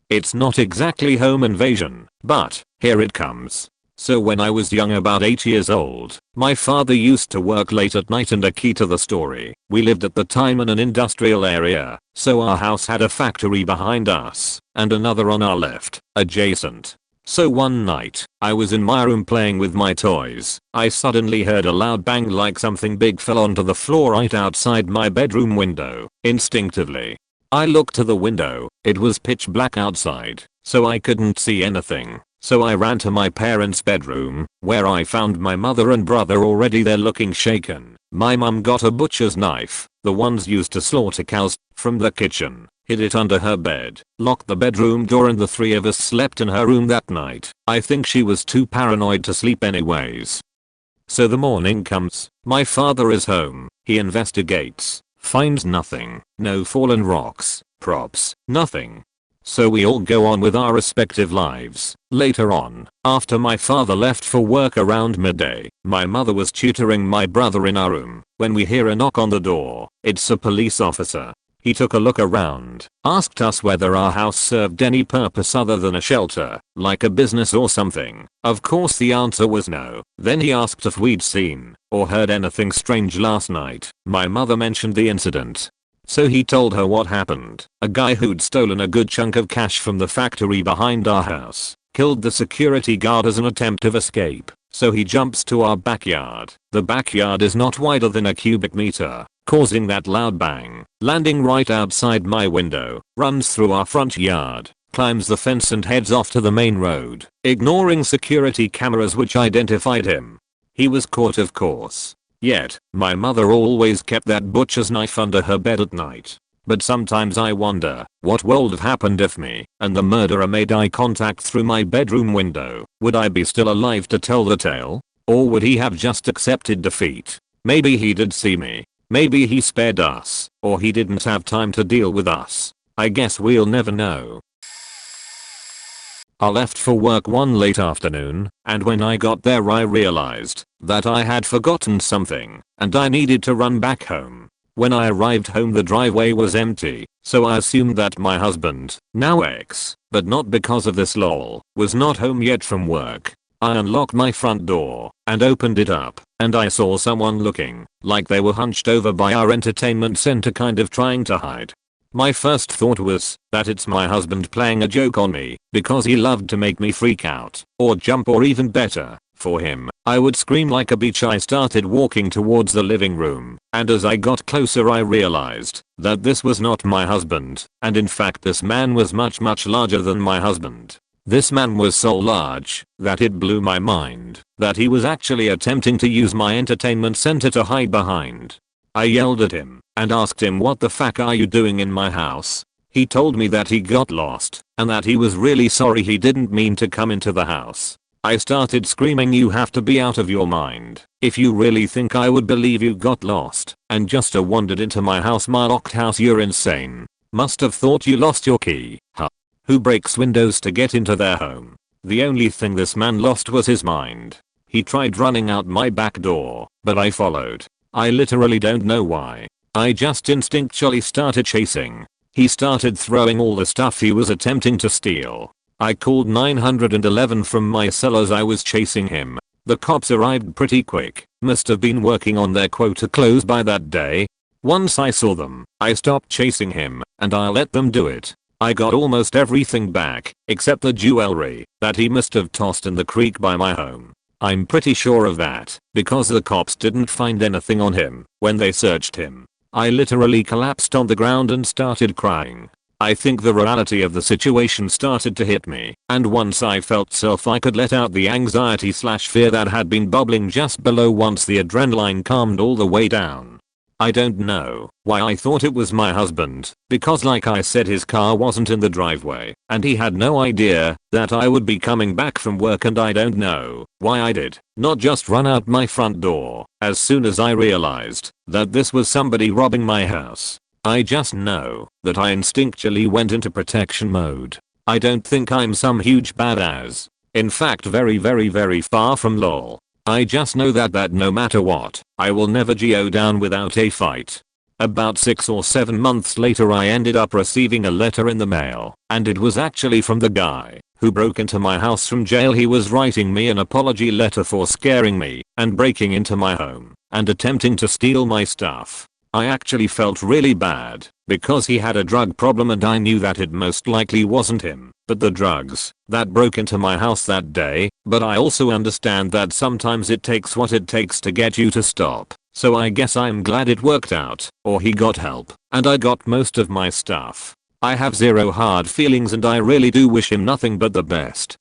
It's not exactly home invasion, but here it comes. So when I was young, about 8 years old, my father used to work late at night, and a key to the story, we lived at the time in an industrial area, so our house had a factory behind us and another on our left, adjacent. So one night, I was in my room playing with my toys. I suddenly heard a loud bang, like something big fell onto the floor right outside my bedroom window. Instinctively, I looked to the window. It was pitch black outside, so I couldn't see anything. So I ran to my parents' bedroom, where I found my mother and brother already there looking shaken. My mum got a butcher's knife, the ones used to slaughter cows, from the kitchen, hid it under her bed, locked the bedroom door, and the three of us slept in her room that night. I think she was too paranoid to sleep anyways. So the morning comes, my father is home, he investigates, finds nothing, no fallen rocks, props, nothing. So we all go on with our respective lives. Later on, after my father left for work around midday, my mother was tutoring my brother in our room when we hear a knock on the door. It's a police officer. He took a look around, asked us whether our house served any purpose other than a shelter, like a business or something. Of course the answer was no. Then he asked if we'd seen or heard anything strange last night. My mother mentioned the incident. So he told her what happened. A guy who'd stolen a good chunk of cash from the factory behind our house killed the security guard as an attempt of escape. So he jumps to our backyard. The backyard is not wider than a cubic meter, causing that loud bang, landing right outside my window, runs through our front yard, climbs the fence and heads off to the main road, ignoring security cameras which identified him. He was caught, of course. Yet, my mother always kept that butcher's knife under her bed at night. But sometimes I wonder what would have happened if me and the murderer made eye contact through my bedroom window. Would I be still alive to tell the tale? Or would he have just accepted defeat? Maybe he did see me. Maybe he spared us. Or he didn't have time to deal with us. I guess we'll never know. I left for work one late afternoon, and when I got there I realized that I had forgotten something, and I needed to run back home. When I arrived home the driveway was empty, so I assumed that my husband, now ex, but not because of this lol, was not home yet from work. I unlocked my front door and opened it up, and I saw someone looking like they were hunched over by our entertainment center, kind of trying to hide. My first thought was that it's my husband playing a joke on me because he loved to make me freak out or jump, or even better, for him, I would scream like a bitch. I started walking towards the living room, and as I got closer I realized that this was not my husband, and in fact this man was much larger than my husband. This man was so large that it blew my mind that he was actually attempting to use my entertainment center to hide behind. I yelled at him and asked him, what the fuck are you doing in my house? He told me that he got lost and that he was really sorry, he didn't mean to come into the house. I started screaming, you have to be out of your mind. If you really think I would believe you got lost and just wandered into my house, my locked house, you're insane. Must have thought you lost your key. Huh? Who breaks windows to get into their home? The only thing this man lost was his mind. He tried running out my back door, but I followed. I literally don't know why. I just instinctually started chasing. He started throwing all the stuff he was attempting to steal. I called 911 from my cell as I was chasing him. The cops arrived pretty quick, must have been working on their quota close by that day. Once I saw them, I stopped chasing him, and I let them do it. I got almost everything back, except the jewelry that he must have tossed in the creek by my home. I'm pretty sure of that, because the cops didn't find anything on him when they searched him. I literally collapsed on the ground and started crying. I think the reality of the situation started to hit me, and once I felt safe I could let out the anxiety/fear that had been bubbling just below once the adrenaline calmed all the way down. I don't know why I thought it was my husband, because like I said his car wasn't in the driveway, and he had no idea that I would be coming back from work, and I don't know why I did not just run out my front door as soon as I realized that this was somebody robbing my house. I just know that I instinctually went into protection mode. I don't think I'm some huge badass. In fact, very far from lol. I just know that no matter what, I will never go down without a fight. About 6 or 7 months later I ended up receiving a letter in the mail, and it was actually from the guy who broke into my house from jail. He was writing me an apology letter for scaring me and breaking into my home and attempting to steal my stuff. I actually felt really bad because he had a drug problem, and I knew that it most likely wasn't him, but the drugs that broke into my house that day. But I also understand that sometimes it takes what it takes to get you to stop. So I guess I'm glad it worked out, or he got help, and I got most of my stuff. I have zero hard feelings, and I really do wish him nothing but the best.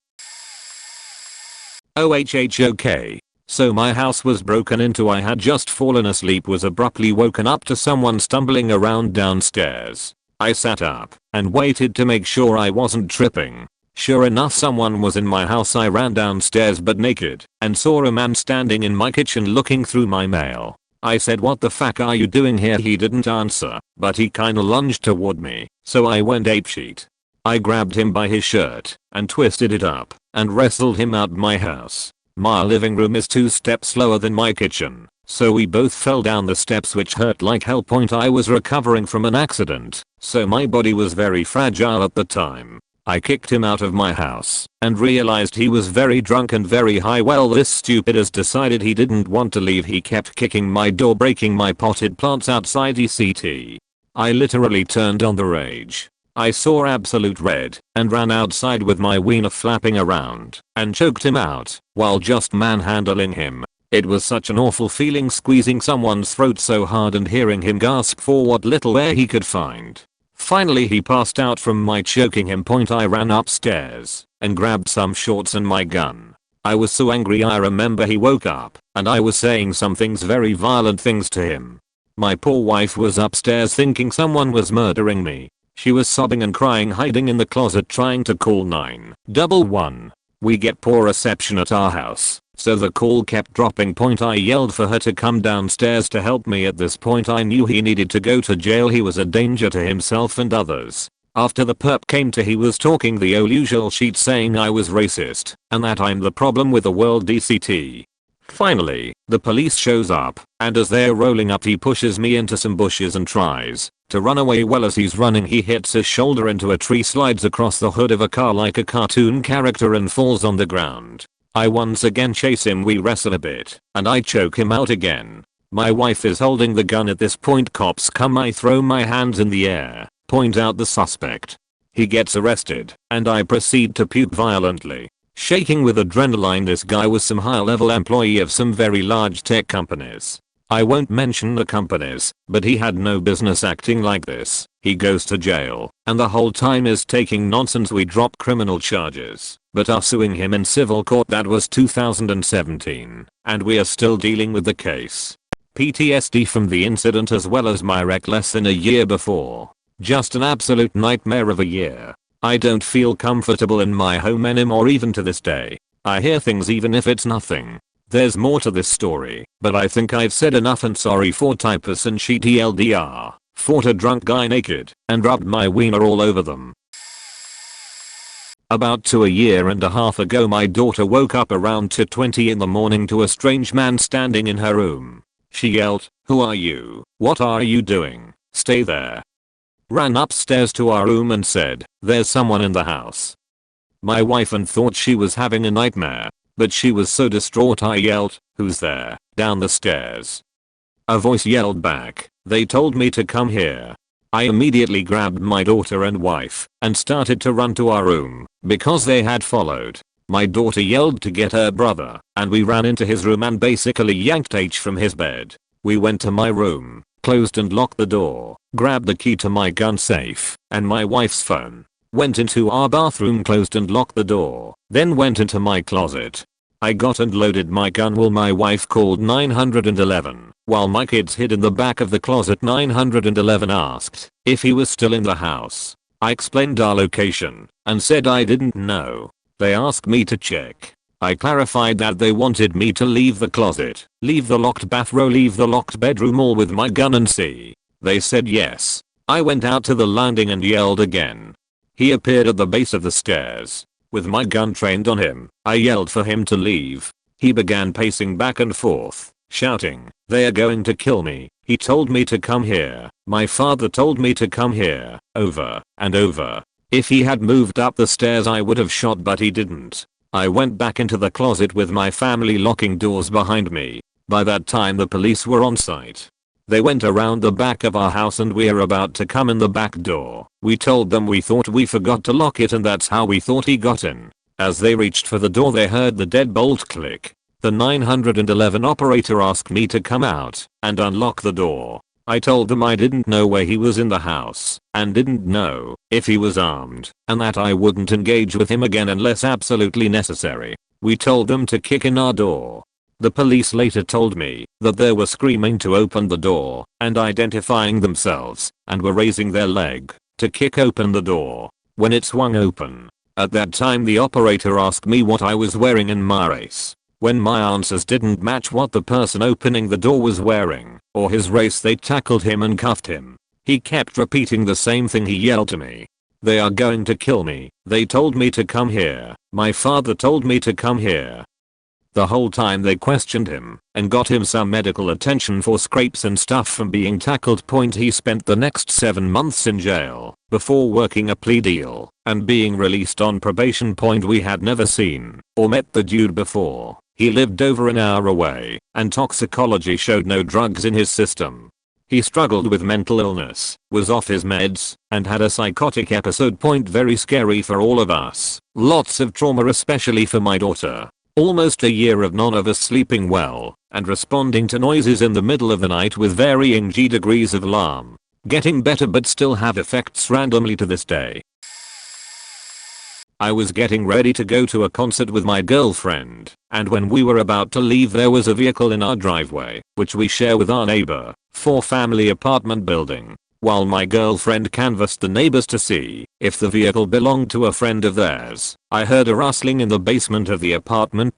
OHHOK. So my house was broken into. I had just fallen asleep, was abruptly woken up to someone stumbling around downstairs. I sat up and waited to make sure I wasn't tripping. Sure enough, someone was in my house. I ran downstairs but naked and saw a man standing in my kitchen looking through my mail. I said, "What the fuck are you doing here?" He didn't answer, but he kinda lunged toward me, so I went apeshit. I grabbed him by his shirt and twisted it up and wrestled him out my house. My living room is 2 steps lower than my kitchen, so we both fell down the steps, which hurt like hell. I was recovering from an accident, so my body was very fragile at the time. I kicked him out of my house and realized he was very drunk and very high. Well, this stupid as decided he didn't want to leave. He kept kicking my door, breaking my potted plants outside ECT. I literally turned on the rage. I saw absolute red and ran outside with my wiener flapping around and choked him out while just manhandling him. It was such an awful feeling, squeezing someone's throat so hard and hearing him gasp for what little air he could find. Finally he passed out from my choking him. I ran upstairs and grabbed some shorts and my gun. I was so angry. I remember he woke up and I was saying some things, very violent things to him. My poor wife was upstairs thinking someone was murdering me. She was sobbing and crying, hiding in the closet trying to call 911. We get poor reception at our house, so the call kept dropping. I yelled for her to come downstairs to help me. At this point I knew he needed to go to jail. He was a danger to himself and others. After the perp came to, he was talking the old usual shit, saying I was racist and that I'm the problem with the world DCT. Finally, the police shows up, and as they're rolling up he pushes me into some bushes and tries to run away. Well, as he's running he hits his shoulder into a tree, slides across the hood of a car like a cartoon character and falls on the ground. I once again chase him. We wrestle a bit and I choke him out again. My wife is holding the gun at this point. Cops come. I throw my hands in the air, point out the suspect. He gets arrested and I proceed to puke violently. Shaking with adrenaline, this guy was some high-level employee of some very large tech companies. I won't mention the companies, but he had no business acting like this. He goes to jail, and the whole time is taking nonsense. We drop criminal charges, but are suing him in civil court. That was 2017, and we are still dealing with the case. PTSD from the incident as well as my wreck less than a year before. Just an absolute nightmare of a year. I don't feel comfortable in my home anymore, even to this day. I hear things even if it's nothing. There's more to this story, but I think I've said enough, and sorry for typus and she TLDR. Fought a drunk guy naked and rubbed my wiener all over them. About 2.5 years ago my daughter woke up around 2:20 in the morning to a strange man standing in her room. She yelled, "Who are you? What are you doing? Stay there." Ran upstairs to our room and said, "There's someone in the house." My wife and thought she was having a nightmare, but she was so distraught I yelled, "Who's there?" down the stairs. A voice yelled back, "They told me to come here." I immediately grabbed my daughter and wife and started to run to our room because they had followed. My daughter yelled to get her brother and we ran into his room and basically yanked H from his bed. We went to my room, closed and locked the door, grabbed the key to my gun safe and my wife's phone. Went into our bathroom, closed and locked the door, then went into my closet. I got and loaded my gun while my wife called 911. While my kids hid in the back of the closet, 911 asked if he was still in the house. I explained our location and said I didn't know. They asked me to check. I clarified that they wanted me to leave the closet, leave the locked bathroom, leave the locked bedroom, all with my gun and see. They said yes. I went out to the landing and yelled again. He appeared at the base of the stairs. With my gun trained on him, I yelled for him to leave. He began pacing back and forth, shouting, "They are going to kill me. He told me to come here. My father told me to come here," over and over. If he had moved up the stairs I would have shot, but he didn't. I went back into the closet with my family, locking doors behind me. By that time the police were on site. They went around the back of our house and we are about to come in the back door. We told them we thought we forgot to lock it and that's how we thought he got in. As they reached for the door they heard the deadbolt click. The 911 operator asked me to come out and unlock the door. I told them I didn't know where he was in the house and didn't know if he was armed and that I wouldn't engage with him again unless absolutely necessary. We told them to kick in our door. The police later told me that they were screaming to open the door and identifying themselves and were raising their leg to kick open the door when it swung open. At that time the operator asked me what I was wearing in my race. When my answers didn't match what the person opening the door was wearing or his race, they tackled him and cuffed him. He kept repeating the same thing. He yelled to me, "They are going to kill me. They told me to come here. My father told me to come here." The whole time they questioned him and got him some medical attention for scrapes and stuff from being tackled. He spent the next 7 months in jail before working a plea deal and being released on probation. We had never seen or met the dude before. He lived over an hour away and toxicology showed no drugs in his system. He struggled with mental illness, was off his meds, and had a psychotic episode. Very scary for all of us. Lots of trauma, especially for my daughter. Almost a year of none of us sleeping well and responding to noises in the middle of the night with varying degrees of alarm. Getting better but still have effects randomly to this day. I was getting ready to go to a concert with my girlfriend, and when we were about to leave there was a vehicle in our driveway, which we share with our neighbor, 4-family apartment building. While my girlfriend canvassed the neighbors to see if the vehicle belonged to a friend of theirs, I heard a rustling in the basement of the apartment.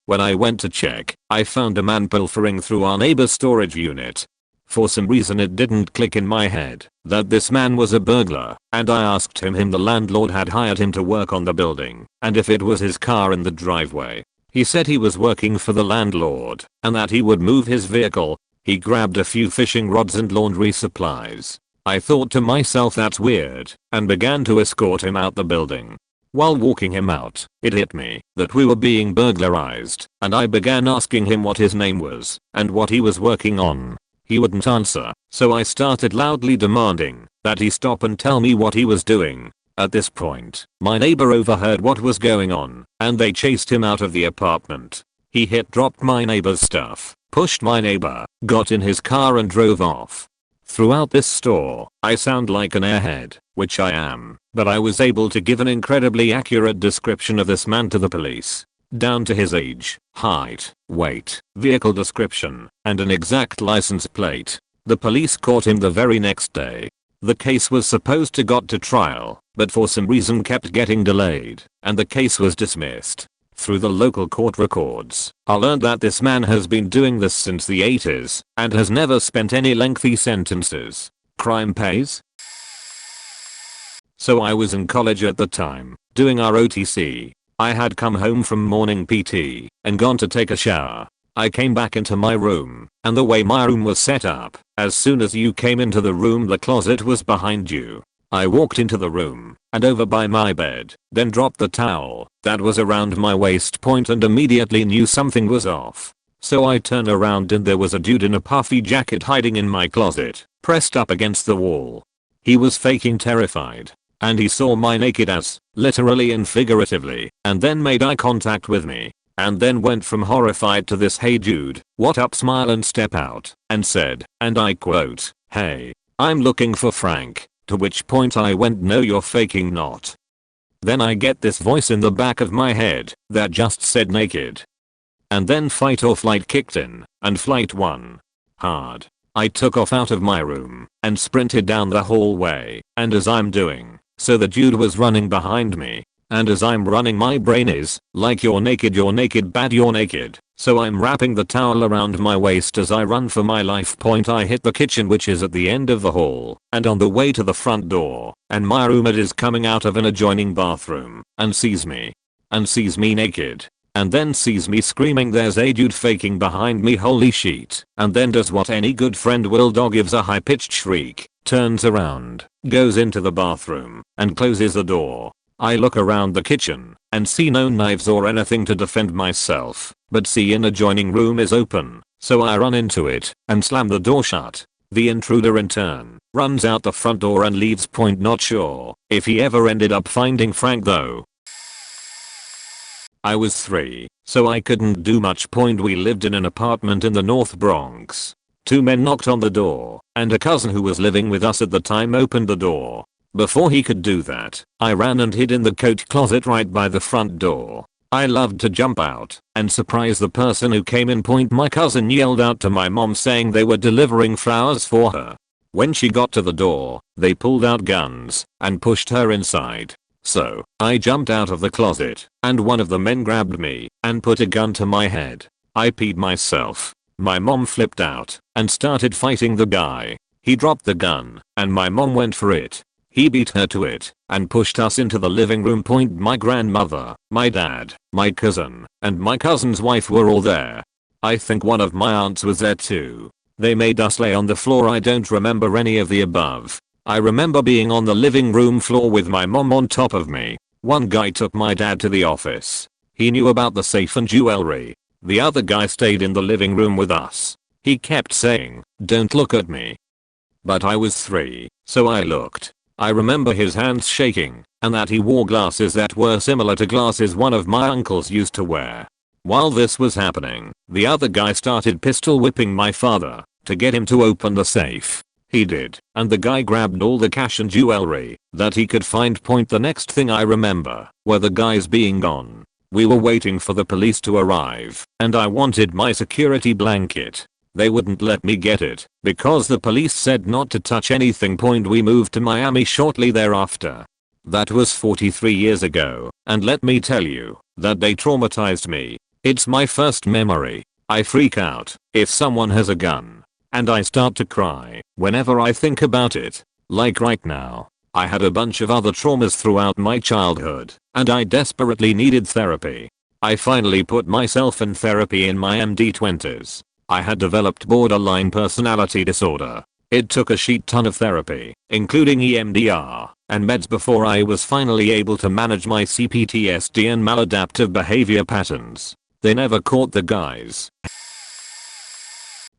When I went to check, I found a man pilfering through our neighbor's storage unit. For some reason it didn't click in my head that this man was a burglar, and I asked him the landlord had hired him to work on the building and if it was his car in the driveway. He said he was working for the landlord and that he would move his vehicle. He grabbed a few fishing rods and laundry supplies. I thought to myself, that's weird, and began to escort him out the building. While walking him out, it hit me that we were being burglarized, and I began asking him what his name was and what he was working on. He wouldn't answer, so I started loudly demanding that he stop and tell me what he was doing. At this point, my neighbor overheard what was going on, and they chased him out of the apartment. He dropped my neighbor's stuff, pushed my neighbor, got in his car and drove off. Throughout this store, I sound like an airhead, which I am, but I was able to give an incredibly accurate description of this man to the police. Down to his age, height, weight, vehicle description, and an exact license plate. The police caught him the very next day. The case was supposed to go to trial, but for some reason kept getting delayed, and the case was dismissed. Through the local court records, I learned that this man has been doing this since the 80s and has never spent any lengthy sentences. Crime pays? So I was in college at the time, doing our OTC. I had come home from morning PT and gone to take a shower. I came back into my room, and the way my room was set up, as soon as you came into the room the closet was behind you. I walked into the room, and over by my bed, then dropped the towel that was around my waist point and immediately knew something was off. So I turned around and there was a dude in a puffy jacket hiding in my closet, pressed up against the wall. He was faking terrified, and he saw my naked ass, literally and figuratively, and then made eye contact with me. And then went from horrified to this "Hey dude, what up" smile and step out, and said, and I quote, "Hey, I'm looking for Frank," to which point I went, "No, you're faking not." Then I get this voice in the back of my head that just said naked. And then fight or flight kicked in, and flight won. Hard. I took off out of my room and sprinted down the hallway, and as I'm doing so the dude was running behind me. And as I'm running my brain is like, you're naked, bad, you're naked. So I'm wrapping the towel around my waist as I run for my life. Point I hit the kitchen, which is at the end of the hall and on the way to the front door, and my roommate is coming out of an adjoining bathroom and sees me naked, and then sees me screaming, "There's a dude faking behind me, holy shit," and then does what any good friend will do, gives a high-pitched shriek, turns around, goes into the bathroom, and closes the door. I look around the kitchen and see no knives or anything to defend myself, but see an adjoining room is open, so I run into it and slam the door shut. The intruder in turn runs out the front door and leaves. Point not sure if he ever ended up finding Frank though. I was 3, so I couldn't do much. Point we lived in an apartment in the North Bronx. 2 men knocked on the door, and a cousin who was living with us at the time opened the door. Before he could do that, I ran and hid in the coat closet right by the front door. I loved to jump out and surprise the person who came in. Point my cousin yelled out to my mom saying they were delivering flowers for her. When she got to the door, they pulled out guns and pushed her inside. So, I jumped out of the closet, and one of the men grabbed me and put a gun to my head. I peed myself. My mom flipped out and started fighting the guy. He dropped the gun, and my mom went for it. He beat her to it and pushed us into the living room. Point my grandmother, my dad, my cousin, and my cousin's wife were all there. I think one of my aunts was there too. They made us lay on the floor. I don't remember any of the above. I remember being on the living room floor with my mom on top of me. One guy took my dad to the office. He knew about the safe and jewelry. The other guy stayed in the living room with us. He kept saying, "Don't look at me." But I was 3, so I looked. I remember his hands shaking, and that he wore glasses that were similar to glasses one of my uncles used to wear. While this was happening, the other guy started pistol whipping my father to get him to open the safe. He did, and the guy grabbed all the cash and jewelry that he could find. Point the next thing I remember were the guys being gone. We were waiting for the police to arrive, and I wanted my security blanket. They wouldn't let me get it because the police said not to touch anything. Point we moved to Miami shortly thereafter. That was 43 years ago, and let me tell you, that day traumatized me. It's my first memory. I freak out if someone has a gun, and I start to cry whenever I think about it. Like right now. I had a bunch of other traumas throughout my childhood, and I desperately needed therapy. I finally put myself in therapy in my mid-20s. I had developed borderline personality disorder. It took a shit ton of therapy, including EMDR and meds, before I was finally able to manage my CPTSD and maladaptive behavior patterns. They never caught the guys.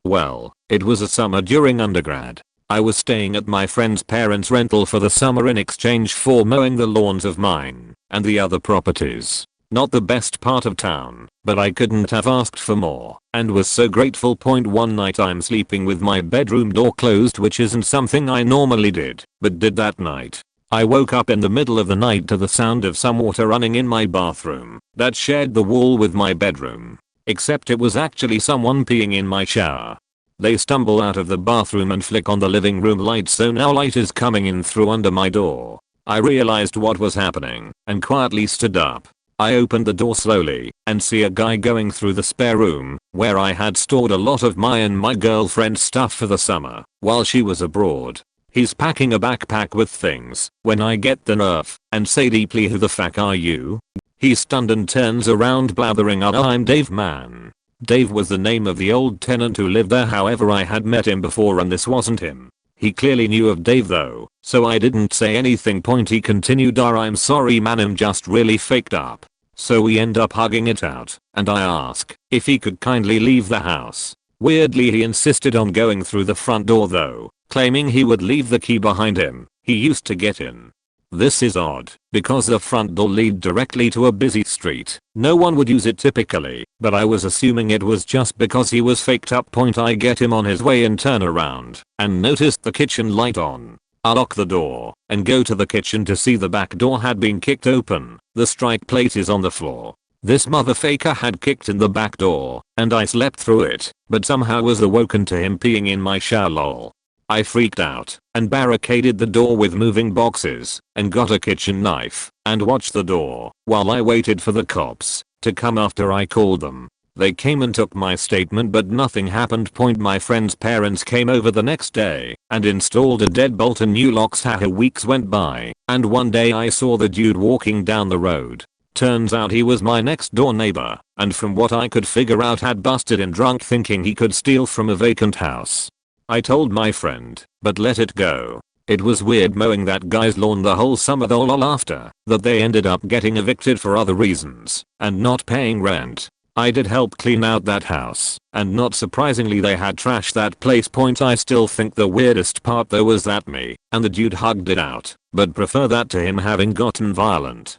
Well, it was a summer during undergrad. I was staying at my friend's parents' rental for the summer in exchange for mowing the lawns of mine and the other properties. Not the best part of town, but I couldn't have asked for more and was so grateful. One night I'm sleeping with my bedroom door closed, which isn't something I normally did, but did that night. I woke up in the middle of the night to the sound of some water running in my bathroom that shared the wall with my bedroom. Except it was actually someone peeing in my shower. They stumble out of the bathroom and flick on the living room light, so now light is coming in through under my door. I realized what was happening and quietly stood up. I opened the door slowly and see a guy going through the spare room where I had stored a lot of my and my girlfriend's stuff for the summer while she was abroad. He's packing a backpack with things when I get the nerve and say deeply, "Who the fuck are you?" He's stunned and turns around blathering, "I'm Dave, man." Dave was the name of the old tenant who lived there, however I had met him before and this wasn't him. He clearly knew of Dave though, so I didn't say anything. He continued, I'm sorry man, I'm just really faked up. So we end up hugging it out, and I ask if he could kindly leave the house. Weirdly he insisted on going through the front door though, claiming he would leave the key behind him. He used to get in. This is odd, because the front door leads directly to a busy street. No one would use it typically, but I was assuming it was just because he was faked up. I get him on his way and turn around, and noticed the kitchen light on. I lock the door, and go to the kitchen to see the back door had been kicked open. The strike plate is on the floor. This motherfaker had kicked in the back door, and I slept through it, but somehow was awoken to him peeing in my shower lol. I freaked out, and barricaded the door with moving boxes, and got a kitchen knife, and watched the door, while I waited for the cops to come after I called them. They came and took my statement but nothing happened. My friend's parents came over the next day, and installed a deadbolt and new locks. Weeks went by, and one day I saw the dude walking down the road. Turns out he was my next door neighbor, and from what I could figure out had busted in drunk thinking he could steal from a vacant house. I told my friend, but let it go. It was weird mowing that guy's lawn the whole summer though lol. After that they ended up getting evicted for other reasons, and not paying rent. I did help clean out that house, and not surprisingly they had trashed that place. I still think the weirdest part though was that me and the dude hugged it out, but prefer that to him having gotten violent.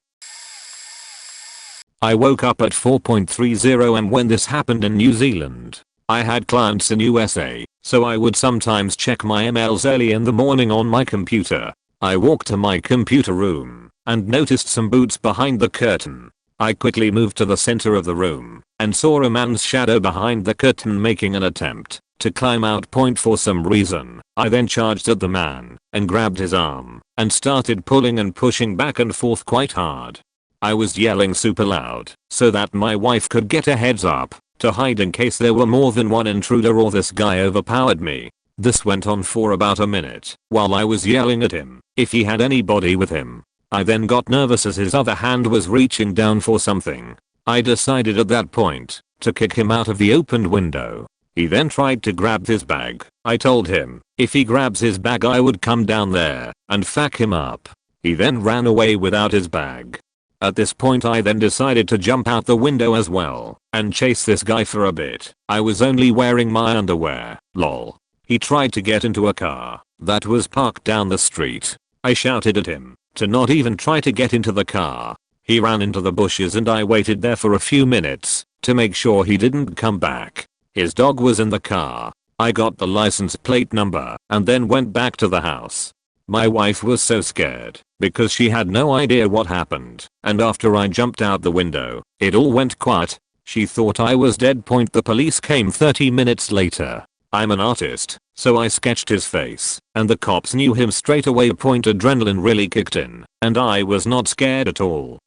I woke up at 4:30 am when this happened in New Zealand. I had clients in USA, so I would sometimes check my emails early in the morning on my computer. I walked to my computer room and noticed some boots behind the curtain. I quickly moved to the center of the room and saw a man's shadow behind the curtain making an attempt to climb out. For some reason, I then charged at the man and grabbed his arm and started pulling and pushing back and forth quite hard. I was yelling super loud so that my wife could get a heads up to hide in case there were more than one intruder or this guy overpowered me. This went on for about a minute while I was yelling at him if he had anybody with him. I then got nervous as his other hand was reaching down for something. I decided at that point to kick him out of the opened window. He then tried to grab his bag. I told him if he grabs his bag I would come down there and fuck him up. He then ran away without his bag. At this point I then decided to jump out the window as well and chase this guy for a bit. I was only wearing my underwear, lol. He tried to get into a car that was parked down the street. I shouted at him to not even try to get into the car. He ran into the bushes and I waited there for a few minutes to make sure he didn't come back. His dog was in the car. I got the license plate number and then went back to the house. My wife was so scared because she had no idea what happened, and after I jumped out the window, it all went quiet. She thought I was dead. The police came 30 minutes later. I'm an artist, so I sketched his face, and the cops knew him straight away. Adrenaline really kicked in, and I was not scared at all.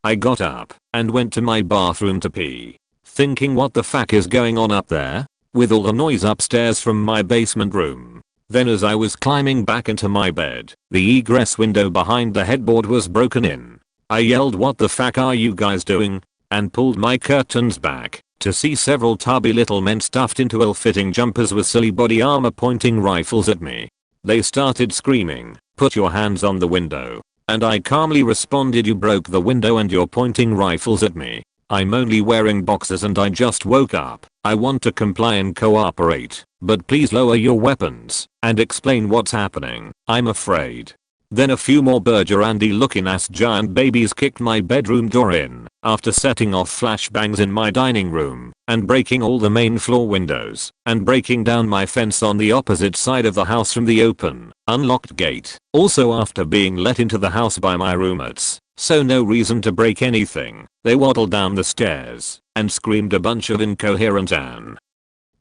I got up and went to my bathroom to pee, thinking what the fuck is going on up there, with all the noise upstairs from my basement room. Then as I was climbing back into my bed, the egress window behind the headboard was broken in. I yelled, "What the fuck are you guys doing?" and pulled my curtains back to see several tubby little men stuffed into ill-fitting jumpers with silly body armor pointing rifles at me. They started screaming, "Put your hands on the window," and I calmly responded, "You broke the window and you're pointing rifles at me. I'm only wearing boxers and I just woke up. I want to comply and cooperate, but please lower your weapons and explain what's happening. I'm afraid." Then a few more Berger-Andy looking ass giant babies kicked my bedroom door in after setting off flashbangs in my dining room and breaking all the main floor windows and breaking down my fence on the opposite side of the house from the open, unlocked gate. Also after being let into the house by my roommates, so no reason to break anything, they waddled down the stairs and screamed a bunch of incoherent and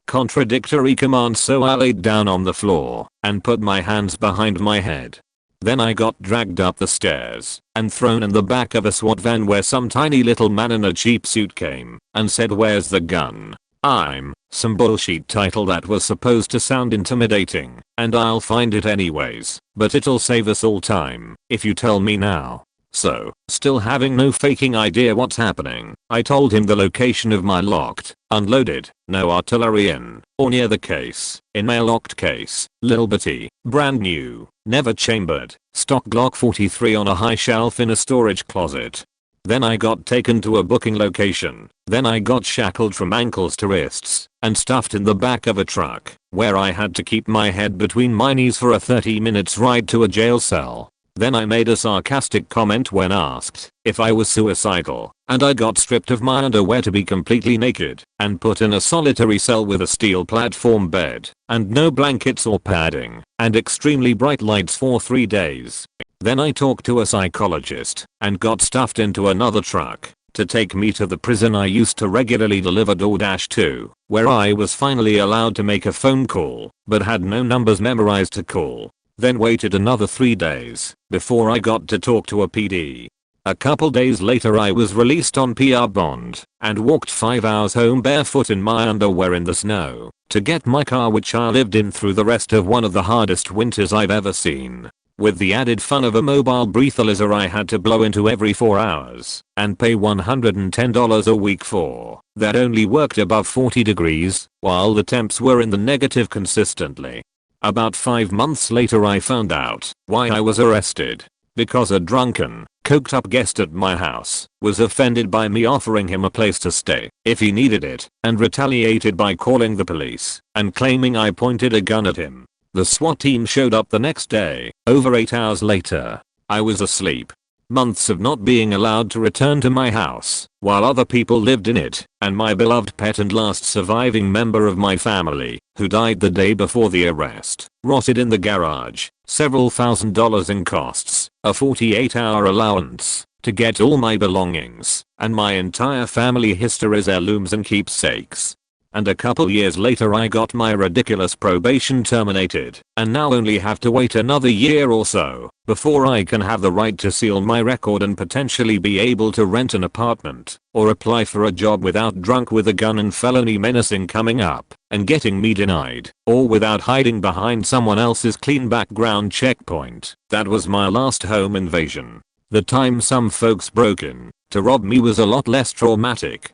contradictory commands, so I laid down on the floor and put my hands behind my head. Then I got dragged up the stairs and thrown in the back of a SWAT van where some tiny little man in a cheap suit came and said, "Where's the gun?" I'm some bullshit title that was supposed to sound intimidating, and I'll find it anyways, but it'll save us all time if you tell me now. So, still having no fucking idea what's happening, I told him the location of my locked, unloaded, no artillery in, or near the case, in my locked case, little bitty, brand new, never chambered, stock Glock 43 on a high shelf in a storage closet. Then I got taken to a booking location, then I got shackled from ankles to wrists, and stuffed in the back of a truck, where I had to keep my head between my knees for a 30 minutes ride to a jail cell. Then I made a sarcastic comment when asked if I was suicidal, and I got stripped of my underwear to be completely naked, and put in a solitary cell with a steel platform bed, and no blankets or padding, and extremely bright lights for 3 days. Then I talked to a psychologist, and got stuffed into another truck, to take me to the prison I used to regularly deliver DoorDash to, where I was finally allowed to make a phone call, but had no numbers memorized to call. Then waited another 3 days before I got to talk to a PD. A couple days later I was released on PR bond and walked 5 hours home barefoot in my underwear in the snow to get my car, which I lived in through the rest of one of the hardest winters I've ever seen. With the added fun of a mobile breathalyzer I had to blow into every 4 hours and pay $110 a week for, that only worked above 40 degrees while the temps were in the negative consistently. About 5 months later I found out why I was arrested. Because a drunken, coked up guest at my house was offended by me offering him a place to stay if he needed it, and retaliated by calling the police and claiming I pointed a gun at him. The SWAT team showed up the next day. Over 8 hours later, I was asleep. Months of not being allowed to return to my house while other people lived in it, and my beloved pet and last surviving member of my family, who died the day before the arrest, rotted in the garage, several $1,000s in costs, a 48-hour allowance to get all my belongings, and my entire family history's heirlooms and keepsakes. And a couple years later I got my ridiculous probation terminated, and now only have to wait another year or so before I can have the right to seal my record and potentially be able to rent an apartment or apply for a job without drunk with a gun and felony menacing coming up and getting me denied, or without hiding behind someone else's clean background checkpoint. That was my last home invasion. The time some folks broke in to rob me was a lot less traumatic.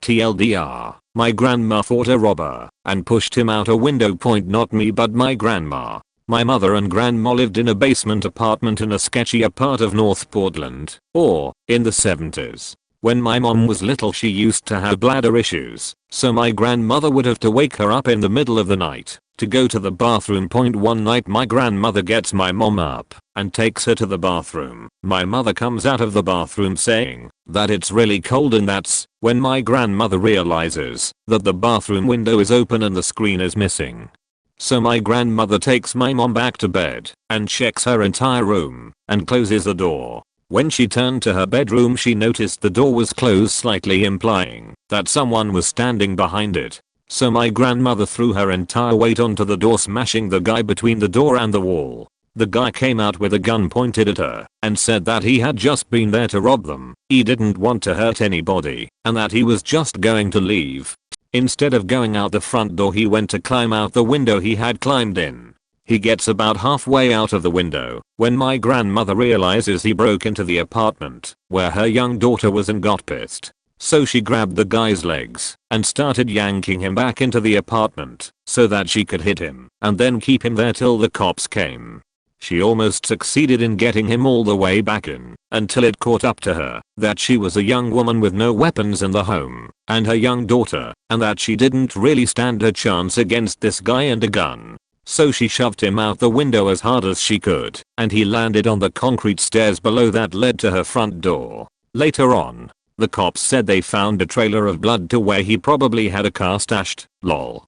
TLDR, my grandma fought a robber and pushed him out a window. Not me but my grandma. My mother and grandma lived in a basement apartment in a sketchier part of North Portland, or, in the 70s. When my mom was little she used to have bladder issues, so my grandmother would have to wake her up in the middle of the night to go to the bathroom. One night my grandmother gets my mom up and takes her to the bathroom. My mother comes out of the bathroom saying that it's really cold, and that's when my grandmother realizes that the bathroom window is open and the screen is missing. So my grandmother takes my mom back to bed and checks her entire room and closes the door. When she turned to her bedroom she noticed the door was closed, slightly implying that someone was standing behind it. So my grandmother threw her entire weight onto the door, smashing the guy between the door and the wall. The guy came out with a gun pointed at her and said that he had just been there to rob them. He didn't want to hurt anybody and that he was just going to leave. Instead of going out the front door he went to climb out the window he had climbed in. He gets about halfway out of the window when my grandmother realizes he broke into the apartment where her young daughter was and got pissed. So she grabbed the guy's legs and started yanking him back into the apartment so that she could hit him and then keep him there till the cops came. She almost succeeded in getting him all the way back in until it caught up to her that she was a young woman with no weapons in the home and her young daughter, and that she didn't really stand a chance against this guy and a gun. So she shoved him out the window as hard as she could and he landed on the concrete stairs below that led to her front door. Later on, the cops said they found a trailer of blood to where he probably had a car stashed. Lol.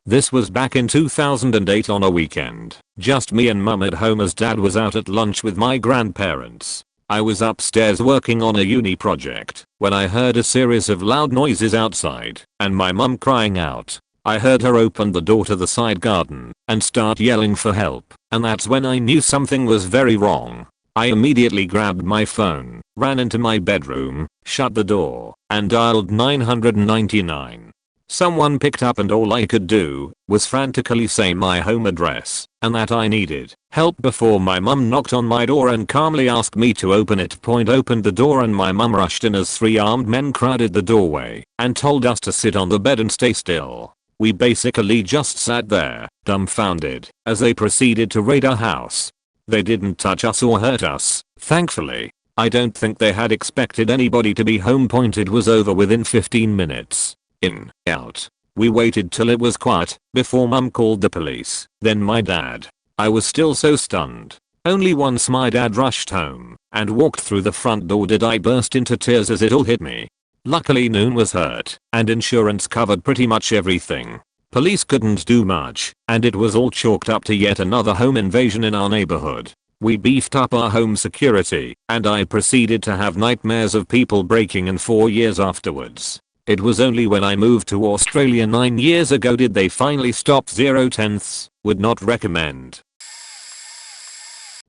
This was back in 2008 on a weekend. Just me and mum at home as dad was out at lunch with my grandparents. I was upstairs working on a uni project when I heard a series of loud noises outside and my mum crying out. I heard her open the door to the side garden and start yelling for help, and that's when I knew something was very wrong. I immediately grabbed my phone, ran into my bedroom, shut the door, and dialed 999. Someone picked up and all I could do was frantically say my home address and that I needed help before my mum knocked on my door and calmly asked me to open it. Opened the door and my mum rushed in as 3 armed men crowded the doorway and told us to sit on the bed and stay still. We basically just sat there, dumbfounded, as they proceeded to raid our house. They didn't touch us or hurt us, thankfully. I don't think they had expected anybody to be home. It was over within 15 minutes. In, out. We waited till it was quiet before mum called the police, then my dad. I was still so stunned. Only once my dad rushed home and walked through the front door did I burst into tears as it all hit me. Luckily no one was hurt and insurance covered pretty much everything. Police couldn't do much and it was all chalked up to yet another home invasion in our neighborhood. We beefed up our home security and I proceeded to have nightmares of people breaking in 4 years afterwards. It was only when I moved to Australia 9 years ago did they finally stop. 0/10. Would not recommend.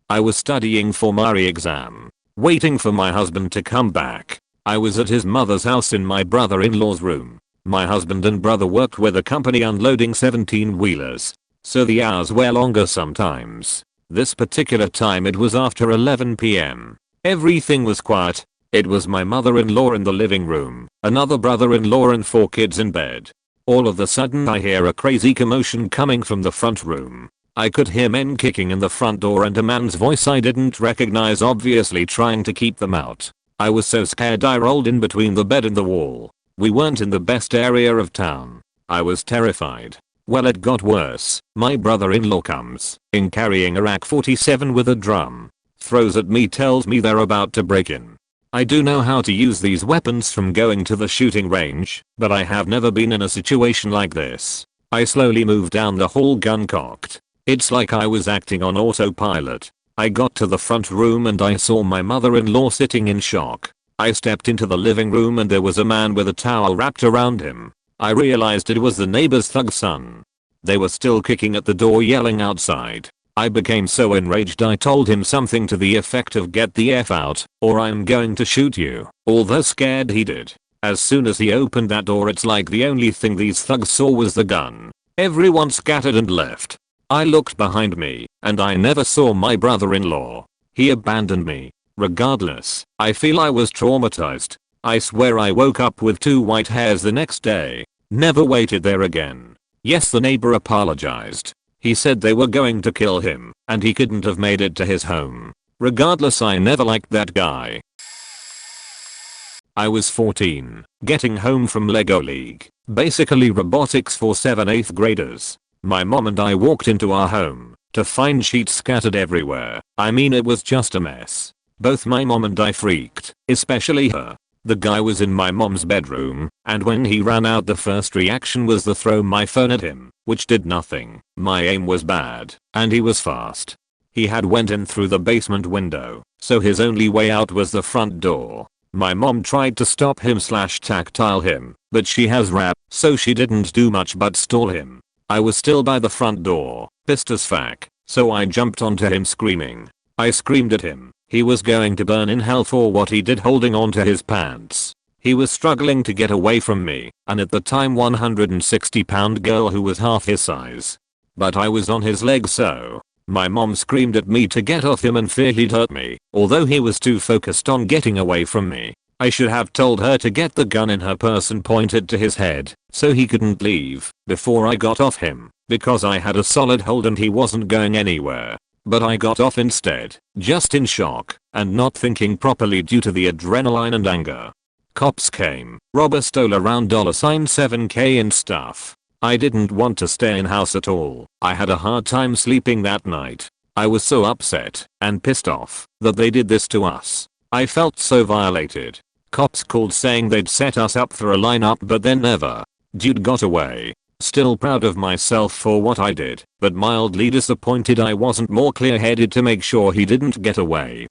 I was studying for my exam, waiting for my husband to come back. I was at his mother's house in my brother-in-law's room. My husband and brother worked with a company unloading 17-wheelers, so the hours were longer sometimes. This particular time it was after 11 p.m. Everything was quiet. It was my mother-in-law in the living room, another brother-in-law and 4 kids in bed. All of a sudden I hear a crazy commotion coming from the front room. I could hear men kicking in the front door and a man's voice I didn't recognize, obviously trying to keep them out. I was so scared I rolled in between the bed and the wall. We weren't in the best area of town. I was terrified. Well, it got worse. My brother-in-law comes in carrying a AK-47 with a drum. Throws at me, tells me they're about to break in. I do know how to use these weapons from going to the shooting range, but I have never been in a situation like this. I slowly moved down the hall, gun cocked. It's like I was acting on autopilot. I got to the front room and I saw my mother-in-law sitting in shock. I stepped into the living room and there was a man with a towel wrapped around him. I realized it was the neighbor's thug son. They were still kicking at the door, yelling outside. I became so enraged I told him something to the effect of "Get the F out or I'm going to shoot you." Although scared he did. As soon as he opened that door it's like the only thing these thugs saw was the gun. Everyone scattered and left. I looked behind me and I never saw my brother-in-law. He abandoned me. Regardless, I feel I was traumatized. I swear I woke up with 2 white hairs the next day. Never waited there again. Yes, the neighbor apologized. He said they were going to kill him and he couldn't have made it to his home. Regardless, I never liked that guy. I was 14, getting home from Lego League, basically robotics for 7th graders. My mom and I walked into our home to find sheets scattered everywhere. I mean, it was just a mess. Both my mom and I freaked, especially her. The guy was in my mom's bedroom, and when he ran out the first reaction was to throw my phone at him, which did nothing. My aim was bad, and he was fast. He had went in through the basement window, so his only way out was the front door. My mom tried to stop him / tactile him, but she has rap, so she didn't do much but stall him. I was still by the front door, pissed as fuck, so I jumped onto him screaming. I screamed at him. He was going to burn in hell for what he did, holding onto his pants. He was struggling to get away from me, and at the time 160-pound girl who was half his size. But I was on his legs, so my mom screamed at me to get off him and feared he'd hurt me, although he was too focused on getting away from me. I should have told her to get the gun in her purse and point it to his head so he couldn't leave before I got off him, because I had a solid hold and he wasn't going anywhere. But I got off instead, just in shock and not thinking properly due to the adrenaline and anger. Cops came, robber stole around $7K and stuff. I didn't want to stay in house at all. I had a hard time sleeping that night. I was so upset and pissed off that they did this to us. I felt so violated. Cops called saying they'd set us up for a lineup, but then never. Dude got away. Still proud of myself for what I did, but mildly disappointed I wasn't more clear-headed to make sure he didn't get away.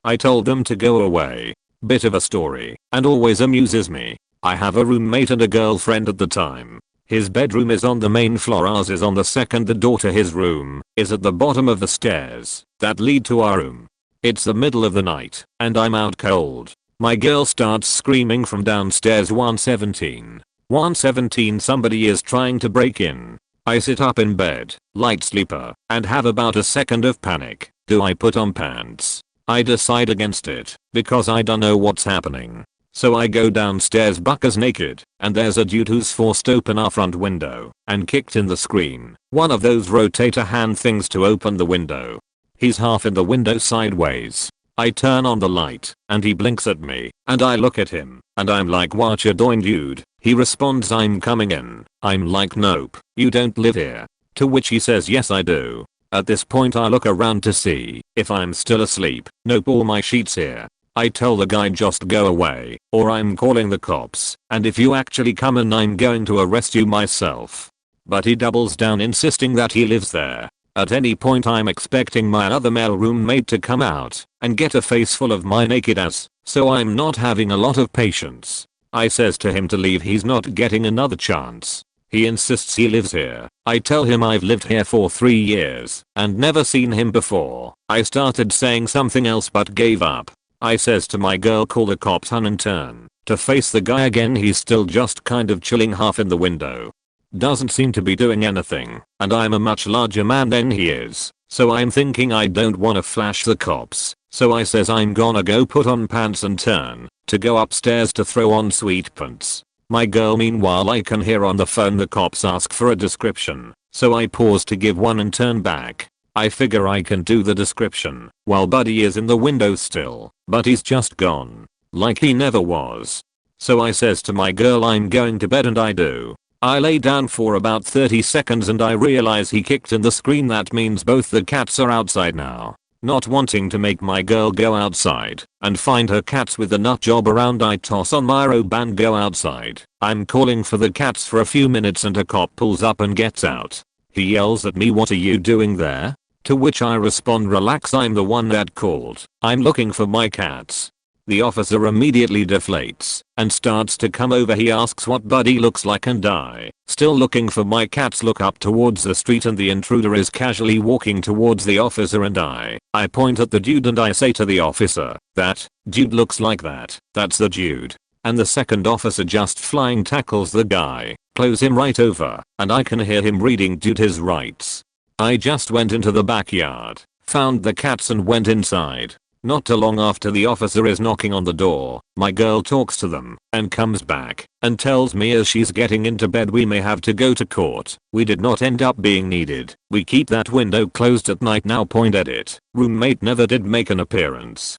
I told them to go away. Bit of a story, and always amuses me. I have a roommate and a girlfriend at the time. His bedroom is on the main floor, ours is on the second. The door to his room is at the bottom of the stairs that lead to our room. It's the middle of the night, and I'm out cold. My girl starts screaming from downstairs. 117. 117, somebody is trying to break in. I sit up in bed, light sleeper, and have about a second of panic. Do I put on pants? I decide against it, because I don't know what's happening. So I go downstairs buckers naked, and there's a dude who's forced open our front window, and kicked in the screen, one of those rotator hand things to open the window. He's half in the window sideways. I turn on the light, and he blinks at me, and I look at him, and I'm like, what you doing, dude? He responds, I'm coming in. I'm like, nope, you don't live here. To which he says, yes I do. At this point I look around to see if I'm still asleep. Nope, all my sheets here. I tell the guy, just go away, or I'm calling the cops, and if you actually come in I'm going to arrest you myself. But he doubles down, insisting that he lives there. At any point I'm expecting my other male roommate to come out and get a face full of my naked ass, so I'm not having a lot of patience. I says to him to leave, he's not getting another chance. He insists he lives here. I tell him I've lived here for 3 years and never seen him before. I started saying something else but gave up. I says to my girl, call the cops, hun, and turn to face the guy again. He's still just kind of chilling half in the window. Doesn't seem to be doing anything, and I'm a much larger man than he is, so I'm thinking I don't wanna flash the cops, so I says I'm gonna go put on pants and turn to go upstairs to throw on sweet pants. My girl, meanwhile, I can hear on the phone the cops ask for a description, so I pause to give one and turn back. I figure I can do the description while buddy is in the window still, but he's just gone. Like he never was. So I says to my girl, I'm going to bed, and I do. I lay down for about 30 seconds and I realize he kicked in the screen. That means both the cats are outside now. Not wanting to make my girl go outside and find her cats with the nut job around, I toss on my robe and go outside. I'm calling for the cats for a few minutes and a cop pulls up and gets out. He yells at me, what are you doing there? To which I respond, relax, I'm the one that called. I'm looking for my cats. The officer immediately deflates and starts to come over. He asks what buddy looks like, and I, still looking for my cats, look up towards the street and the intruder is casually walking towards the officer, and I point at the dude and I say to the officer, that dude looks like that. That's the dude. And the second officer just flying tackles the guy, close him right over, and I can hear him reading dude his rights. I just went into the backyard, found the cats and went inside. Not too long after the officer is knocking on the door, my girl talks to them and comes back and tells me as she's getting into bed, we may have to go to court. We did not end up being needed. We keep that window closed at night now. Point edit. Roommate never did make an appearance.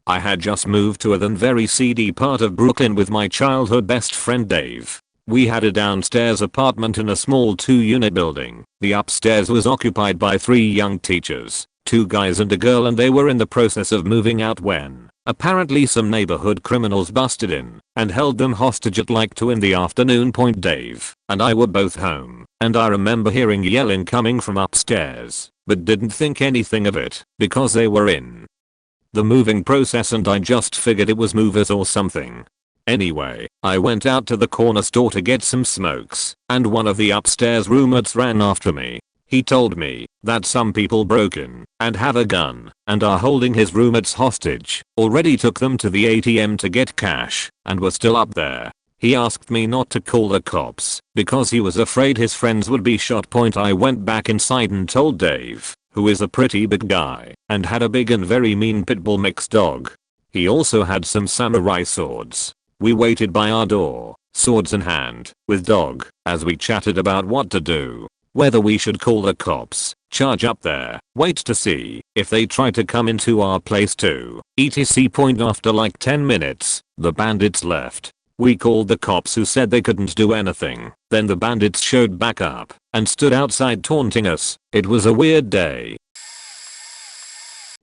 I had just moved to a then very seedy part of Brooklyn with my childhood best friend Dave. We had a downstairs apartment in a small 2-unit building. The upstairs was occupied by 3 young teachers, 2 guys and a girl, and they were in the process of moving out when apparently some neighborhood criminals busted in and held them hostage at like 2 in the afternoon. Dave and I were both home, and I remember hearing yelling coming from upstairs, but didn't think anything of it because they were in the moving process and I just figured it was movers or something. Anyway, I went out to the corner store to get some smokes, and one of the upstairs roommates ran after me. He told me that some people broke in and have a gun and are holding his roommates hostage, already took them to the ATM to get cash, and were still up there. He asked me not to call the cops because he was afraid his friends would be shot. I went back inside and told Dave, who is a pretty big guy and had a big and very mean pit bull mixed dog. He also had some samurai swords. We waited by our door, swords in hand, with dog, as we chatted about what to do. Whether we should call the cops, charge up there, wait to see if they try to come into our place too, etc. After like 10 minutes, the bandits left. We called the cops, who said they couldn't do anything. Then the bandits showed back up and stood outside taunting us. It was a weird day.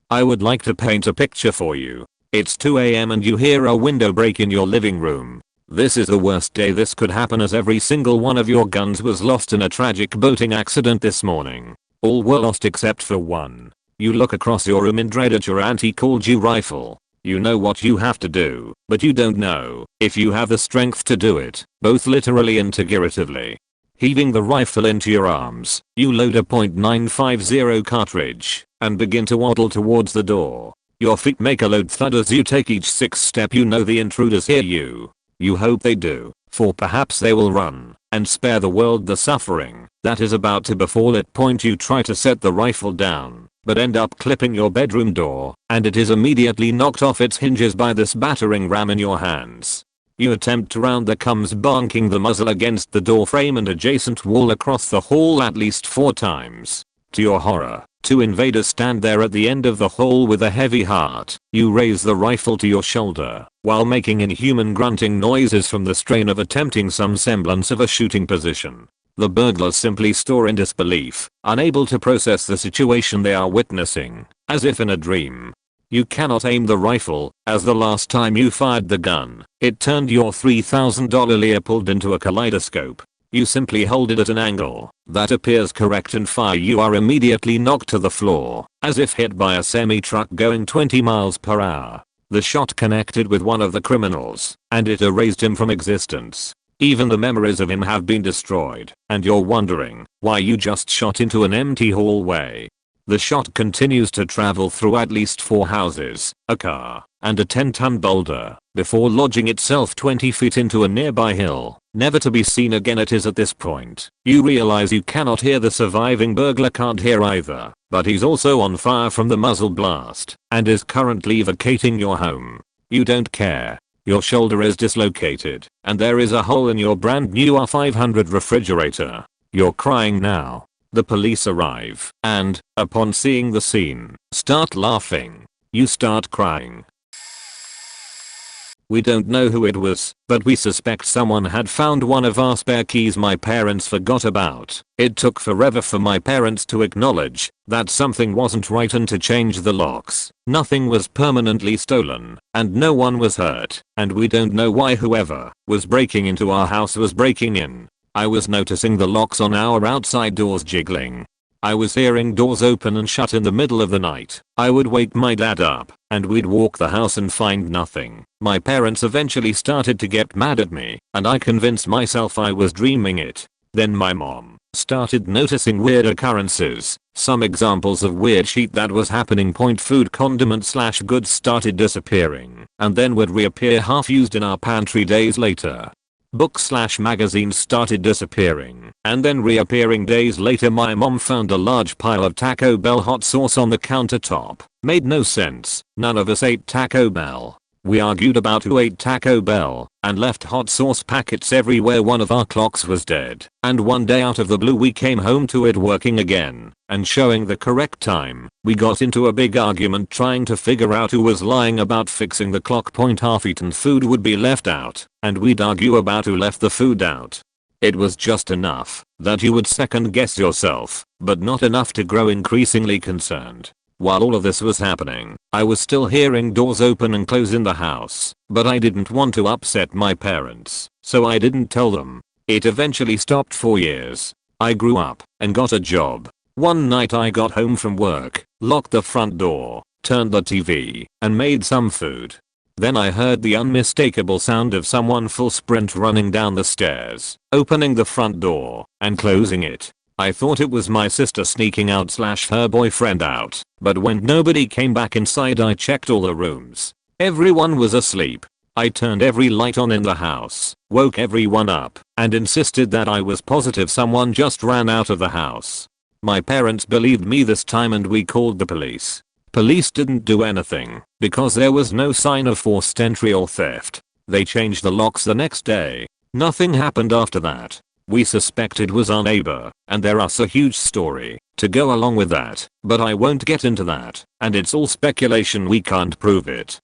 I would like to paint a picture for you. It's 2 AM and you hear a window break in your living room. This is the worst day this could happen, as every single one of your guns was lost in a tragic boating accident this morning. All were lost except for one. You look across your room in dread at your anti-called you rifle. You know what you have to do, but you don't know if you have the strength to do it, both literally and figuratively. Heaving the rifle into your arms, you load a .950 cartridge and begin to waddle towards the door. Your feet make a loud thud as you take each 6 step. You know the intruders hear you. You hope they do, for perhaps they will run and spare the world the suffering that is about to befall. At point you try to set the rifle down, but end up clipping your bedroom door, and it is immediately knocked off its hinges by this battering ram in your hands. You attempt to round the comes, bonking the muzzle against the door frame and adjacent wall across the hall at least 4 times. To your horror, 2 invaders stand there at the end of the hall with a heavy heart. You raise the rifle to your shoulder while making inhuman grunting noises from the strain of attempting some semblance of a shooting position. The burglars simply store in disbelief, unable to process the situation they are witnessing, as if in a dream. You cannot aim the rifle, as the last time you fired the gun, it turned your $3,000 Leopold into a kaleidoscope. You simply hold it at an angle that appears correct and fire. You are immediately knocked to the floor, as if hit by a semi-truck going 20 miles per hour. The shot connected with one of the criminals, and it erased him from existence. Even the memories of him have been destroyed, and you're wondering why you just shot into an empty hallway. The shot continues to travel through at least 4 houses, a car, and a 10-ton boulder, before lodging itself 20 feet into a nearby hill, never to be seen again. It is at this point you realize you cannot hear. The surviving burglar can't hear either, but he's also on fire from the muzzle blast, and is currently vacating your home. You don't care. Your shoulder is dislocated, and there is a hole in your brand new R500 refrigerator. You're crying now. The police arrive, and, upon seeing the scene, start laughing. You start crying. We don't know who it was, but we suspect someone had found one of our spare keys my parents forgot about. It took forever for my parents to acknowledge that something wasn't right and to change the locks. Nothing was permanently stolen, and no one was hurt, and we don't know why whoever was breaking into our house was breaking in. I was noticing the locks on our outside doors jiggling. I was hearing doors open and shut in the middle of the night. I would wake my dad up, and we'd walk the house and find nothing. My parents eventually started to get mad at me, and I convinced myself I was dreaming it. Then my mom started noticing weird occurrences. Some examples of weird shit that was happening. Food condiment / goods started disappearing, and then would reappear half used in our pantry days later. Books / magazines started disappearing and then reappearing days later. My mom found a large pile of Taco Bell hot sauce on the countertop. Made no sense. None of us ate Taco Bell. We argued about who ate Taco Bell and left hot sauce packets everywhere. One of our clocks was dead, and one day out of the blue we came home to it working again and showing the correct time. We got into a big argument trying to figure out who was lying about fixing the clock. Half-eaten food would be left out, and we'd argue about who left the food out. It was just enough that you would second guess yourself, but not enough to grow increasingly concerned. While all of this was happening, I was still hearing doors open and close in the house, but I didn't want to upset my parents, so I didn't tell them. It eventually stopped for years. I grew up and got a job. One night I got home from work, locked the front door, turned the TV, and made some food. Then I heard the unmistakable sound of someone full sprint running down the stairs, opening the front door, and closing it. I thought it was my sister sneaking out / her boyfriend out, but when nobody came back inside I checked all the rooms. Everyone was asleep. I turned every light on in the house, woke everyone up, and insisted that I was positive someone just ran out of the house. My parents believed me this time and we called the police. Police didn't do anything because there was no sign of forced entry or theft. They changed the locks the next day. Nothing happened after that. We suspect it was our neighbor, and there's a huge story to go along with that, but I won't get into that, and it's all speculation. We can't prove it.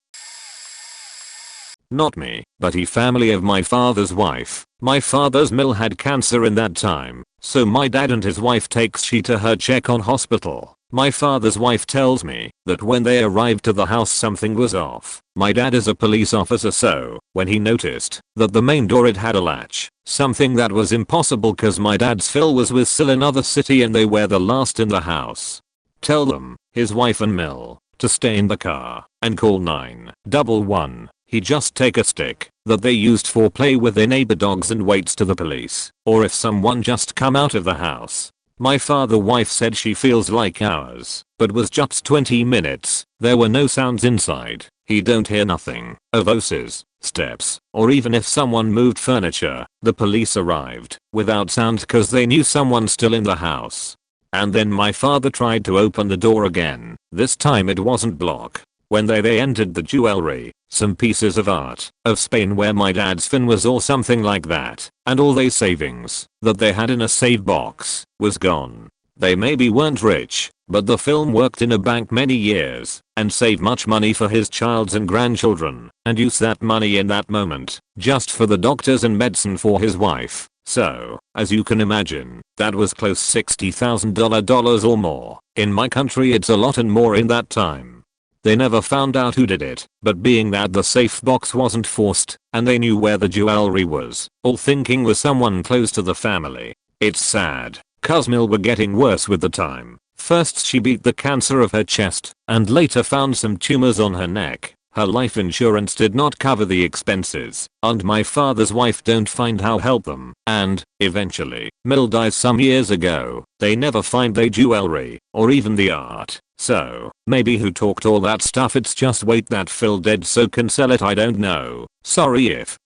Not me, but the family of my father's wife. My father's mill had cancer in that time, so my dad and his wife takes she to her check on hospital. My father's wife tells me that when they arrived to the house something was off. My dad is a police officer, so when he noticed that the main door had a latch, something that was impossible cause my dad's Phil was with still another city and they were the last in the house. Tell them, his wife and Mill, to stay in the car and call 911. He just take a stick that they used for play with their neighbor dogs and waits to the police, or if someone just come out of the house. My father wife said she feels like hours, but was just 20 minutes. There were no sounds inside. He don't hear nothing of voices, steps, or even if someone moved furniture. The police arrived without sound cause they knew someone's still in the house. And then my father tried to open the door again. This time it wasn't blocked. When they entered the jewelry, some pieces of art, of Spain where my dad's fin was or something like that, and all their savings, that they had in a save box, was gone. They maybe weren't rich, but the film worked in a bank many years, and saved much money for his children and grandchildren, and used that money in that moment, just for the doctors and medicine for his wife. So, as you can imagine, that was close $60,000 or more. In my country it's a lot and more in that time. They never found out who did it, but being that the safe box wasn't forced, and they knew where the jewelry was, all thinking was someone close to the family. It's sad, cause Mill were getting worse with the time. First she beat the cancer of her chest, and later found some tumors on her neck. Her life insurance did not cover the expenses, and my father's wife don't find how help them, and, eventually, Mill dies some years ago. They never find their jewelry, or even the art. So, maybe who talked all that stuff, it's just wait that Phil dead so can sell it, I don't know. Sorry if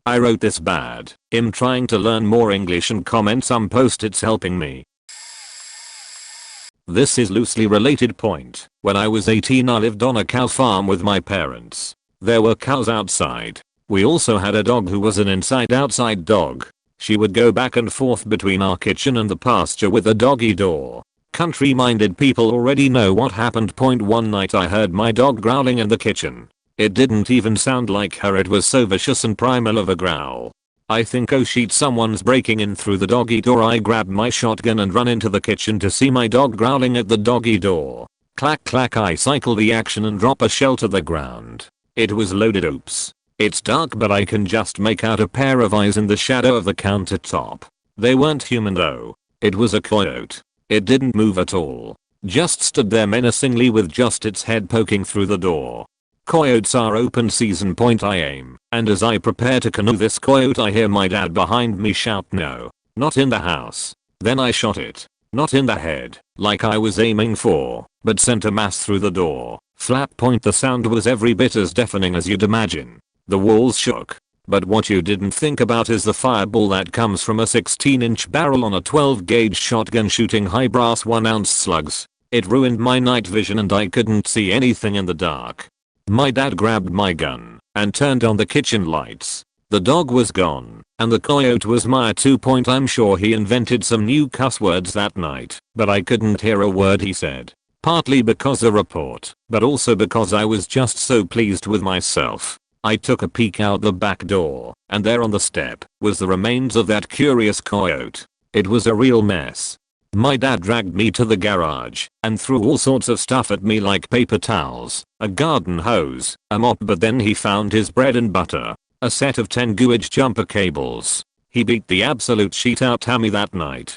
I wrote this bad. I'm trying to learn more English and comment some post-its helping me. This is loosely related point. When I was 18 I lived on a cow farm with my parents. There were cows outside. We also had a dog who was an inside-outside dog. She would go back and forth between our kitchen and the pasture with a doggy door. Country-minded people already know what happened. One night I heard my dog growling in the kitchen. It didn't even sound like her, it was so vicious and primal of a growl. I think oh shit, someone's breaking in through the doggy door. I grabbed my shotgun and run into the kitchen to see my dog growling at the doggy door. Clack clack, I cycle the action and drop a shell to the ground. It was loaded. Oops. It's dark but I can just make out a pair of eyes in the shadow of the countertop. They weren't human though. It was a coyote. It didn't move at all. Just stood there menacingly with just its head poking through the door. Coyotes are open season. I aim, and as I prepare to canoe this coyote I hear my dad behind me shout, "No, not in the house." Then I shot it. Not in the head, like I was aiming for, but sent a mass through the door. Flap point. The sound was every bit as deafening as you'd imagine. The walls shook. But what you didn't think about is the fireball that comes from a 16-inch barrel on a 12-gauge shotgun shooting high brass 1-ounce slugs. It ruined my night vision and I couldn't see anything in the dark. My dad grabbed my gun and turned on the kitchen lights. The dog was gone, and the coyote was my 2. I'm sure he invented some new cuss words that night, but I couldn't hear a word he said. Partly because of the report, but also because I was just so pleased with myself. I took a peek out the back door, and there on the step was the remains of that curious coyote. It was a real mess. My dad dragged me to the garage and threw all sorts of stuff at me like paper towels, a garden hose, a mop, but then he found his bread and butter, a set of 10 gauge jumper cables. He beat the absolute shit out of me that night.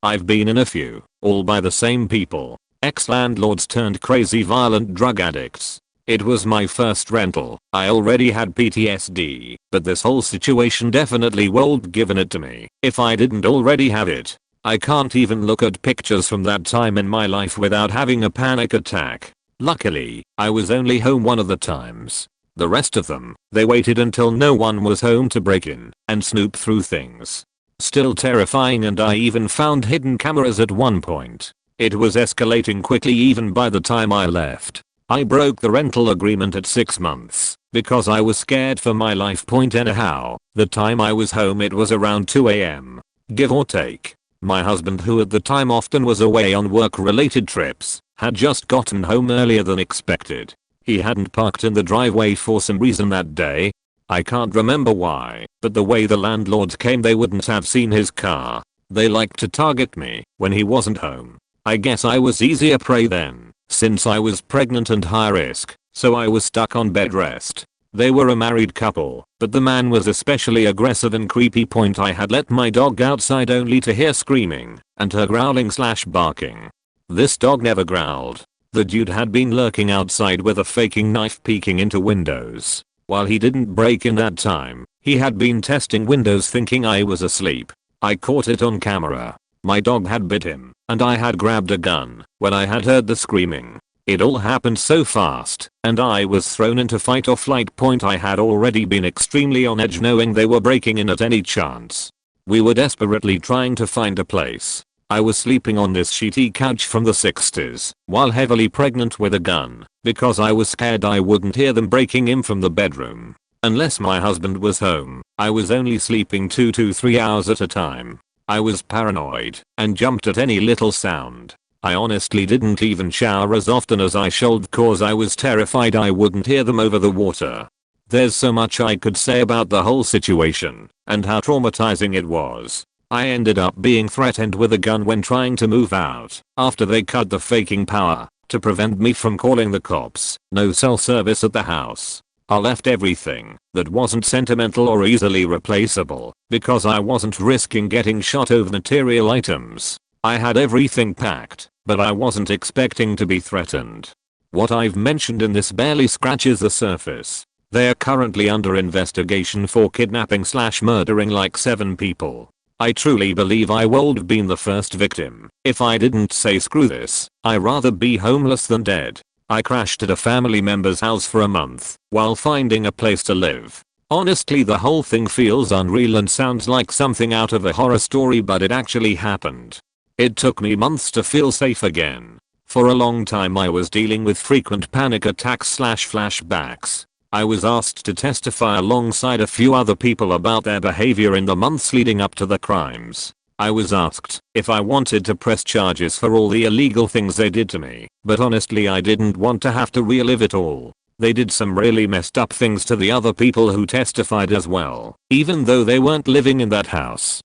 I've been in a few, all by the same people, ex-landlords turned crazy violent drug addicts. It was my first rental. I already had PTSD, but this whole situation definitely would've given it to me if I didn't already have it. I can't even look at pictures from that time in my life without having a panic attack. Luckily, I was only home one of the times. The rest of them, they waited until no one was home to break in and snoop through things. Still terrifying, and I even found hidden cameras at one point. It was escalating quickly even by the time I left. I broke the rental agreement at 6 months because I was scared for my life. Anyhow, the time I was home it was around 2 AM, give or take. My husband, who at the time often was away on work-related trips, had just gotten home earlier than expected. He hadn't parked in the driveway for some reason that day. I can't remember why, but the way the landlords came they wouldn't have seen his car. They liked to target me when he wasn't home. I guess I was easier prey then, since I was pregnant and high risk, so I was stuck on bed rest. They were a married couple, but the man was especially aggressive and creepy. I had let my dog outside only to hear screaming and her growling/barking. This dog never growled. The dude had been lurking outside with a faking knife peeking into windows. While he didn't break in that time, he had been testing windows thinking I was asleep. I caught it on camera. My dog had bit him, and I had grabbed a gun when I had heard the screaming. It all happened so fast, and I was thrown into fight or flight point. I had already been extremely on edge knowing they were breaking in at any chance. We were desperately trying to find a place. I was sleeping on this sheety couch from the 60s while heavily pregnant with a gun because I was scared I wouldn't hear them breaking in from the bedroom. Unless my husband was home, I was only sleeping 2 to 3 hours at a time. I was paranoid and jumped at any little sound. I honestly didn't even shower as often as I should cause I was terrified I wouldn't hear them over the water. There's so much I could say about the whole situation and how traumatizing it was. I ended up being threatened with a gun when trying to move out after they cut the faking power to prevent me from calling the cops. No cell service at the house. I left everything that wasn't sentimental or easily replaceable because I wasn't risking getting shot over material items. I had everything packed, but I wasn't expecting to be threatened. What I've mentioned in this barely scratches the surface. They are currently under investigation for kidnapping/murdering like 7 people. I truly believe I would have been the first victim if I didn't say screw this. I'd rather be homeless than dead. I crashed at a family member's house for a month while finding a place to live. Honestly, the whole thing feels unreal and sounds like something out of a horror story, but it actually happened. It took me months to feel safe again. For a long time I was dealing with frequent panic attacks/flashbacks. I was asked to testify alongside a few other people about their behavior in the months leading up to the crimes. I was asked if I wanted to press charges for all the illegal things they did to me, but honestly I didn't want to have to relive it all. They did some really messed up things to the other people who testified as well, even though they weren't living in that house.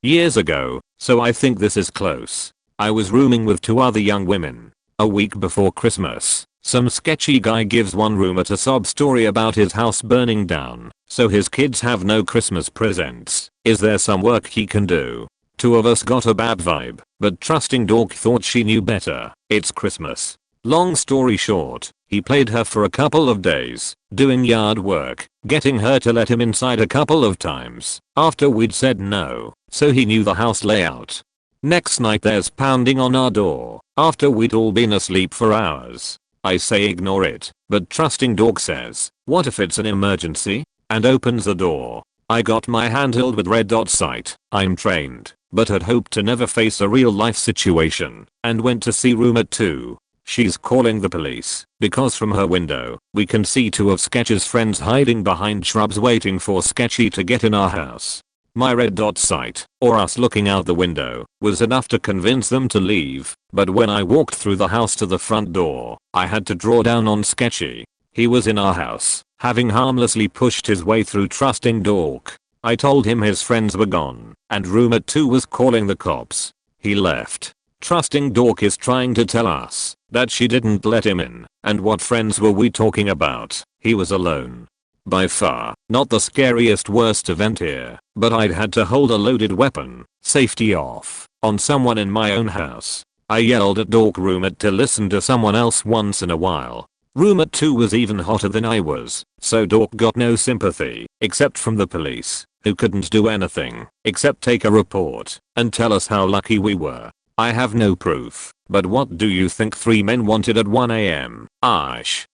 Years ago, so I think this is close. I was rooming with 2 other young women. A week before Christmas, some sketchy guy gives one roommate a sob story about his house burning down, so his kids have no Christmas presents. Is there some work he can do? 2 of us got a bad vibe, but trusting dork thought she knew better. It's Christmas. Long story short, he played her for a couple of days, doing yard work, getting her to let him inside a couple of times after we'd said no, so he knew the house layout. Next night there's pounding on our door after we'd all been asleep for hours. I say ignore it, but trusting dork says, what if it's an emergency? And opens the door. I got my hand held with red dot sight. I'm trained, but had hoped to never face a real life situation, and went to see roommate 2. She's calling the police because from her window we can see 2 of Sketch's friends hiding behind shrubs waiting for Sketchy to get in our house. My red dot sight, or us looking out the window, was enough to convince them to leave, but when I walked through the house to the front door, I had to draw down on Sketchy. He was in our house, having harmlessly pushed his way through trusting dork. I told him his friends were gone, and roommate 2 was calling the cops. He left. Trusting dork is trying to tell us that she didn't let him in, and what friends were we talking about? He was alone. By far, not the scariest worst event here, but I'd had to hold a loaded weapon, safety off, on someone in my own house. I yelled at dork roommate to listen to someone else once in a while. Roommate 2 was even hotter than I was, so dork got no sympathy, except from the police, who couldn't do anything, except take a report, and tell us how lucky we were. I have no proof, but what do you think 3 men wanted at 1 AM,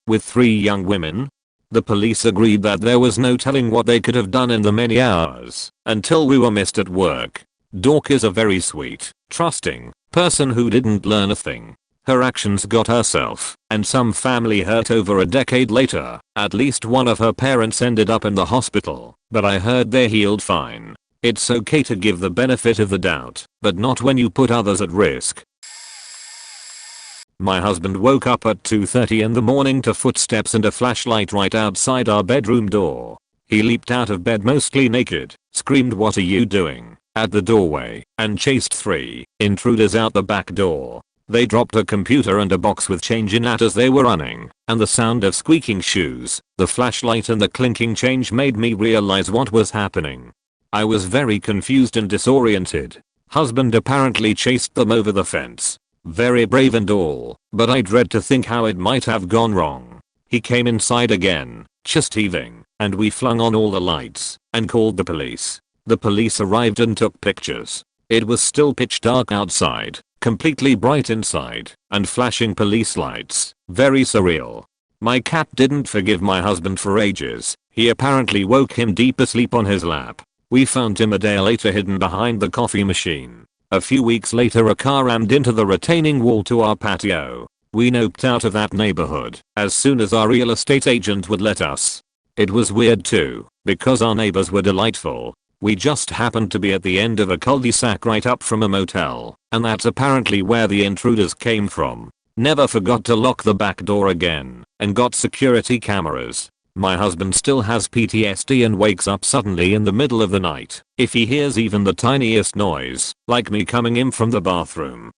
with 3 young women? The police agreed that there was no telling what they could have done in the many hours until we were missed at work. Dork is a very sweet, trusting person who didn't learn a thing. Her actions got herself and some family hurt over a decade later. At least one of her parents ended up in the hospital, but I heard they healed fine. It's okay to give the benefit of the doubt, but not when you put others at risk. My husband woke up at 2:30 in the morning to footsteps and a flashlight right outside our bedroom door. He leaped out of bed mostly naked, screamed "What are you doing?" at the doorway, and chased 3 intruders out the back door. They dropped a computer and a box with change in it as they were running, and the sound of squeaking shoes, the flashlight and the clinking change made me realize what was happening. I was very confused and disoriented. Husband apparently chased them over the fence. Very brave and all, but I dread to think how it might have gone wrong. He came inside again, chest heaving, and we flung on all the lights and called the police. The police arrived and took pictures. It was still pitch dark outside, completely bright inside, and flashing police lights. Very surreal. My cat didn't forgive my husband for ages. He apparently woke him deep asleep on his lap. We found him a day later hidden behind the coffee machine. A few weeks later a car rammed into the retaining wall to our patio. We noped out of that neighborhood as soon as our real estate agent would let us. It was weird too, because our neighbors were delightful. We just happened to be at the end of a cul-de-sac right up from a motel, and that's apparently where the intruders came from. Never forgot to lock the back door again, and got security cameras. My husband still has PTSD and wakes up suddenly in the middle of the night if he hears even the tiniest noise, like me coming in from the bathroom.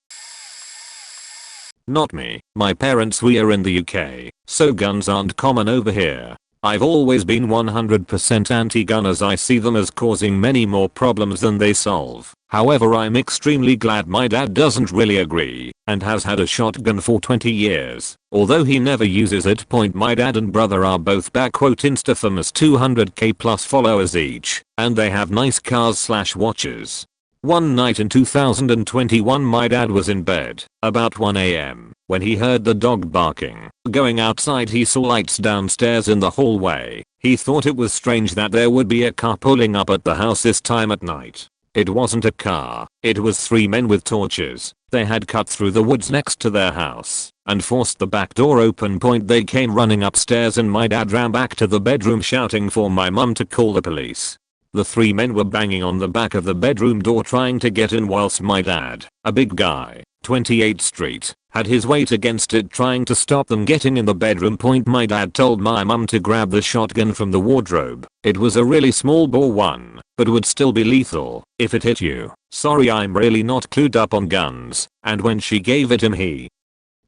Not me. My parents were in the UK, so guns aren't common over here. I've always been 100% anti-gun as I see them as causing many more problems than they solve. However, I'm extremely glad my dad doesn't really agree and has had a shotgun for 20 years. Although he never uses it. My dad and brother are both Insta-famous 200k plus followers each, and they have nice cars/watches. One night in 2021 my dad was in bed about 1 AM when he heard the dog barking. Going outside he saw lights downstairs in the hallway. He thought it was strange that there would be a car pulling up at the house this time at night. It wasn't a car, it was 3 men with torches. They had cut through the woods next to their house and forced the back door open. They came running upstairs and my dad ran back to the bedroom shouting for my mum to call the police. The 3 men were banging on the back of the bedroom door trying to get in whilst my dad, a big guy, 28th Street, had his weight against it trying to stop them getting in the bedroom. My dad told my mum to grab the shotgun from the wardrobe. It was a really small bore one, but would still be lethal if it hit you. Sorry, I'm really not clued up on guns. And when she gave it him he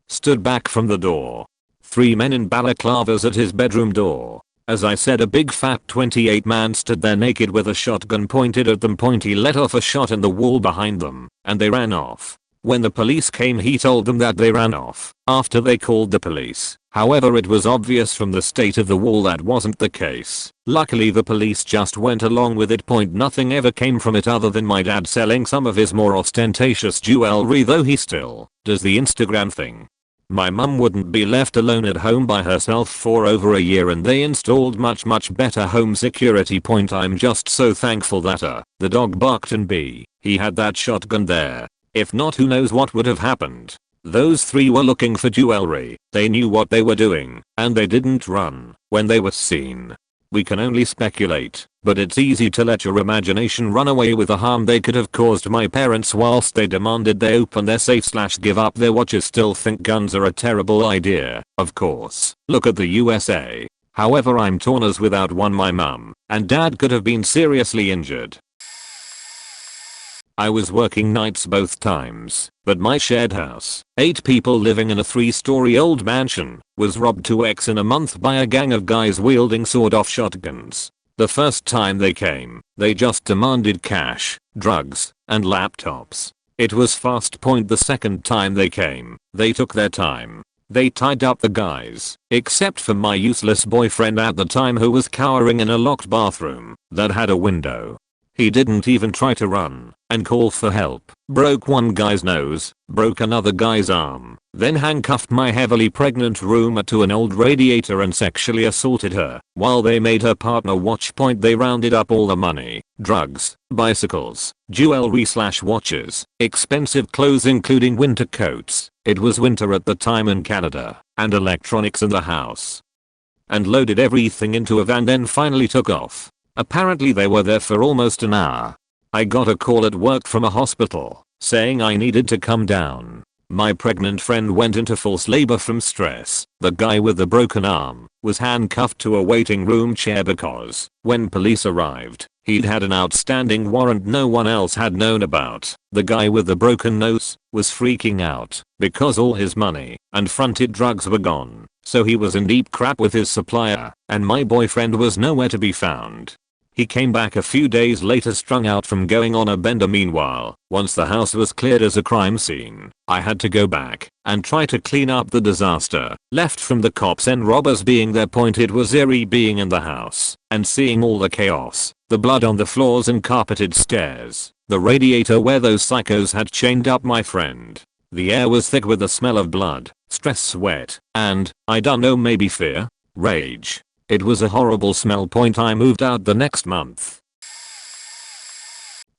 stood back from the door. 3 men in balaclavas at his bedroom door. As I said, a big fat 28 man stood there naked with a shotgun pointed at them. He let off a shot in the wall behind them, and they ran off. When the police came he told them that they ran off after they called the police. However, it was obvious from the state of the wall that wasn't the case. Luckily the police just went along with it. Nothing ever came from it other than my dad selling some of his more ostentatious jewelry, though he still does the Instagram thing. My mum wouldn't be left alone at home by herself for over a year and they installed much better home security. I'm just so thankful that the dog barked and he had that shotgun there. If not, who knows what would have happened. Those 3 were looking for jewelry. They knew what they were doing and they didn't run when they were seen. We can only speculate, but it's easy to let your imagination run away with the harm they could have caused my parents whilst they demanded they open their safe/give up their watches. Still think guns are a terrible idea, of course. Look at the USA. However, I'm torn as without one my mum and dad could have been seriously injured. I was working nights both times, but my shared house, 8 people living in a 3-story old mansion, was robbed 2x in a month by a gang of guys wielding sawed-off shotguns. The first time they came, they just demanded cash, drugs, and laptops. It was fast. The second time they came, they took their time. They tied up the guys, except for my useless boyfriend at the time who was cowering in a locked bathroom that had a window. He didn't even try to run and call for help. Broke one guy's nose, broke another guy's arm, then handcuffed my heavily pregnant roommate to an old radiator and sexually assaulted her while they made her partner watch. They rounded up all the money, drugs, bicycles, jewelry/watches, expensive clothes including winter coats, it was winter at the time in Canada, and electronics in the house, and loaded everything into a van, then finally took off. Apparently they were there for almost an hour. I got a call at work from a hospital saying I needed to come down. My pregnant friend went into false labor from stress. The guy with the broken arm was handcuffed to a waiting room chair because when police arrived, he'd had an outstanding warrant no one else had known about. The guy with the broken nose was freaking out because all his money and fronted drugs were gone. So he was in deep crap with his supplier, and my boyfriend was nowhere to be found. He came back a few days later strung out from going on a bender. Meanwhile, once the house was cleared as a crime scene, I had to go back and try to clean up the disaster left from the cops and robbers being there. Point, it was eerie being in the house and seeing all the chaos, the blood on the floors and carpeted stairs, the radiator where those psychos had chained up my friend. The air was thick with the smell of blood, stress, sweat, and, I don't know, maybe fear? Rage. It was a horrible smell. Point, I moved out the next month.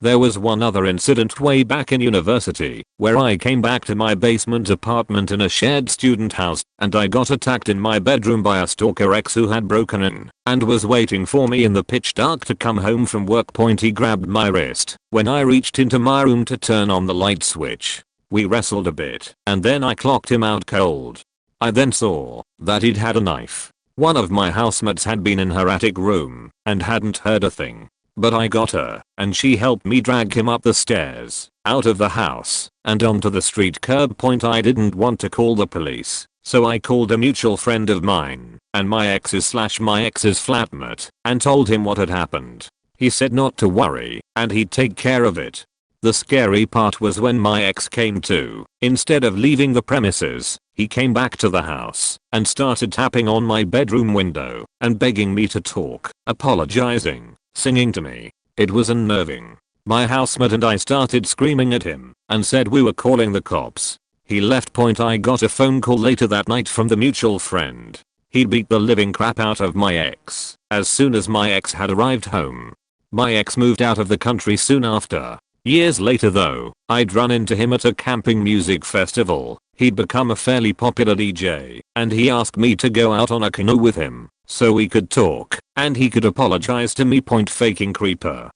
There was one other incident way back in university, where I came back to my basement apartment in a shared student house, and I got attacked in my bedroom by a stalker ex who had broken in and was waiting for me in the pitch dark to come home from work. Point, he grabbed my wrist when I reached into my room to turn on the light switch. We wrestled a bit, and then I clocked him out cold. I then saw that he'd had a knife. One of my housemates had been in her attic room and hadn't heard a thing. But I got her, and she helped me drag him up the stairs, out of the house, and onto the street curb. Point, I didn't want to call the police, so I called a mutual friend of mine and my ex's flatmate and told him what had happened. He said not to worry and he'd take care of it. The scary part was when my ex came to. Instead of leaving the premises, he came back to the house and started tapping on my bedroom window and begging me to talk, apologizing, singing to me. It was unnerving. My housemate and I started screaming at him and said we were calling the cops. He left. Point, I got a phone call later that night from the mutual friend. He'd beat the living crap out of my ex as soon as my ex had arrived home. My ex moved out of the country soon after. Years later though, I'd run into him at a camping music festival. He'd become a fairly popular DJ, and he asked me to go out on a canoe with him so we could talk and he could apologize to me. Point, faking creeper.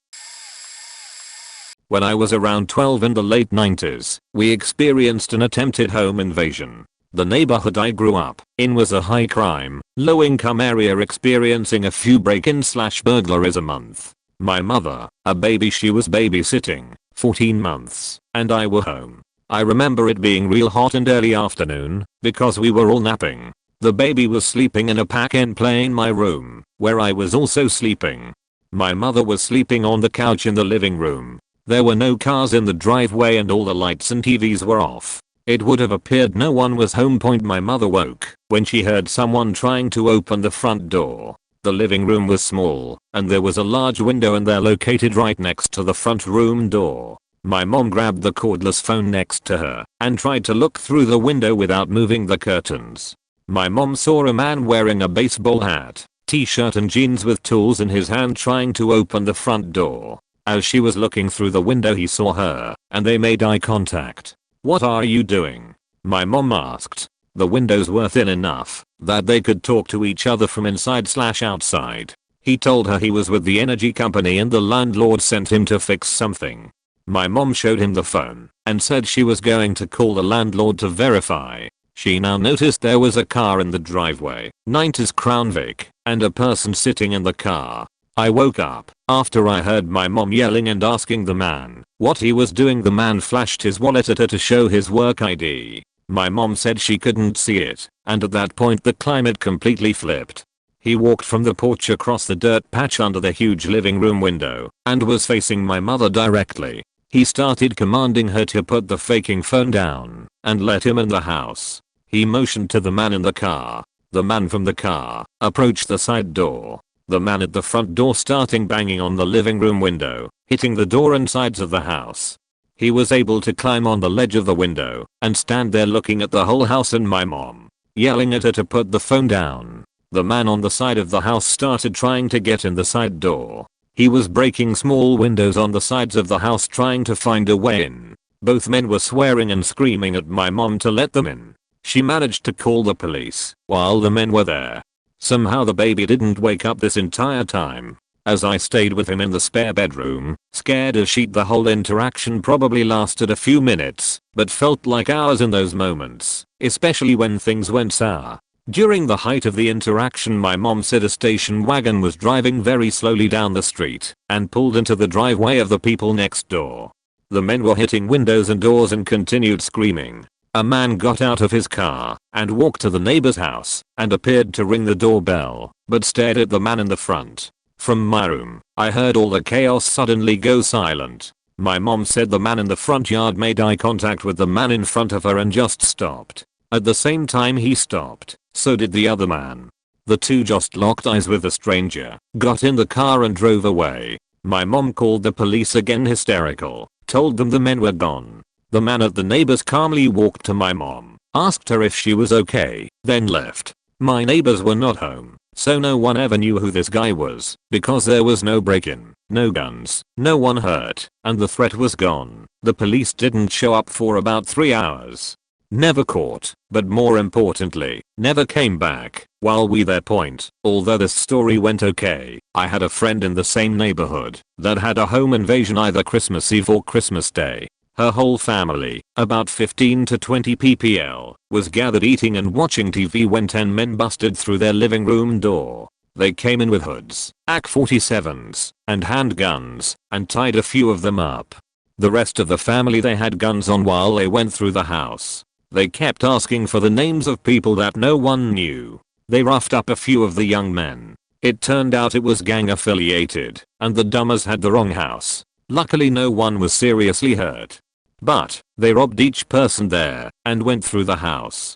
When I was around 12 in the late 90s, we experienced an attempted home invasion. The neighborhood I grew up in was a high crime, low income area experiencing a few break-in/burglaries a month. My mother, a baby she was babysitting, 14 months, and I were home. I remember it being real hot and early afternoon because we were all napping. The baby was sleeping in a pack-in play in my room, where I was also sleeping. My mother was sleeping on the couch in the living room. There were no cars in the driveway and all the lights and TVs were off. It would have appeared no one was home. Point, my mother woke when she heard someone trying to open the front door. The living room was small, and there was a large window in there located right next to the front room door. My mom grabbed the cordless phone next to her and tried to look through the window without moving the curtains. My mom saw a man wearing a baseball hat, t-shirt and jeans with tools in his hand trying to open the front door. As she was looking through the window he saw her, and they made eye contact. "What are you doing?" my mom asked. The windows were thin enough that they could talk to each other from inside/outside. He told her he was with the energy company and the landlord sent him to fix something. My mom showed him the phone and said she was going to call the landlord to verify. She now noticed there was a car in the driveway, 90s Crown Vic, and a person sitting in the car. I woke up after I heard my mom yelling and asking the man what he was doing. The man flashed his wallet at her to show his work ID. My mom said she couldn't see it, and at that point the climate completely flipped. He walked from the porch across the dirt patch under the huge living room window and was facing my mother directly. He started commanding her to put the faking phone down and let him in the house. He motioned to the man in the car. The man from the car approached the side door. The man at the front door started banging on the living room window, hitting the door and sides of the house. He was able to climb on the ledge of the window and stand there looking at the whole house and my mom, yelling at her to put the phone down. The man on the side of the house started trying to get in the side door. He was breaking small windows on the sides of the house trying to find a way in. Both men were swearing and screaming at my mom to let them in. She managed to call the police while the men were there. Somehow the baby didn't wake up this entire time. As I stayed with him in the spare bedroom, scared as shit, the whole interaction probably lasted a few minutes, but felt like hours in those moments, especially when things went sour. During the height of the interaction, my mom said a station wagon was driving very slowly down the street and pulled into the driveway of the people next door. The men were hitting windows and doors and continued screaming. A man got out of his car and walked to the neighbor's house and appeared to ring the doorbell, but stared at the man in the front. From my room, I heard all the chaos suddenly go silent. My mom said the man in the front yard made eye contact with the man in front of her and just stopped. At the same time he stopped, so did the other man. The two just locked eyes with the stranger, got in the car and drove away. My mom called the police again hysterical, told them the men were gone. The man at the neighbor's calmly walked to my mom, asked her if she was okay, then left. My neighbors were not home, so no one ever knew who this guy was, because there was no break-in, no guns, no one hurt, and the threat was gone. The police didn't show up for about 3 hours. Never caught, but more importantly, never came back. While we their point, although this story went okay, I had a friend in the same neighborhood that had a home invasion either Christmas Eve or Christmas Day. Her whole family, about 15 to 20 ppl, was gathered eating and watching TV when 10 men busted through their living room door. They came in with hoods, AK-47s, and handguns, and tied a few of them up. The rest of the family they had guns on while they went through the house. They kept asking for the names of people that no one knew. They roughed up a few of the young men. It turned out it was gang affiliated, and the dummers had the wrong house. Luckily no one was seriously hurt. But, they robbed each person there, and went through the house.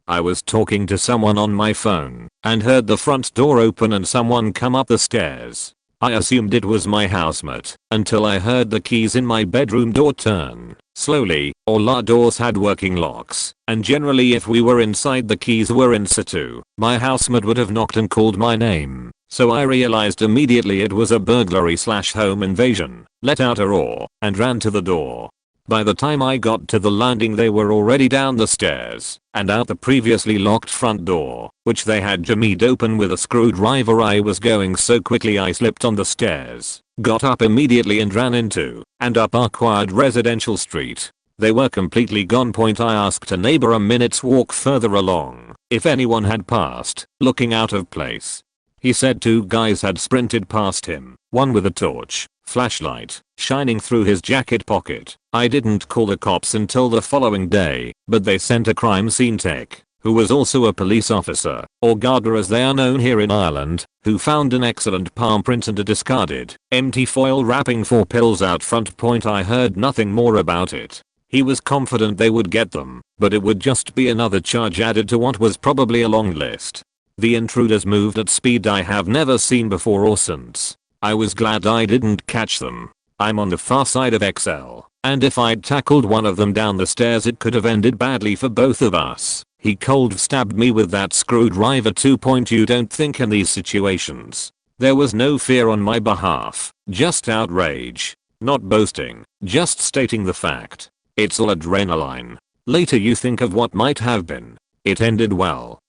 I was talking to someone on my phone, and heard the front door open and someone come up the stairs. I assumed it was my housemate, until I heard the keys in my bedroom door turn. Slowly, all our doors had working locks, and generally if we were inside the keys were in situ, my housemate would have knocked and called my name. So I realized immediately it was a burglary/home invasion, let out a roar, and ran to the door. By the time I got to the landing they were already down the stairs, and out the previously locked front door, which they had jimmied open with a screwdriver. I was going so quickly I slipped on the stairs, got up immediately and ran into, and up our quiet residential street. They were completely gone. I asked a neighbor a minute's walk further along if anyone had passed, looking out of place. He said 2 guys had sprinted past him, one with a torch, flashlight, shining through his jacket pocket. I didn't call the cops until the following day, but they sent a crime scene tech, who was also a police officer, or Garda as they are known here in Ireland, who found an excellent palm print and a discarded, empty foil wrapping for pills out front. I heard nothing more about it. He was confident they would get them, but it would just be another charge added to what was probably a long list. The intruders moved at speed I have never seen before or since. I was glad I didn't catch them. I'm on the far side of XL, and if I'd tackled one of them down the stairs it could have ended badly for both of us. He cold stabbed me with that screwdriver too. You don't think in these situations. There was no fear on my behalf, just outrage. Not boasting, just stating the fact. It's all adrenaline. Later you think of what might have been. It ended well.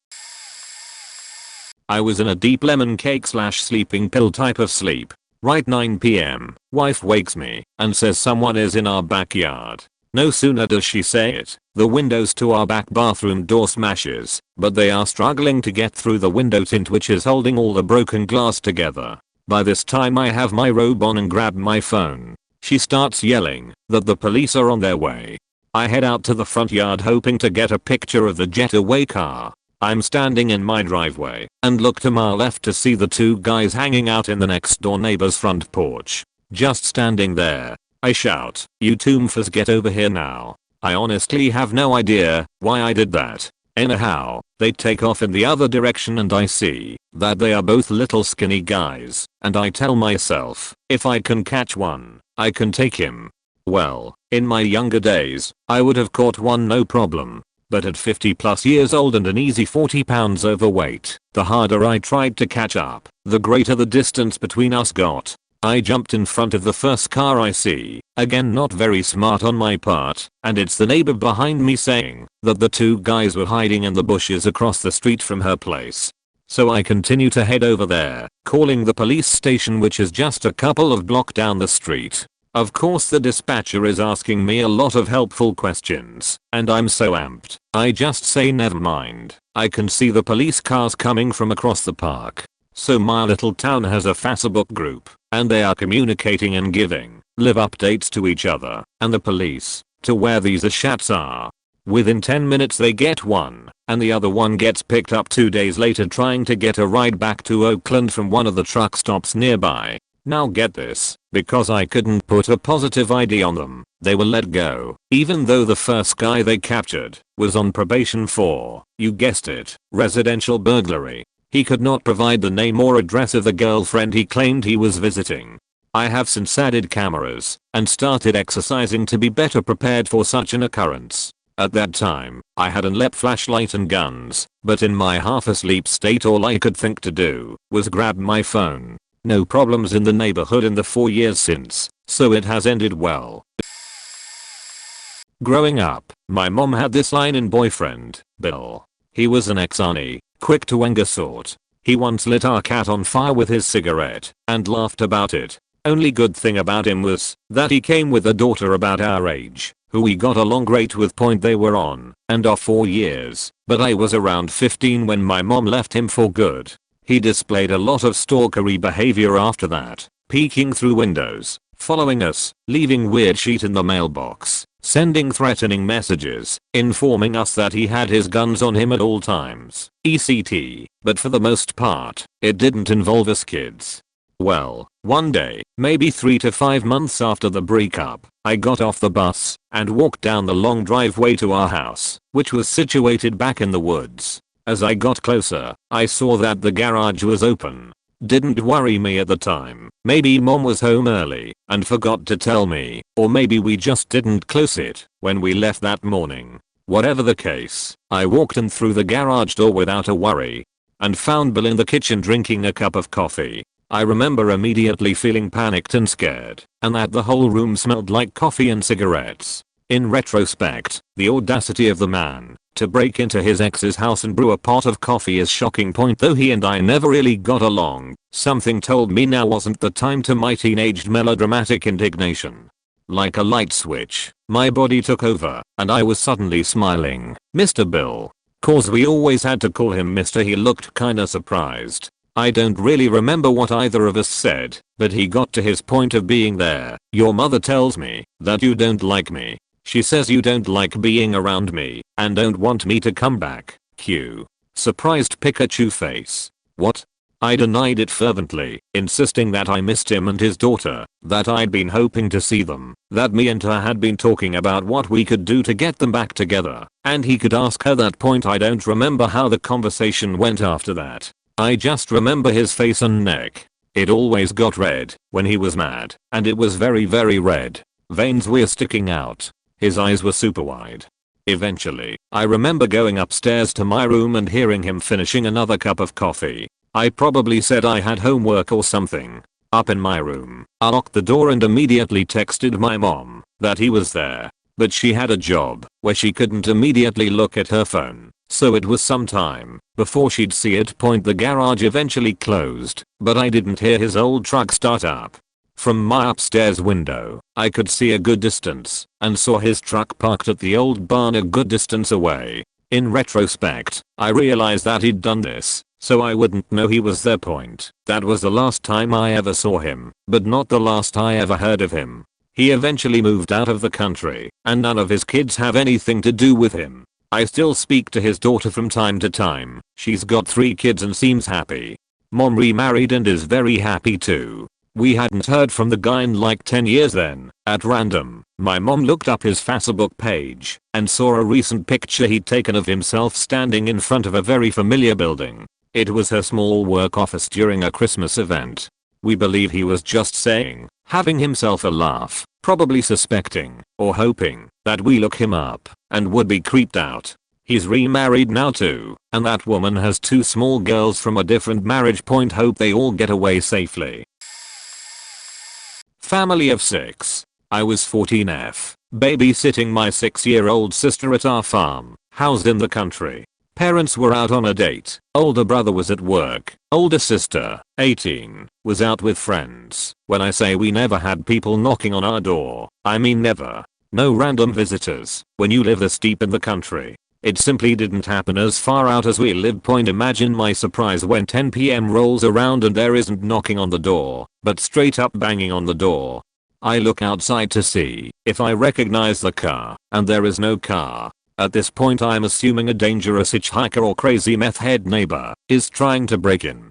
I was in a deep lemon cake/sleeping pill type of sleep. Right 9 PM, wife wakes me and says someone is in our backyard. No sooner does she say it, the windows to our back bathroom door smashes, but they are struggling to get through the window tint which is holding all the broken glass together. By this time I have my robe on and grab my phone. She starts yelling that the police are on their way. I head out to the front yard hoping to get a picture of the getaway car. I'm standing in my driveway and look to my left to see the 2 guys hanging out in the next door neighbor's front porch. Just standing there. I shout, "You toomfers get over here now." I honestly have no idea why I did that. Anyhow, they take off in the other direction and I see that they are both little skinny guys, and I tell myself, if I can catch one, I can take him. Well, in my younger days, I would have caught one no problem. But at 50+ years old and an easy 40 pounds overweight, the harder I tried to catch up, the greater the distance between us got. I jumped in front of the first car I see, again not very smart on my part, and it's the neighbor behind me saying that the 2 guys were hiding in the bushes across the street from her place. So I continue to head over there, calling the police station which is just a couple of blocks down the street. Of course the dispatcher is asking me a lot of helpful questions, and I'm so amped, I just say never mind. I can see the police cars coming from across the park. So my little town has a Facebook group, and they are communicating and giving live updates to each other and the police to where these ashats are. Within 10 minutes they get one, and the other one gets picked up 2 days later trying to get a ride back to Oakland from one of the truck stops nearby. Now get this, because I couldn't put a positive ID on them, they were let go, even though the first guy they captured was on probation for, you guessed it, residential burglary. He could not provide the name or address of the girlfriend he claimed he was visiting. I have since added cameras and started exercising to be better prepared for such an occurrence. At that time, I had an LEP flashlight and guns, but in my half-asleep state all I could think to do was grab my phone. No problems in the neighborhood in the 4 years since, so it has ended well. Growing up, my mom had this line in Boyfriend, Bill. He was an ex-army, quick to anger sort. He once lit our cat on fire with his cigarette and laughed about it. Only good thing about him was that he came with a daughter about our age, who we got along great with. They were on and off 4 years, but I was around 15 when my mom left him for good. He displayed a lot of stalkery behavior after that, peeking through windows, following us, leaving weird shit in the mailbox, sending threatening messages, informing us that he had his guns on him at all times, etc. But for the most part, it didn't involve us kids. Well, one day, maybe 3 to 5 months after the breakup, I got off the bus and walked down the long driveway to our house, which was situated back in the woods. As I got closer, I saw that the garage was open. Didn't worry me at the time. Maybe mom was home early and forgot to tell me, or maybe we just didn't close it when we left that morning. Whatever the case, I walked in through the garage door without a worry and found Bill in the kitchen drinking a cup of coffee. I remember immediately feeling panicked and scared, and that the whole room smelled like coffee and cigarettes. In retrospect, the audacity of the man to break into his ex's house and brew a pot of coffee is shocking. Though he and I never really got along, something told me now wasn't the time to my teenaged melodramatic indignation. Like a light switch, my body took over, and I was suddenly smiling. "Mr. Bill." Cause we always had to call him Mr. He looked kinda surprised. I don't really remember what either of us said, but he got to his point of being there. "Your mother tells me that you don't like me. She says you don't like being around me and don't want me to come back." Cue surprised Pikachu face. What? I denied it fervently, insisting that I missed him and his daughter, that I'd been hoping to see them, that me and her had been talking about what we could do to get them back together, and he could ask her that point. I don't remember how the conversation went after that. I just remember his face and neck. It always got red when he was mad, and it was very red. Veins were sticking out. His eyes were super wide. Eventually, I remember going upstairs to my room and hearing him finishing another cup of coffee. I probably said I had homework or something. Up in my room, I locked the door and immediately texted my mom that he was there, but she had a job where she couldn't immediately look at her phone, so it was some time before she'd see it. The garage eventually closed, but I didn't hear his old truck start up. From my upstairs window, I could see a good distance and saw his truck parked at the old barn a good distance away. In retrospect, I realized that he'd done this so I wouldn't know he was there. That was the last time I ever saw him, but not the last I ever heard of him. He eventually moved out of the country, and none of his kids have anything to do with him. I still speak to his daughter from time to time. She's got 3 kids and seems happy. Mom remarried and is very happy too. We hadn't heard from the guy in like 10 years then. At random, my mom looked up his Facebook page and saw a recent picture he'd taken of himself standing in front of a very familiar building. It was her small work office during a Christmas event. We believe he was just saying, having himself a laugh, probably suspecting or hoping that we look him up and would be creeped out. He's remarried now too, and that woman has 2 small girls from a different marriage. Hope they all get away safely. Family of 6. I was 14F, babysitting my 6-year-old sister at our farm, housed in the country. Parents were out on a date, older brother was at work, older sister, 18, was out with friends. When I say we never had people knocking on our door, I mean never. No random visitors when you live this deep in the country. It simply didn't happen as far out as we lived. Imagine my surprise when 10 PM rolls around and there isn't knocking on the door, but straight up banging on the door. I look outside to see if I recognize the car, and there is no car. At this point I'm assuming a dangerous hitchhiker or crazy meth head neighbor is trying to break in.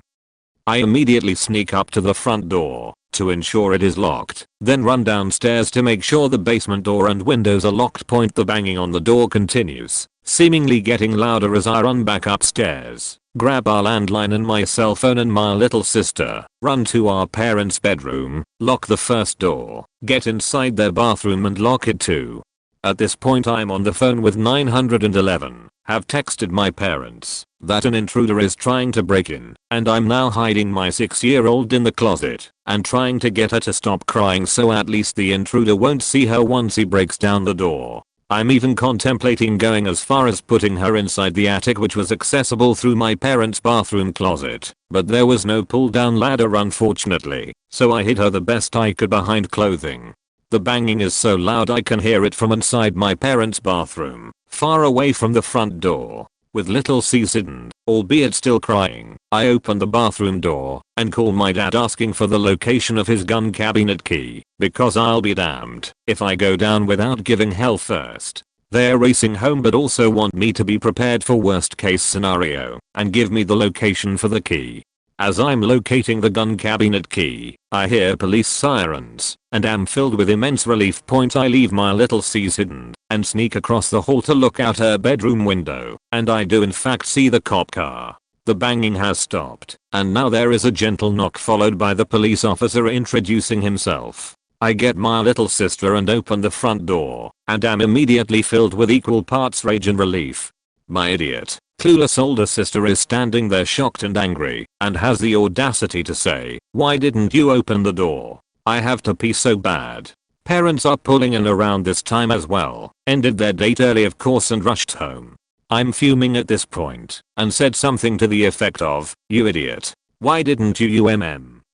I immediately sneak up to the front door to ensure it is locked, then run downstairs to make sure the basement door and windows are locked. The banging on the door continues, seemingly getting louder as I run back upstairs, grab our landline and my cell phone and my little sister, run to our parents' bedroom, lock the first door, get inside their bathroom and lock it too. At this point I'm on the phone with 911, have texted my parents that an intruder is trying to break in, and I'm now hiding my 6-year-old in the closet and trying to get her to stop crying so at least the intruder won't see her once he breaks down the door. I'm even contemplating going as far as putting her inside the attic, which was accessible through my parents' bathroom closet, but there was no pull down ladder unfortunately, so I hid her the best I could behind clothing. The banging is so loud I can hear it from inside my parents' bathroom, far away from the front door. With little C hidden, albeit still crying, I open the bathroom door and call my dad asking for the location of his gun cabinet key, because I'll be damned if I go down without giving hell first. They're racing home but also want me to be prepared for worst case scenario and give me the location for the key. As I'm locating the gun cabinet key, I hear police sirens and am filled with immense relief. I leave my little C's hidden and sneak across the hall to look out her bedroom window, and I do in fact see the cop car. The banging has stopped, and now there is a gentle knock followed by the police officer introducing himself. I get my little sister and open the front door, and am immediately filled with equal parts rage and relief. My idiot, clueless older sister is standing there shocked and angry, and has the audacity to say, "Why didn't you open the door? I have to pee so bad." Parents are pulling in around this time as well, ended their date early of course and rushed home. I'm fuming at this point, and said something to the effect of, "You idiot. Why didn't you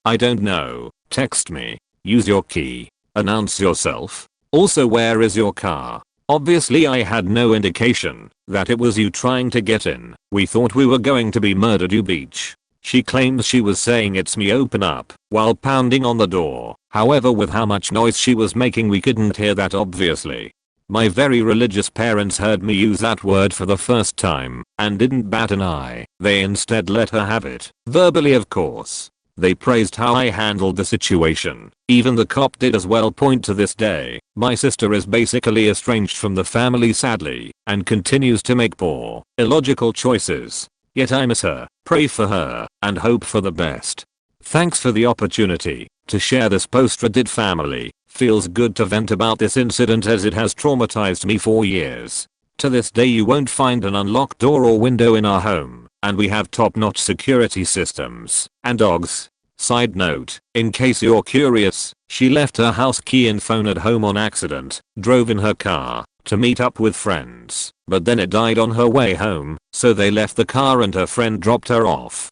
I don't know, text me, use your key, announce yourself. Also where is your car?" Obviously I had no indication that it was you trying to get in. We thought we were going to be murdered, you beach. She claims she was saying "it's me, open up" while pounding on the door. However, with how much noise she was making we couldn't hear that obviously. My very religious parents heard me use that word for the first time and didn't bat an eye. They instead let her have it, verbally of course. They praised how I handled the situation. Even the cop did as well. To this day, my sister is basically estranged from the family sadly, and continues to make poor, illogical choices. Yet I miss her, pray for her, and hope for the best. Thanks for the opportunity to share this post. Reddit family, feels good to vent about this incident as it has traumatized me for years. To this day you won't find an unlocked door or window in our home, and we have top-notch security systems and dogs. Side note, in case you're curious, she left her house key and phone at home on accident, drove in her car to meet up with friends, but then it died on her way home, so they left the car and her friend dropped her off.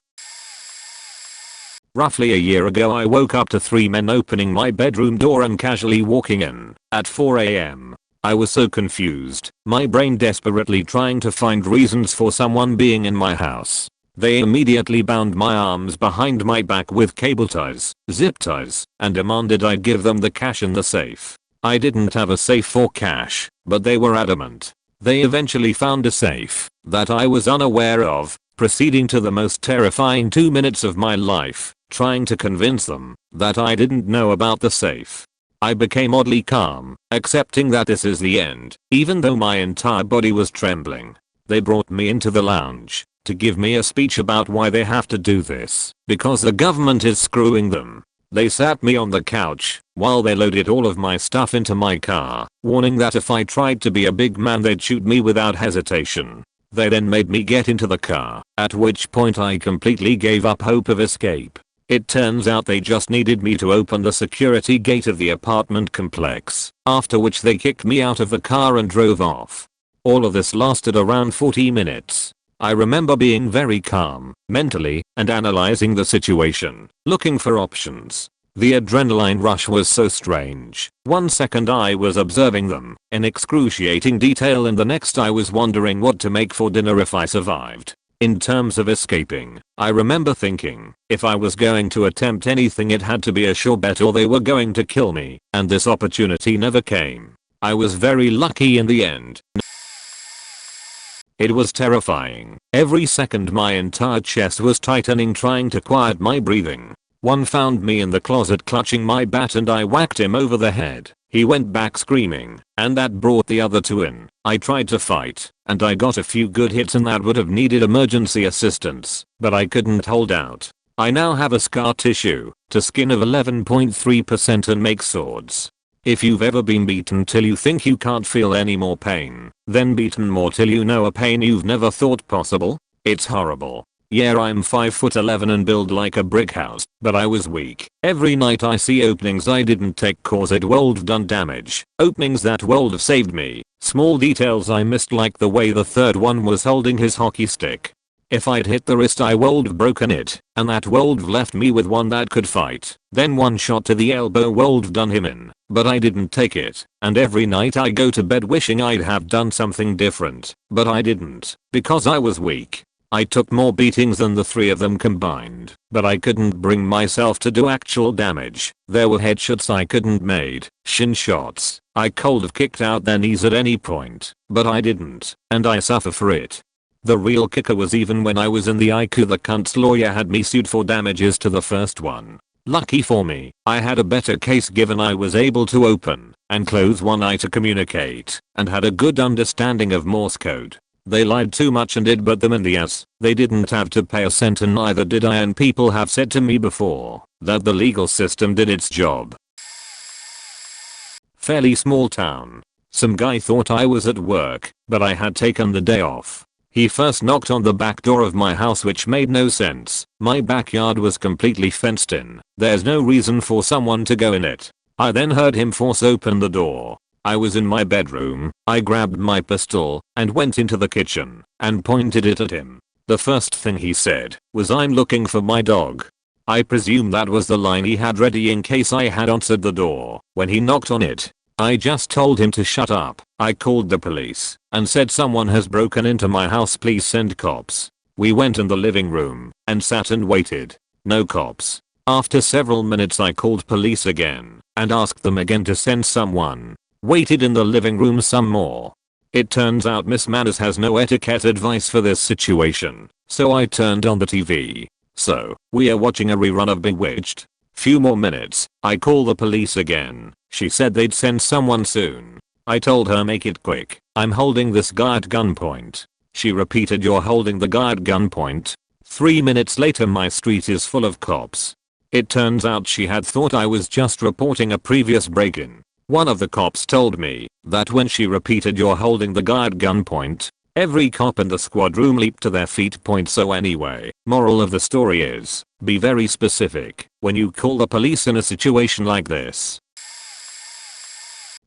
Roughly a year ago I woke up to 3 men opening my bedroom door and casually walking in at 4 AM. I was so confused, my brain desperately trying to find reasons for someone being in my house. They immediately bound my arms behind my back with cable ties, zip ties, and demanded I give them the cash in the safe. I didn't have a safe for cash, but they were adamant. They eventually found a safe that I was unaware of, proceeding to the most terrifying 2 minutes of my life, trying to convince them that I didn't know about the safe. I became oddly calm, accepting that this is the end, even though my entire body was trembling. They brought me into the lounge to give me a speech about why they have to do this, because the government is screwing them. They sat me on the couch while they loaded all of my stuff into my car, warning that if I tried to be a big man they'd shoot me without hesitation. They then made me get into the car, at which point I completely gave up hope of escape. It turns out they just needed me to open the security gate of the apartment complex, after which they kicked me out of the car and drove off. All of this lasted around 40 minutes. I remember being very calm, mentally, and analyzing the situation, looking for options. The adrenaline rush was so strange. 1 second I was observing them in excruciating detail and the next I was wondering what to make for dinner if I survived. In terms of escaping, I remember thinking, if I was going to attempt anything it had to be a sure bet or they were going to kill me, and this opportunity never came. I was very lucky in the end. It was terrifying. Every second my entire chest was tightening trying to quiet my breathing. One found me in the closet clutching my bat and I whacked him over the head. He went back screaming, and that brought the other two in. I tried to fight, and I got a few good hits and that would have needed emergency assistance, but I couldn't hold out. I now have a scar tissue to skin of 11.3% and make swords. If you've ever been beaten till you think you can't feel any more pain, then beaten more till you know a pain you've never thought possible, it's horrible. Yeah, I'm 5'11" and build like a brick house, but I was weak. Every night I see openings I didn't take cause it would done damage. Openings that would have saved me. Small details I missed like the way the third one was holding his hockey stick. If I'd hit the wrist I would have broken it, and that would have left me with one that could fight. Then one shot to the elbow would have done him in, but I didn't take it, and every night I go to bed wishing I'd have done something different, but I didn't, because I was weak. I took more beatings than the three of them combined, but I couldn't bring myself to do actual damage. There were headshots I couldn't made, shin shots. I could have kicked out their knees at any point, but I didn't, and I suffer for it. The real kicker was even when I was in the IQ the cunt's lawyer had me sued for damages to the first one. Lucky for me, I had a better case given I was able to open and close one eye to communicate and had a good understanding of Morse code. They lied too much and it bit them in the ass. They didn't have to pay a cent and neither did I, and people have said to me before that the legal system did its job. Fairly small town. Some guy thought I was at work, but I had taken the day off. He first knocked on the back door of my house which made no sense. My backyard was completely fenced in. There's no reason for someone to go in it. I then heard him force open the door. I was in my bedroom. I grabbed my pistol and went into the kitchen and pointed it at him. The first thing he said was, "I'm looking for my dog." I presume that was the line he had ready in case I had answered the door when he knocked on it. I just told him to shut up. I called the police and said someone has broken into my house, please send cops. We went in the living room and sat and waited. No cops. After several minutes I called police again and asked them again to send someone. Waited in the living room some more. It turns out Miss Manners has no etiquette advice for this situation, so I turned on the TV. So, we are watching a rerun of Bewitched. Few more minutes, I call the police again. She said they'd send someone soon. I told her make it quick, I'm holding this guy at gunpoint. She repeated, you're holding the guy at gunpoint? 3 minutes later my street is full of cops. It turns out she had thought I was just reporting a previous break-in. One of the cops told me that when she repeated you're holding the guy at gunpoint, every cop in the squad room leaped to their feet. So anyway, moral of the story is, be very specific when you call the police in a situation like this.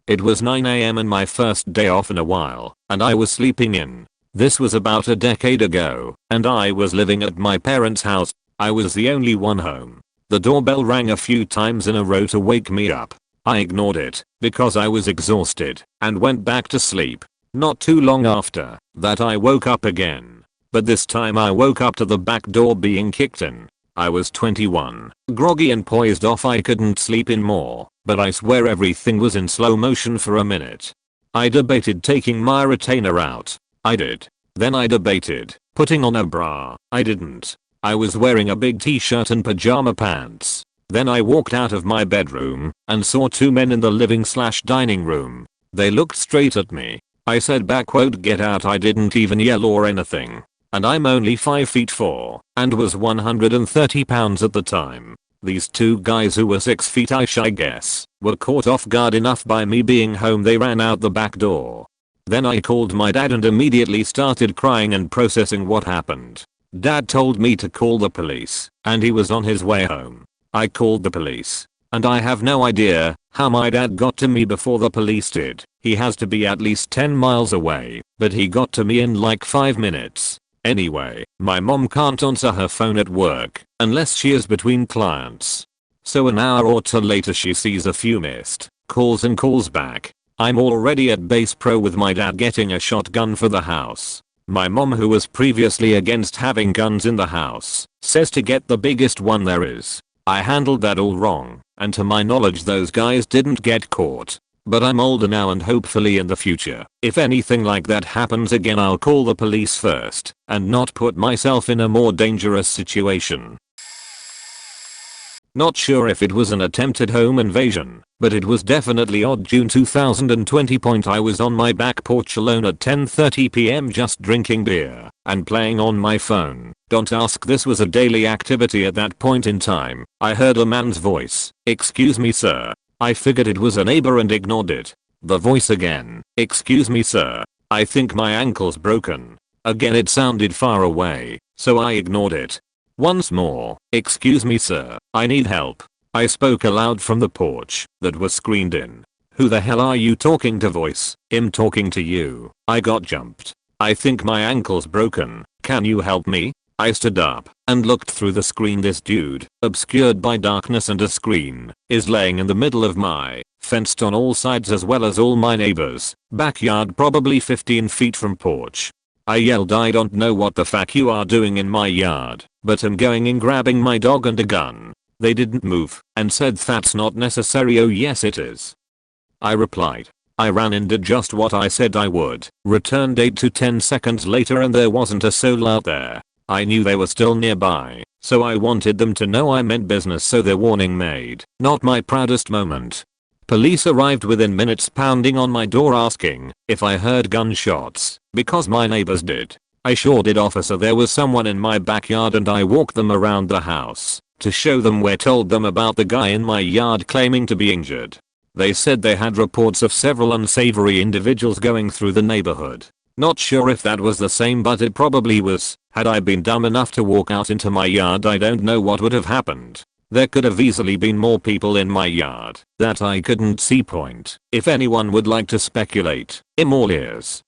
It was 9 AM and my first day off in a while, and I was sleeping in. This was about a decade ago, and I was living at my parents' house. I was the only one home. The doorbell rang a few times in a row to wake me up. I ignored it because I was exhausted and went back to sleep. Not too long after that I woke up again, but this time I woke up to the back door being kicked in. I was 21, groggy and poised off. I couldn't sleep in more, but I swear everything was in slow motion for a minute. I debated taking my retainer out. I did. Then I debated putting on a bra. I didn't. I was wearing a big t-shirt and pajama pants. Then I walked out of my bedroom and saw two men in the living/dining room. They looked straight at me. I said back, quote, "Get out." I didn't even yell or anything. And I'm only 5'4" and was 130 pounds at the time. These two guys who were 6 feet I guess were caught off guard enough by me being home. They ran out the back door. Then I called my dad and immediately started crying and processing what happened. Dad told me to call the police and he was on his way home. I called the police, and I have no idea how my dad got to me before the police did. He has to be at least 10 miles away, but he got to me in like 5 minutes. Anyway, my mom can't answer her phone at work unless she is between clients. So an hour or two later she sees a few missed calls and calls back. I'm already at base pro with my dad getting a shotgun for the house. My mom, who was previously against having guns in the house, says to get the biggest one there is. I handled that all wrong, and to my knowledge those guys didn't get caught. But I'm older now and hopefully in the future, if anything like that happens again, I'll call the police first and not put myself in a more dangerous situation. Not sure if it was an attempted home invasion, but it was definitely odd. June 2020. I was on my back porch alone at 10:30 p.m. just drinking beer and playing on my phone. Don't ask, this was a daily activity at that point in time. I heard a man's voice. "Excuse me, sir." I figured it was a neighbor and ignored it. The voice again. "Excuse me, sir. I think my ankle's broken." Again it sounded far away, so I ignored it. Once more. "Excuse me, sir. I need help." I spoke aloud from the porch that was screened in. "Who the hell are you talking to?" voice. "I'm talking to you." I got jumped. "I think my ankle's broken. Can you help me?" I stood up and looked through the screen. This dude, obscured by darkness and a screen, is laying in the middle of my, fenced on all sides as well as all my neighbors, backyard, probably 15 feet from porch. I yelled, "I don't know what the fuck you are doing in my yard, but I'm going in, grabbing my dog and a gun." They didn't move and said, "That's not necessary." "Oh yes it is," I replied. I ran and did just what I said I would, returned 8 to 10 seconds later and there wasn't a soul out there. I knew they were still nearby, so I wanted them to know I meant business, so their warning made not my proudest moment. Police arrived within minutes, pounding on my door asking if I heard gunshots, because my neighbors did. I sure did, officer. There was someone in my backyard and I walked them around the house to show them where, told them about the guy in my yard claiming to be injured. They said they had reports of several unsavory individuals going through the neighborhood. Not sure if that was the same, but it probably was. Had I been dumb enough to walk out into my yard, I don't know what would have happened. There could have easily been more people in my yard that I couldn't see. Point. If anyone would like to speculate, I'm all ears.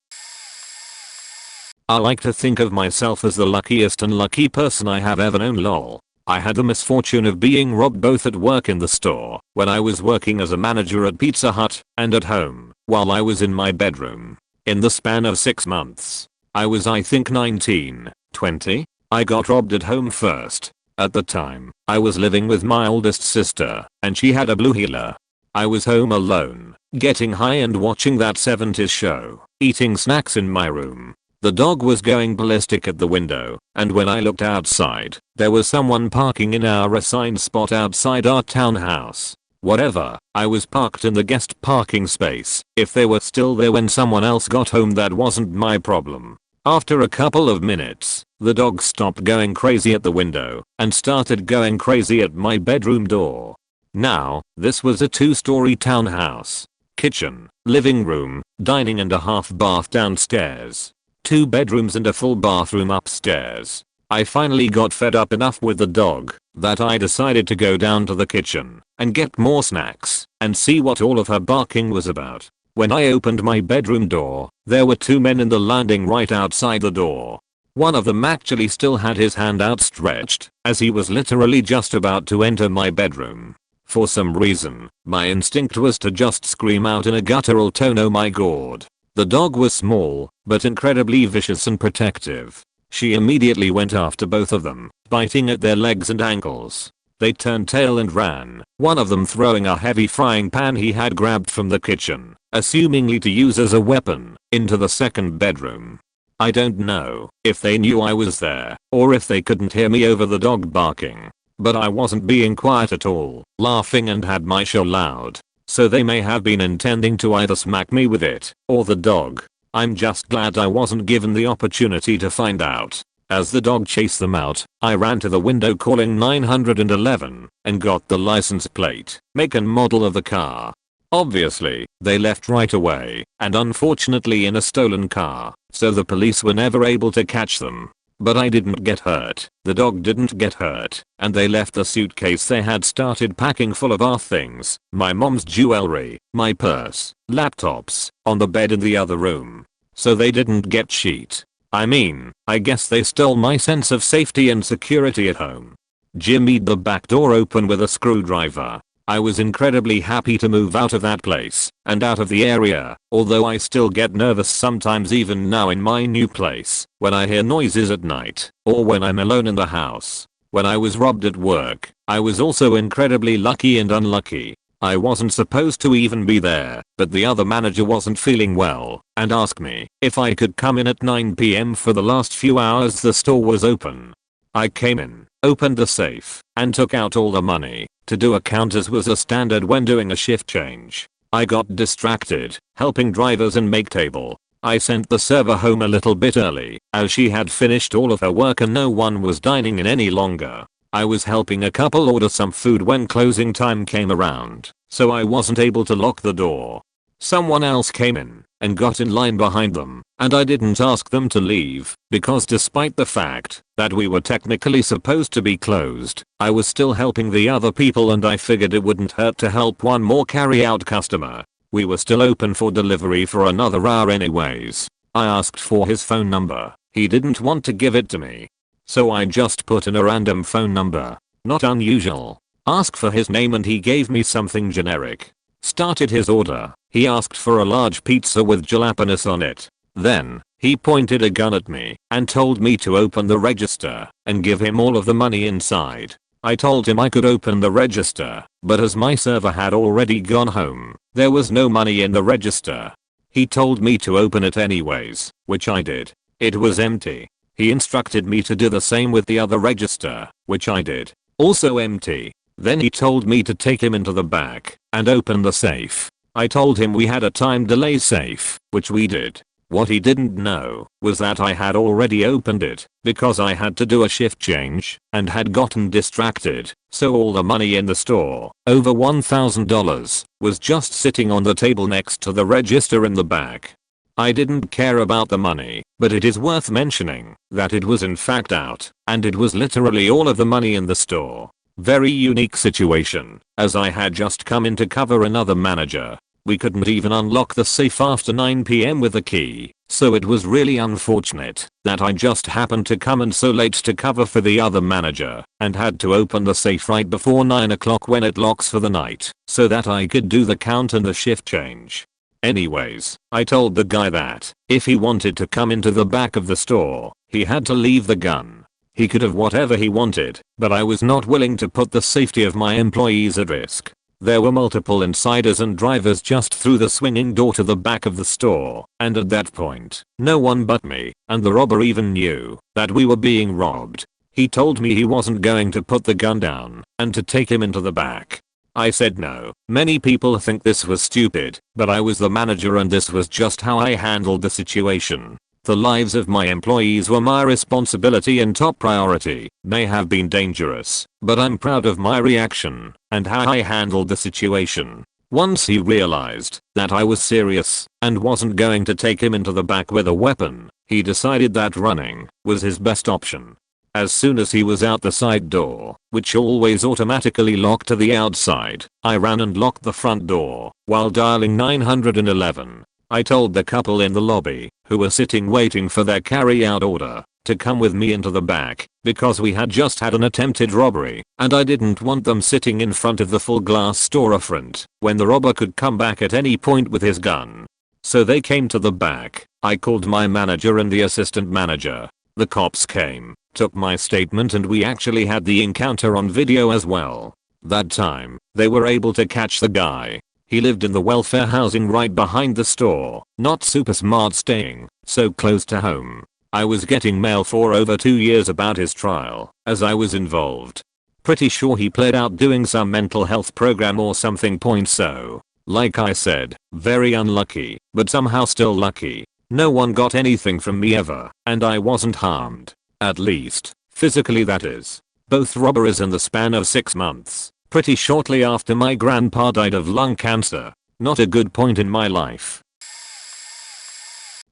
I like to think of myself as the luckiest unlucky person I have ever known. Lol. I had the misfortune of being robbed both at work in the store, when I was working as a manager at Pizza Hut, and at home, while I was in my bedroom. In the span of 6 months. I was, I think, 19, 20. I got robbed at home first. At the time, I was living with my oldest sister, and she had a blue heeler. I was home alone, getting high and watching that 70s show, eating snacks in my room. The dog was going ballistic at the window, and when I looked outside, there was someone parking in our assigned spot outside our townhouse. Whatever, I was parked in the guest parking space. If they were still there when someone else got home, that wasn't my problem. After a couple of minutes, the dog stopped going crazy at the window and started going crazy at my bedroom door. Now, this was a 2-story townhouse. Kitchen, living room, dining and a half bath downstairs. 2 bedrooms and a full bathroom upstairs. I finally got fed up enough with the dog that I decided to go down to the kitchen and get more snacks and see what all of her barking was about. When I opened my bedroom door, there were 2 men in the landing right outside the door. One of them actually still had his hand outstretched, as he was literally just about to enter my bedroom. For some reason, my instinct was to just scream out in a guttural tone, "Oh my god." The dog was small, but incredibly vicious and protective. She immediately went after both of them, biting at their legs and ankles. They turned tail and ran, one of them throwing a heavy frying pan he had grabbed from the kitchen, assumingly to use as a weapon, into the second bedroom. I don't know if they knew I was there, or if they couldn't hear me over the dog barking. But I wasn't being quiet at all, laughing and had my show loud. So they may have been intending to either smack me with it, or the dog. I'm just glad I wasn't given the opportunity to find out. As the dog chased them out, I ran to the window calling 911 and got the license plate, make and model of the car. Obviously, they left right away, and unfortunately in a stolen car, so the police were never able to catch them. But I didn't get hurt, the dog didn't get hurt, and they left the suitcase they had started packing full of our things, my mom's jewelry, my purse, laptops, on the bed in the other room. So they didn't get cheat. I mean, I guess they stole my sense of safety and security at home. Jimmied the back door open with a screwdriver. I was incredibly happy to move out of that place and out of the area, although I still get nervous sometimes even now in my new place when I hear noises at night or when I'm alone in the house. When I was robbed at work, I was also incredibly lucky and unlucky. I wasn't supposed to even be there, but the other manager wasn't feeling well and asked me if I could come in at 9 PM for the last few hours the store was open. I came in, opened the safe, and took out all the money. To do a count as was a standard when doing a shift change. I got distracted, helping drivers and make table. I sent the server home a little bit early, as she had finished all of her work and no one was dining in any longer. I was helping a couple order some food when closing time came around, so I wasn't able to lock the door. Someone else came in and got in line behind them, and I didn't ask them to leave, because despite the fact that we were technically supposed to be closed, I was still helping the other people and I figured it wouldn't hurt to help one more carry-out customer. We were still open for delivery for another hour anyways. I asked for his phone number. He didn't want to give it to me. So I just put in a random phone number. Not unusual. Asked for his name and he gave me something generic. Started his order. He asked for a large pizza with jalapenos on it. Then, he pointed a gun at me and told me to open the register and give him all of the money inside. I told him I could open the register, but as my server had already gone home, there was no money in the register. He told me to open it anyways, which I did. It was empty. He instructed me to do the same with the other register, which I did. Also empty. Then he told me to take him into the back and open the safe. I told him we had a time delay safe, which we did. What he didn't know was that I had already opened it because I had to do a shift change and had gotten distracted, so all the money in the store, over $1,000, was just sitting on the table next to the register in the back. I didn't care about the money, but it is worth mentioning that it was in fact out, and it was literally all of the money in the store. Very unique situation, as I had just come in to cover another manager. We couldn't even unlock the safe after 9 PM with a key, so it was really unfortunate that I just happened to come in so late to cover for the other manager and had to open the safe right before 9 o'clock when it locks for the night so that I could do the count and the shift change. Anyways, I told the guy that if he wanted to come into the back of the store, he had to leave the gun. He could have whatever he wanted, but I was not willing to put the safety of my employees at risk. There were multiple insiders and drivers just through the swinging door to the back of the store, and at that point, no one but me and the robber even knew that we were being robbed. He told me he wasn't going to put the gun down and to take him into the back. I said no. Many people think this was stupid, but I was the manager and this was just how I handled the situation. The lives of my employees were my responsibility and top priority. May have been dangerous, but I'm proud of my reaction and how I handled the situation. Once he realized that I was serious and wasn't going to take him into the back with a weapon, he decided that running was his best option. As soon as he was out the side door, which always automatically locked to the outside, I ran and locked the front door while dialing 911. I told the couple in the lobby, who were sitting waiting for their carry-out order, to come with me into the back because we had just had an attempted robbery and I didn't want them sitting in front of the full glass storefront when the robber could come back at any point with his gun. So they came to the back. I called my manager and the assistant manager. The cops came, took my statement, and we actually had the encounter on video as well. That time, they were able to catch the guy. He lived in the welfare housing right behind the store, not super smart staying so close to home. I was getting mail for over 2 years about his trial, as I was involved. Pretty sure he pled out doing some mental health program or something. So, like I said, very unlucky, but somehow still lucky. No one got anything from me ever, and I wasn't harmed. At least, physically, that is. Both robberies in the span of 6 months. Pretty shortly after my grandpa died of lung cancer. Not a good point in my life.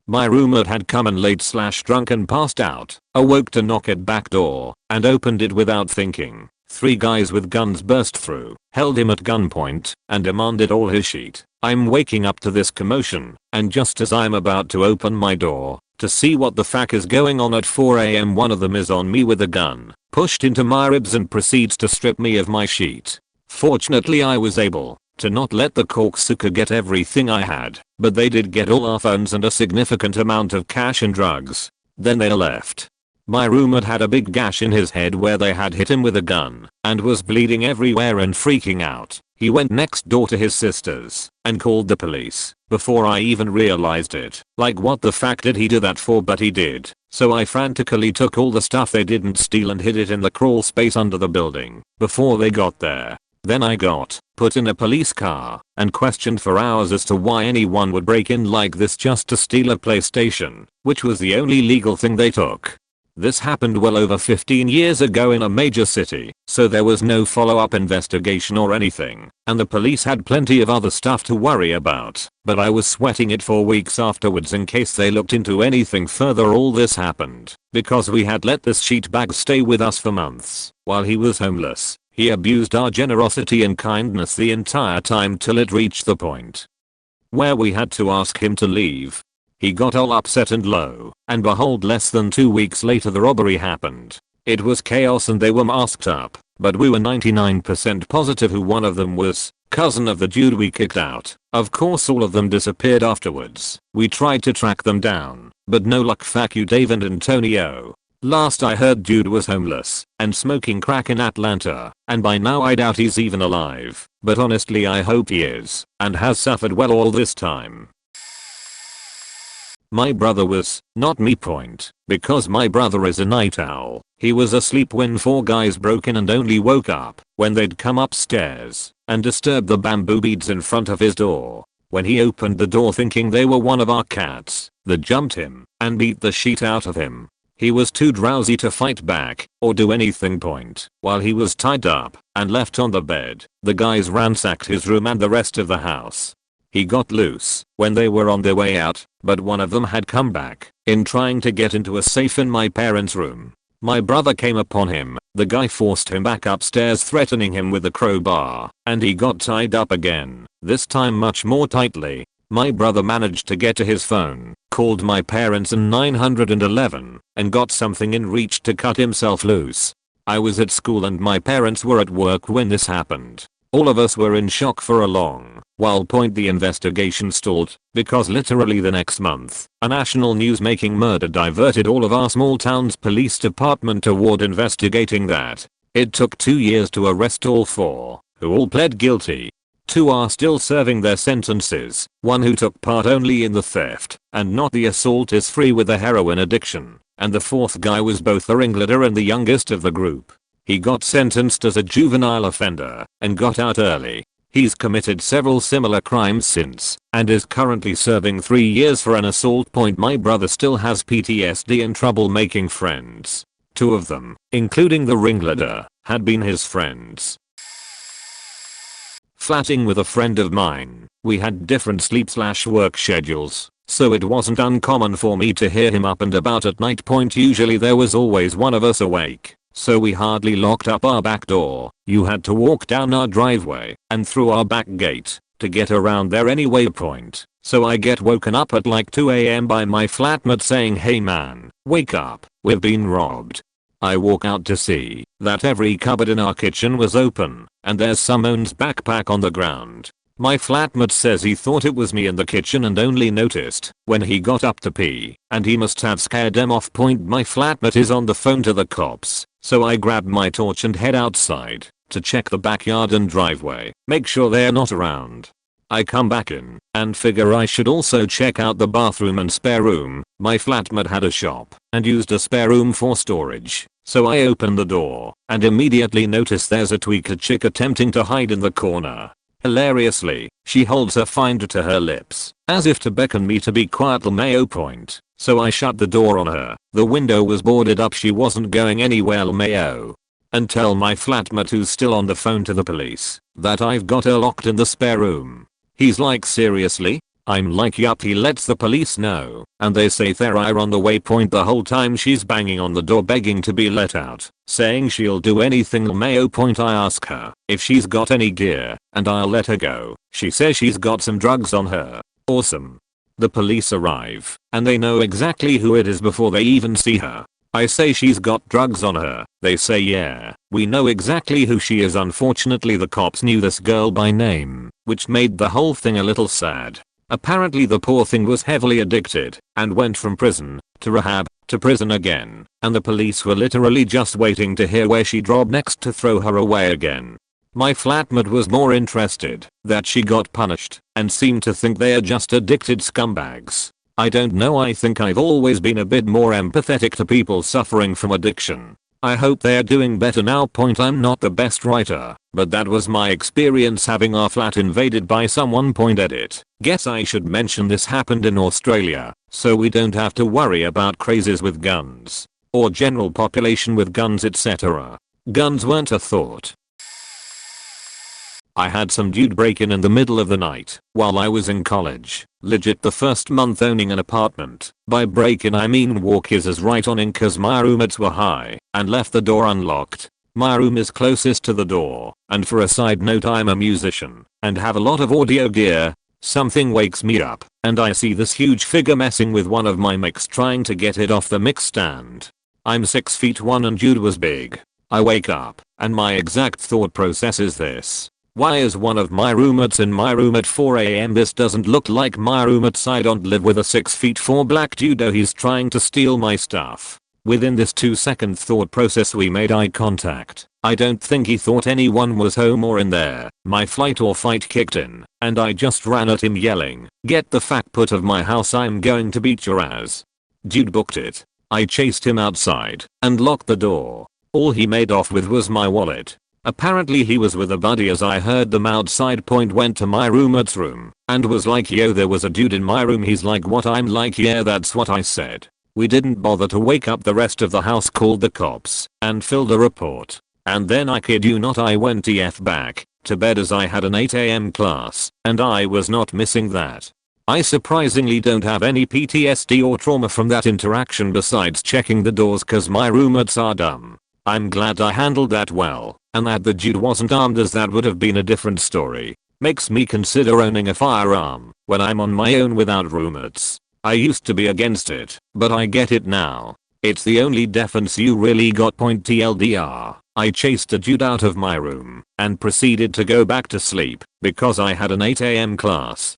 My roommate had come in late / drunk and passed out, awoke to knock at back door, and opened it without thinking. 3 guys with guns burst through, held him at gunpoint, and demanded all his shit. I'm waking up to this commotion, and just as I'm about to open my door to see what the fuck is going on at 4 AM, one of them is on me with a gun, pushed into my ribs and proceeds to strip me of my sheet. Fortunately, I was able to not let the corksucker get everything I had, but they did get all our phones and a significant amount of cash and drugs. Then they left. My roommate had a big gash in his head where they had hit him with a gun and was bleeding everywhere and freaking out. He went next door to his sister's and called the police before I even realized it. Like what the fuck did he do that for? But he did. So I frantically took all the stuff they didn't steal and hid it in the crawl space under the building before they got there. Then I got put in a police car and questioned for hours as to why anyone would break in like this just to steal a PlayStation, which was the only legal thing they took. This happened well over 15 years ago in a major city, so there was no follow-up investigation or anything, and the police had plenty of other stuff to worry about, but I was sweating it for weeks afterwards in case they looked into anything further. All this happened because we had let this sheetbag stay with us for months while he was homeless. He abused our generosity and kindness the entire time till it reached the point where we had to ask him to leave. He got all upset and low, and behold, less than 2 weeks later the robbery happened. It was chaos and they were masked up, but we were 99% positive who one of them was. Cousin of the dude we kicked out. Of course all of them disappeared afterwards. We tried to track them down, but no luck. Fuck you Dave and Antonio. Last I heard dude was homeless and smoking crack in Atlanta, and by now I doubt he's even alive, but honestly I hope he is, and has suffered well all this time. My brother was, not me point, because my brother is a night owl. He was asleep when 4 guys broke in and only woke up when they'd come upstairs and disturbed the bamboo beads in front of his door. When he opened the door thinking they were one of our cats, they jumped him and beat the shit out of him. He was too drowsy to fight back or do anything point. While he was tied up and left on the bed, the guys ransacked his room and the rest of the house. He got loose when they were on their way out, but one of them had come back in trying to get into a safe in my parents' room. My brother came upon him. The guy forced him back upstairs, threatening him with a crowbar, and he got tied up again, this time much more tightly. My brother managed to get to his phone, called my parents and 911, and got something in reach to cut himself loose. I was at school and my parents were at work when this happened. All of us were in shock for a long while. The investigation stalled because literally the next month, a national news-making murder diverted all of our small town's police department toward investigating that. It took 2 years to arrest all 4, who all pled guilty. 2 are still serving their sentences. 1 who took part only in the theft and not the assault is free with a heroin addiction, and the 4th guy was both the ringleader and the youngest of the group. He got sentenced as a juvenile offender and got out early. He's committed several similar crimes since and is currently serving 3 years for an assault. My brother still has PTSD and trouble making friends. 2 of them, including the ringleader, had been his friends. Flatting with a friend of mine, we had different sleep/work schedules, so it wasn't uncommon for me to hear him up and about at night. Usually there was always one of us awake, so we hardly locked up our back door. You had to walk down our driveway and through our back gate to get around there anyway. So I get woken up at like 2 AM by my flatmate saying, "Hey man, wake up, we've been robbed." I walk out to see that every cupboard in our kitchen was open and there's someone's backpack on the ground. My flatmate says he thought it was me in the kitchen and only noticed when he got up to pee, and he must have scared them off. My flatmate is on the phone to the cops, so I grab my torch and head outside to check the backyard and driveway, make sure they're not around. I come back in and figure I should also check out the bathroom and spare room. My flatmate had a shop and used a spare room for storage, so I open the door and immediately notice there's a tweaker chick attempting to hide in the corner. Hilariously, she holds her finder to her lips as if to beckon me to be quiet. So I shut the door on her. The window was boarded up. She wasn't going anywhere. And tell my flatmate, who's still on the phone to the police, that I've got her locked in the spare room. He's like, seriously? I'm like, yup. He lets the police know and they say they're on the way. The whole time she's banging on the door begging to be let out, saying she'll do anything. I ask her if she's got any gear and I'll let her go. She says she's got some drugs on her. Awesome. The police arrive and they know exactly who it is before they even see her. I say she's got drugs on her. They say yeah, we know exactly who she is. Unfortunately the cops knew this girl by name, which made the whole thing a little sad. Apparently the poor thing was heavily addicted and went from prison to rehab to prison again, and the police were literally just waiting to hear where she dropped next to throw her away again. My flatmate was more interested that she got punished and seemed to think they are just addicted scumbags. I don't know, I think I've always been a bit more empathetic to people suffering from addiction. I hope they are doing better now. I'm not the best writer, but that was my experience having our flat invaded by someone. Edit. Guess I should mention this happened in Australia, so we don't have to worry about crazes with guns. Or general population with guns etc. Guns weren't a thought. I had some dude break in the middle of the night while I was in college. Legit the first month owning an apartment. By break in I mean walk his as right on in cause my roommates were high and left the door unlocked. My room is closest to the door, and for a side note I'm a musician and have a lot of audio gear. Something wakes me up and I see this huge figure messing with one of my mics trying to get it off the mic stand. I'm 6'1" and dude was big. I wake up and my exact thought process is this. Why is one of my roommates in my room at 4 AM? This doesn't look like my roommates. I don't live with a 6'4" black dude. He's trying to steal my stuff. Within this 2-second thought process we made eye contact. I don't think he thought anyone was home or in there. My flight or fight kicked in and I just ran at him yelling, "Get the fuck out of my house, I'm going to beat your ass." Dude booked it. I chased him outside and locked the door. All he made off with was my wallet. Apparently he was with a buddy as I heard them outside. Went to my roommate's room and was like, "Yo, there was a dude in my room." He's like, "What?" I'm like, "Yeah, that's what I said." We didn't bother to wake up the rest of the house, called the cops and filled a report. And then I kid you not I went TF back to bed as I had an 8 AM class and I was not missing that. I surprisingly don't have any PTSD or trauma from that interaction besides checking the doors cause my roommates are dumb. I'm glad I handled that well, and that the dude wasn't armed as that would have been a different story. Makes me consider owning a firearm when I'm on my own without roommates. I used to be against it, but I get it now. It's the only defense you really got. TLDR. I chased a dude out of my room and proceeded to go back to sleep because I had an 8 AM class.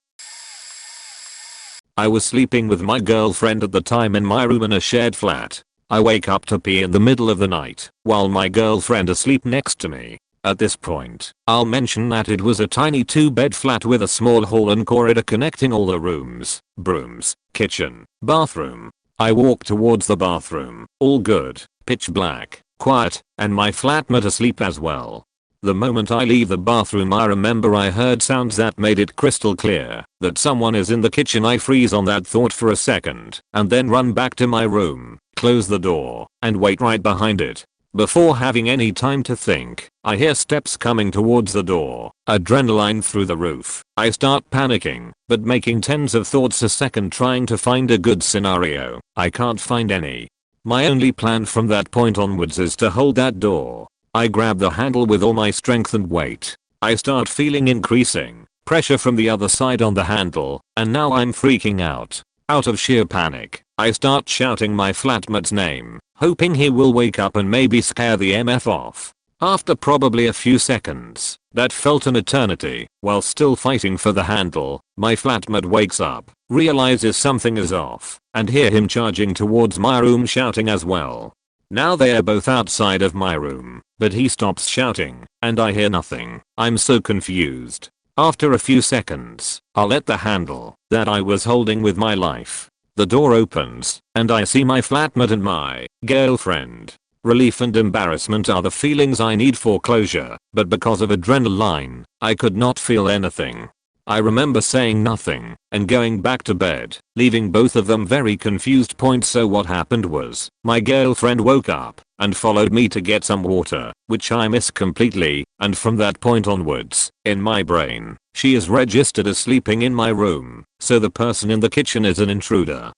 I was sleeping with my girlfriend at the time in my room in a shared flat. I wake up to pee in the middle of the night while my girlfriend asleep next to me. At this point, I'll mention that it was a tiny 2-bed flat with a small hall and corridor connecting all the rooms, brooms, kitchen, bathroom. I walk towards the bathroom, all good, pitch black, quiet, and my flatmate asleep as well. The moment I leave the bathroom I remember I heard sounds that made it crystal clear that someone is in the kitchen. I freeze on that thought for a second and then run back to my room, close the door, and wait right behind it. Before having any time to think, I hear steps coming towards the door, adrenaline through the roof. I start panicking, but making tens of thoughts a second trying to find a good scenario. I can't find any. My only plan from that point onwards is to hold that door. I grab the handle with all my strength and wait. I start feeling increasing pressure from the other side on the handle, and now I'm freaking out. Out of sheer panic, I start shouting my flatmate's name, hoping he will wake up and maybe scare the MF off. After probably a few seconds, that felt an eternity, while still fighting for the handle, my flatmate wakes up, realizes something is off, and hear him charging towards my room shouting as well. Now they are both outside of my room, but he stops shouting, and I hear nothing. I'm so confused. After a few seconds, I let the handle that I was holding with my life. The door opens, and I see my flatmate and my girlfriend. Relief and embarrassment are the feelings I need for closure, but because of adrenaline, I could not feel anything. I remember saying nothing and going back to bed, leaving both of them very confused. So what happened was, my girlfriend woke up and followed me to get some water, which I missed completely, and from that point onwards, in my brain, she is registered as sleeping in my room, so the person in the kitchen is an intruder.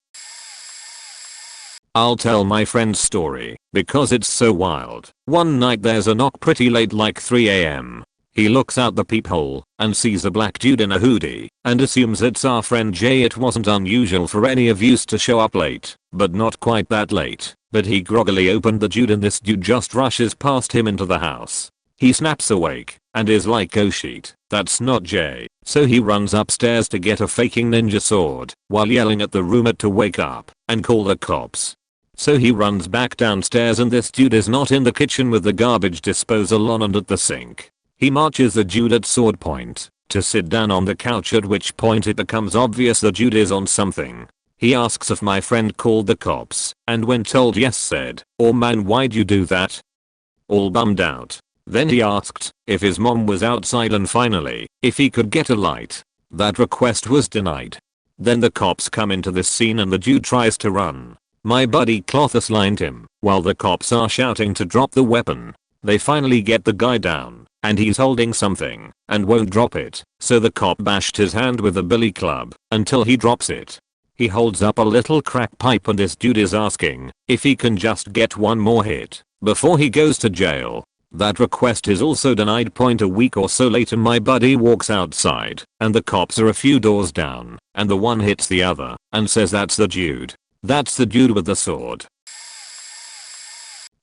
I'll tell my friend's story because it's so wild. One night there's a knock pretty late, like 3 AM. He looks out the peephole and sees a black dude in a hoodie and assumes it's our friend Jay. It wasn't unusual for any of us to show up late, but not quite that late. But he groggily opened the dude and this dude just rushes past him into the house. He snaps awake and is like, "Oh shit, that's not Jay." So he runs upstairs to get a faking ninja sword while yelling at the roommate to wake up and call the cops. So he runs back downstairs and this dude is not in the kitchen with the garbage disposal on and at the sink. He marches the dude at sword point to sit down on the couch, at which point it becomes obvious the dude is on something. He asks if my friend called the cops, and when told yes said, "Oh man, why'd you do that?" All bummed out. Then he asked if his mom was outside and finally if he could get a light. That request was denied. Then the cops come into this scene and the dude tries to run. My buddy cloths lined him while the cops are shouting to drop the weapon. They finally get the guy down and he's holding something and won't drop it, so the cop bashed his hand with a billy club until he drops it. He holds up a little crack pipe and this dude is asking if he can just get one more hit before he goes to jail. That request is also denied. A week or so later my buddy walks outside and the cops are a few doors down and the one hits the other and says that's the dude. That's the dude with the sword.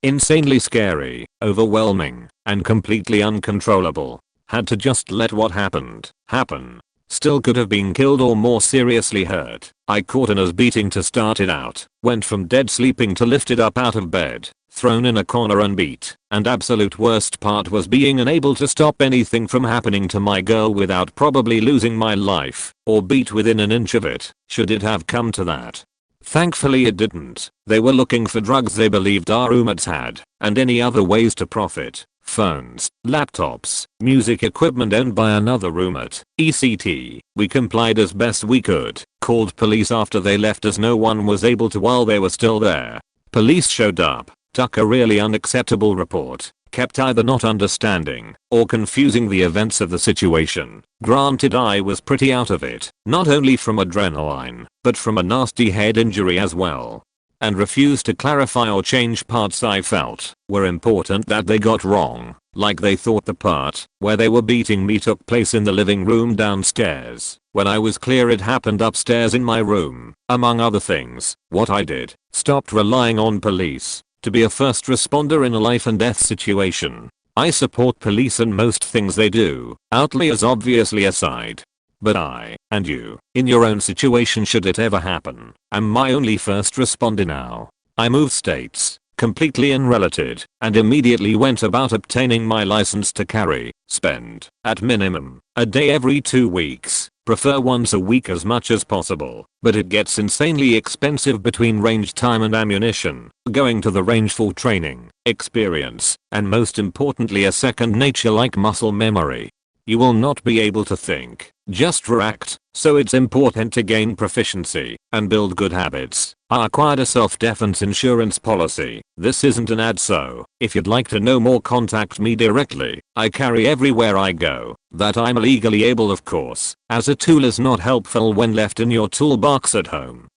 Insanely scary, overwhelming, and completely uncontrollable. Had to just let what happened happen. Still could have been killed or more seriously hurt. I caught an ass beating to start it out. Went from dead sleeping to lifted up out of bed, thrown in a corner and beat. And absolute worst part was being unable to stop anything from happening to my girl without probably losing my life, or beat within an inch of it, should it have come to that. Thankfully it didn't. They were looking for drugs they believed our roommates had, and any other ways to profit. Phones, laptops, music equipment owned by another roommate, etc. We complied as best we could, called police after they left as no one was able to while they were still there. Police showed up, took a really unacceptable report, kept either not understanding or confusing the events of the situation. Granted, I was pretty out of it, not only from adrenaline, but from a nasty head injury as well. And refused to clarify or change parts I felt were important that they got wrong, like they thought the part where they were beating me took place in the living room downstairs, when I was clear it happened upstairs in my room. Among other things, what I did, stopped relying on police to be a first responder in a life and death situation. I support police in most things they do, outliers obviously aside. But I, and you, in your own situation should it ever happen, am my only first responder now. I moved states, completely unrelated, and immediately went about obtaining my license to carry, spend, at minimum, a day every 2 weeks, prefer once a week as much as possible, but it gets insanely expensive between range time and ammunition, going to the range for training, experience, and most importantly a second nature like muscle memory. You will not be able to think, just react, so it's important to gain proficiency and build good habits. I acquired a self-defense insurance policy. This isn't an ad, so if you'd like to know more contact me directly. I carry everywhere I go, that I'm legally able of course, as a tool is not helpful when left in your toolbox at home.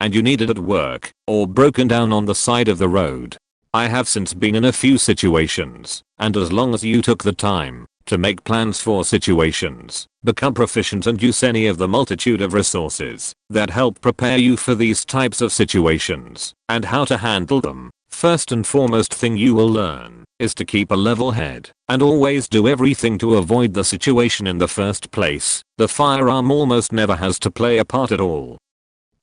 And you need it at work, or broken down on the side of the road. I have since been in a few situations, and as long as you took the time to make plans for situations, become proficient and use any of the multitude of resources that help prepare you for these types of situations and how to handle them. First and foremost thing you will learn is to keep a level head and always do everything to avoid the situation in the first place. The firearm almost never has to play a part at all.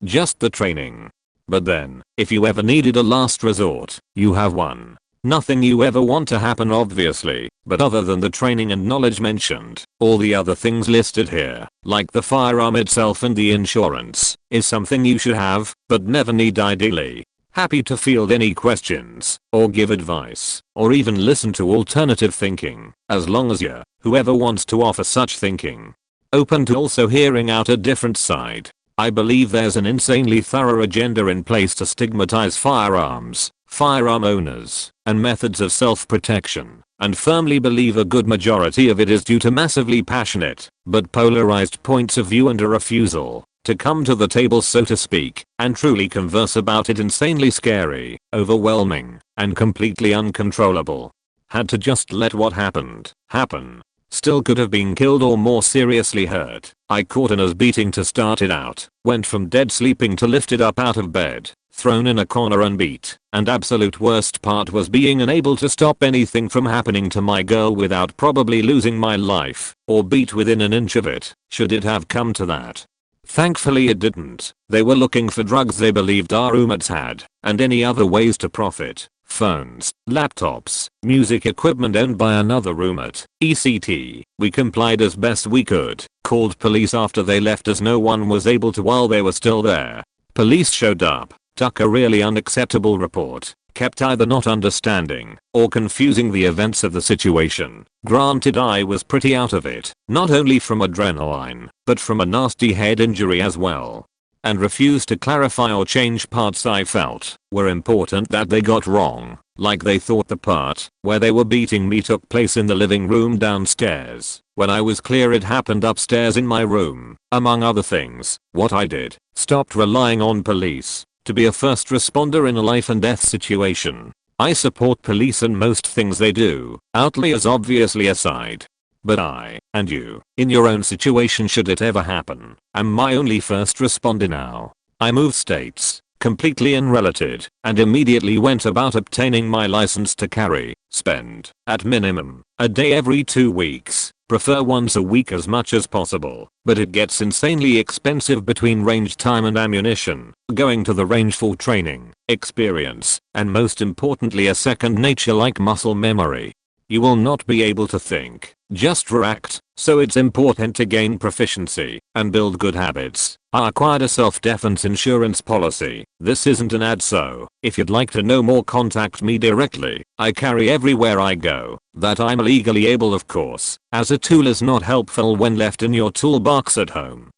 Just the training. But then, if you ever needed a last resort, you have one. Nothing you ever want to happen obviously, but other than the training and knowledge mentioned, all the other things listed here, like the firearm itself and the insurance, is something you should have, but never need ideally. Happy to field any questions, or give advice, or even listen to alternative thinking, as long as you're, whoever wants to offer such thinking, open to also hearing out a different side. I believe there's an insanely thorough agenda in place to stigmatize firearms, firearm owners, and methods of self-protection, and firmly believe a good majority of it is due to massively passionate, but polarized points of view and a refusal to come to the table so to speak, and truly converse about it. Insanely scary, overwhelming, and completely uncontrollable. Had to just let what happened happen. Still could have been killed or more seriously hurt. I caught an ass beating to start it out. Went from dead sleeping to lifted up out of bed, thrown in a corner and beat. And absolute worst part was being unable to stop anything from happening to my girl without probably losing my life, or beat within an inch of it, should it have come to that. Thankfully it didn't. They were looking for drugs they believed our roommates had, and any other ways to profit. phones, laptops, music equipment owned by another roommate, etc. We complied as best we could, called police after they left as no one was able to while they were still there. Police showed up, took a really unacceptable report, kept either not understanding or confusing the events of the situation. Granted, I was pretty out of it, not only from adrenaline, but from a nasty head injury as well, and refused to clarify or change parts I felt were important that they got wrong, like they thought the part where they were beating me took place in the living room downstairs, when I was clear it happened upstairs in my room. Among other things, what I did, stopped relying on police to be a first responder in a life and death situation. I support police in most things they do, outliers obviously aside. But I, and you, in your own situation should it ever happen, am my only first responder now. I moved states, completely unrelated, and immediately went about obtaining my license to carry, spend, at minimum, a day every 2 weeks, prefer once a week as much as possible, but it gets insanely expensive between range time and ammunition, going to the range for training, experience, and most importantly a second nature like muscle memory. You will not be able to think, just react, so it's important to gain proficiency and build good habits. I acquired a self-defense insurance policy. This isn't an ad, so if you'd like to know more contact me directly. I carry everywhere I go, that I'm legally able of course, as a tool is not helpful when left in your toolbox at home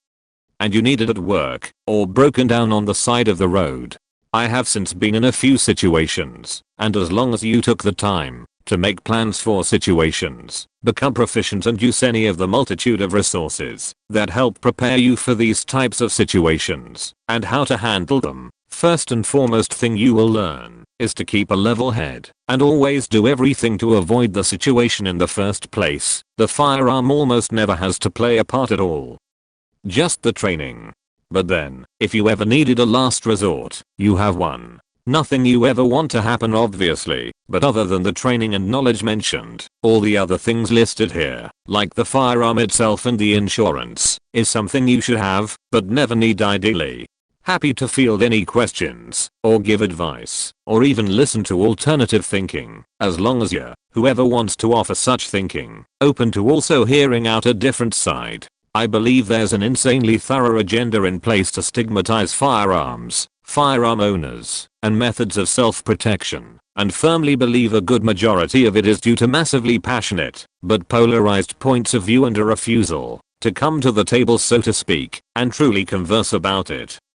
and you need it at work or broken down on the side of the road. I have since been in a few situations, and as long as you took the time to make plans for situations, become proficient and use any of the multitude of resources that help prepare you for these types of situations and how to handle them. First and foremost thing you will learn is to keep a level head and always do everything to avoid the situation in the first place. The firearm almost never has to play a part at all. Just the training. But then, if you ever needed a last resort, you have one. Nothing you ever want to happen obviously, but other than the training and knowledge mentioned, all the other things listed here, like the firearm itself and the insurance, is something you should have, but never need ideally. Happy to field any questions, or give advice, or even listen to alternative thinking, as long as you're, whoever wants to offer such thinking, open to also hearing out a different side. I believe there's an insanely thorough agenda in place to stigmatize firearms, firearm owners, and methods of self-protection, and firmly believe a good majority of it is due to massively passionate, but polarized points of view and a refusal to come to the table so to speak, and truly converse about it.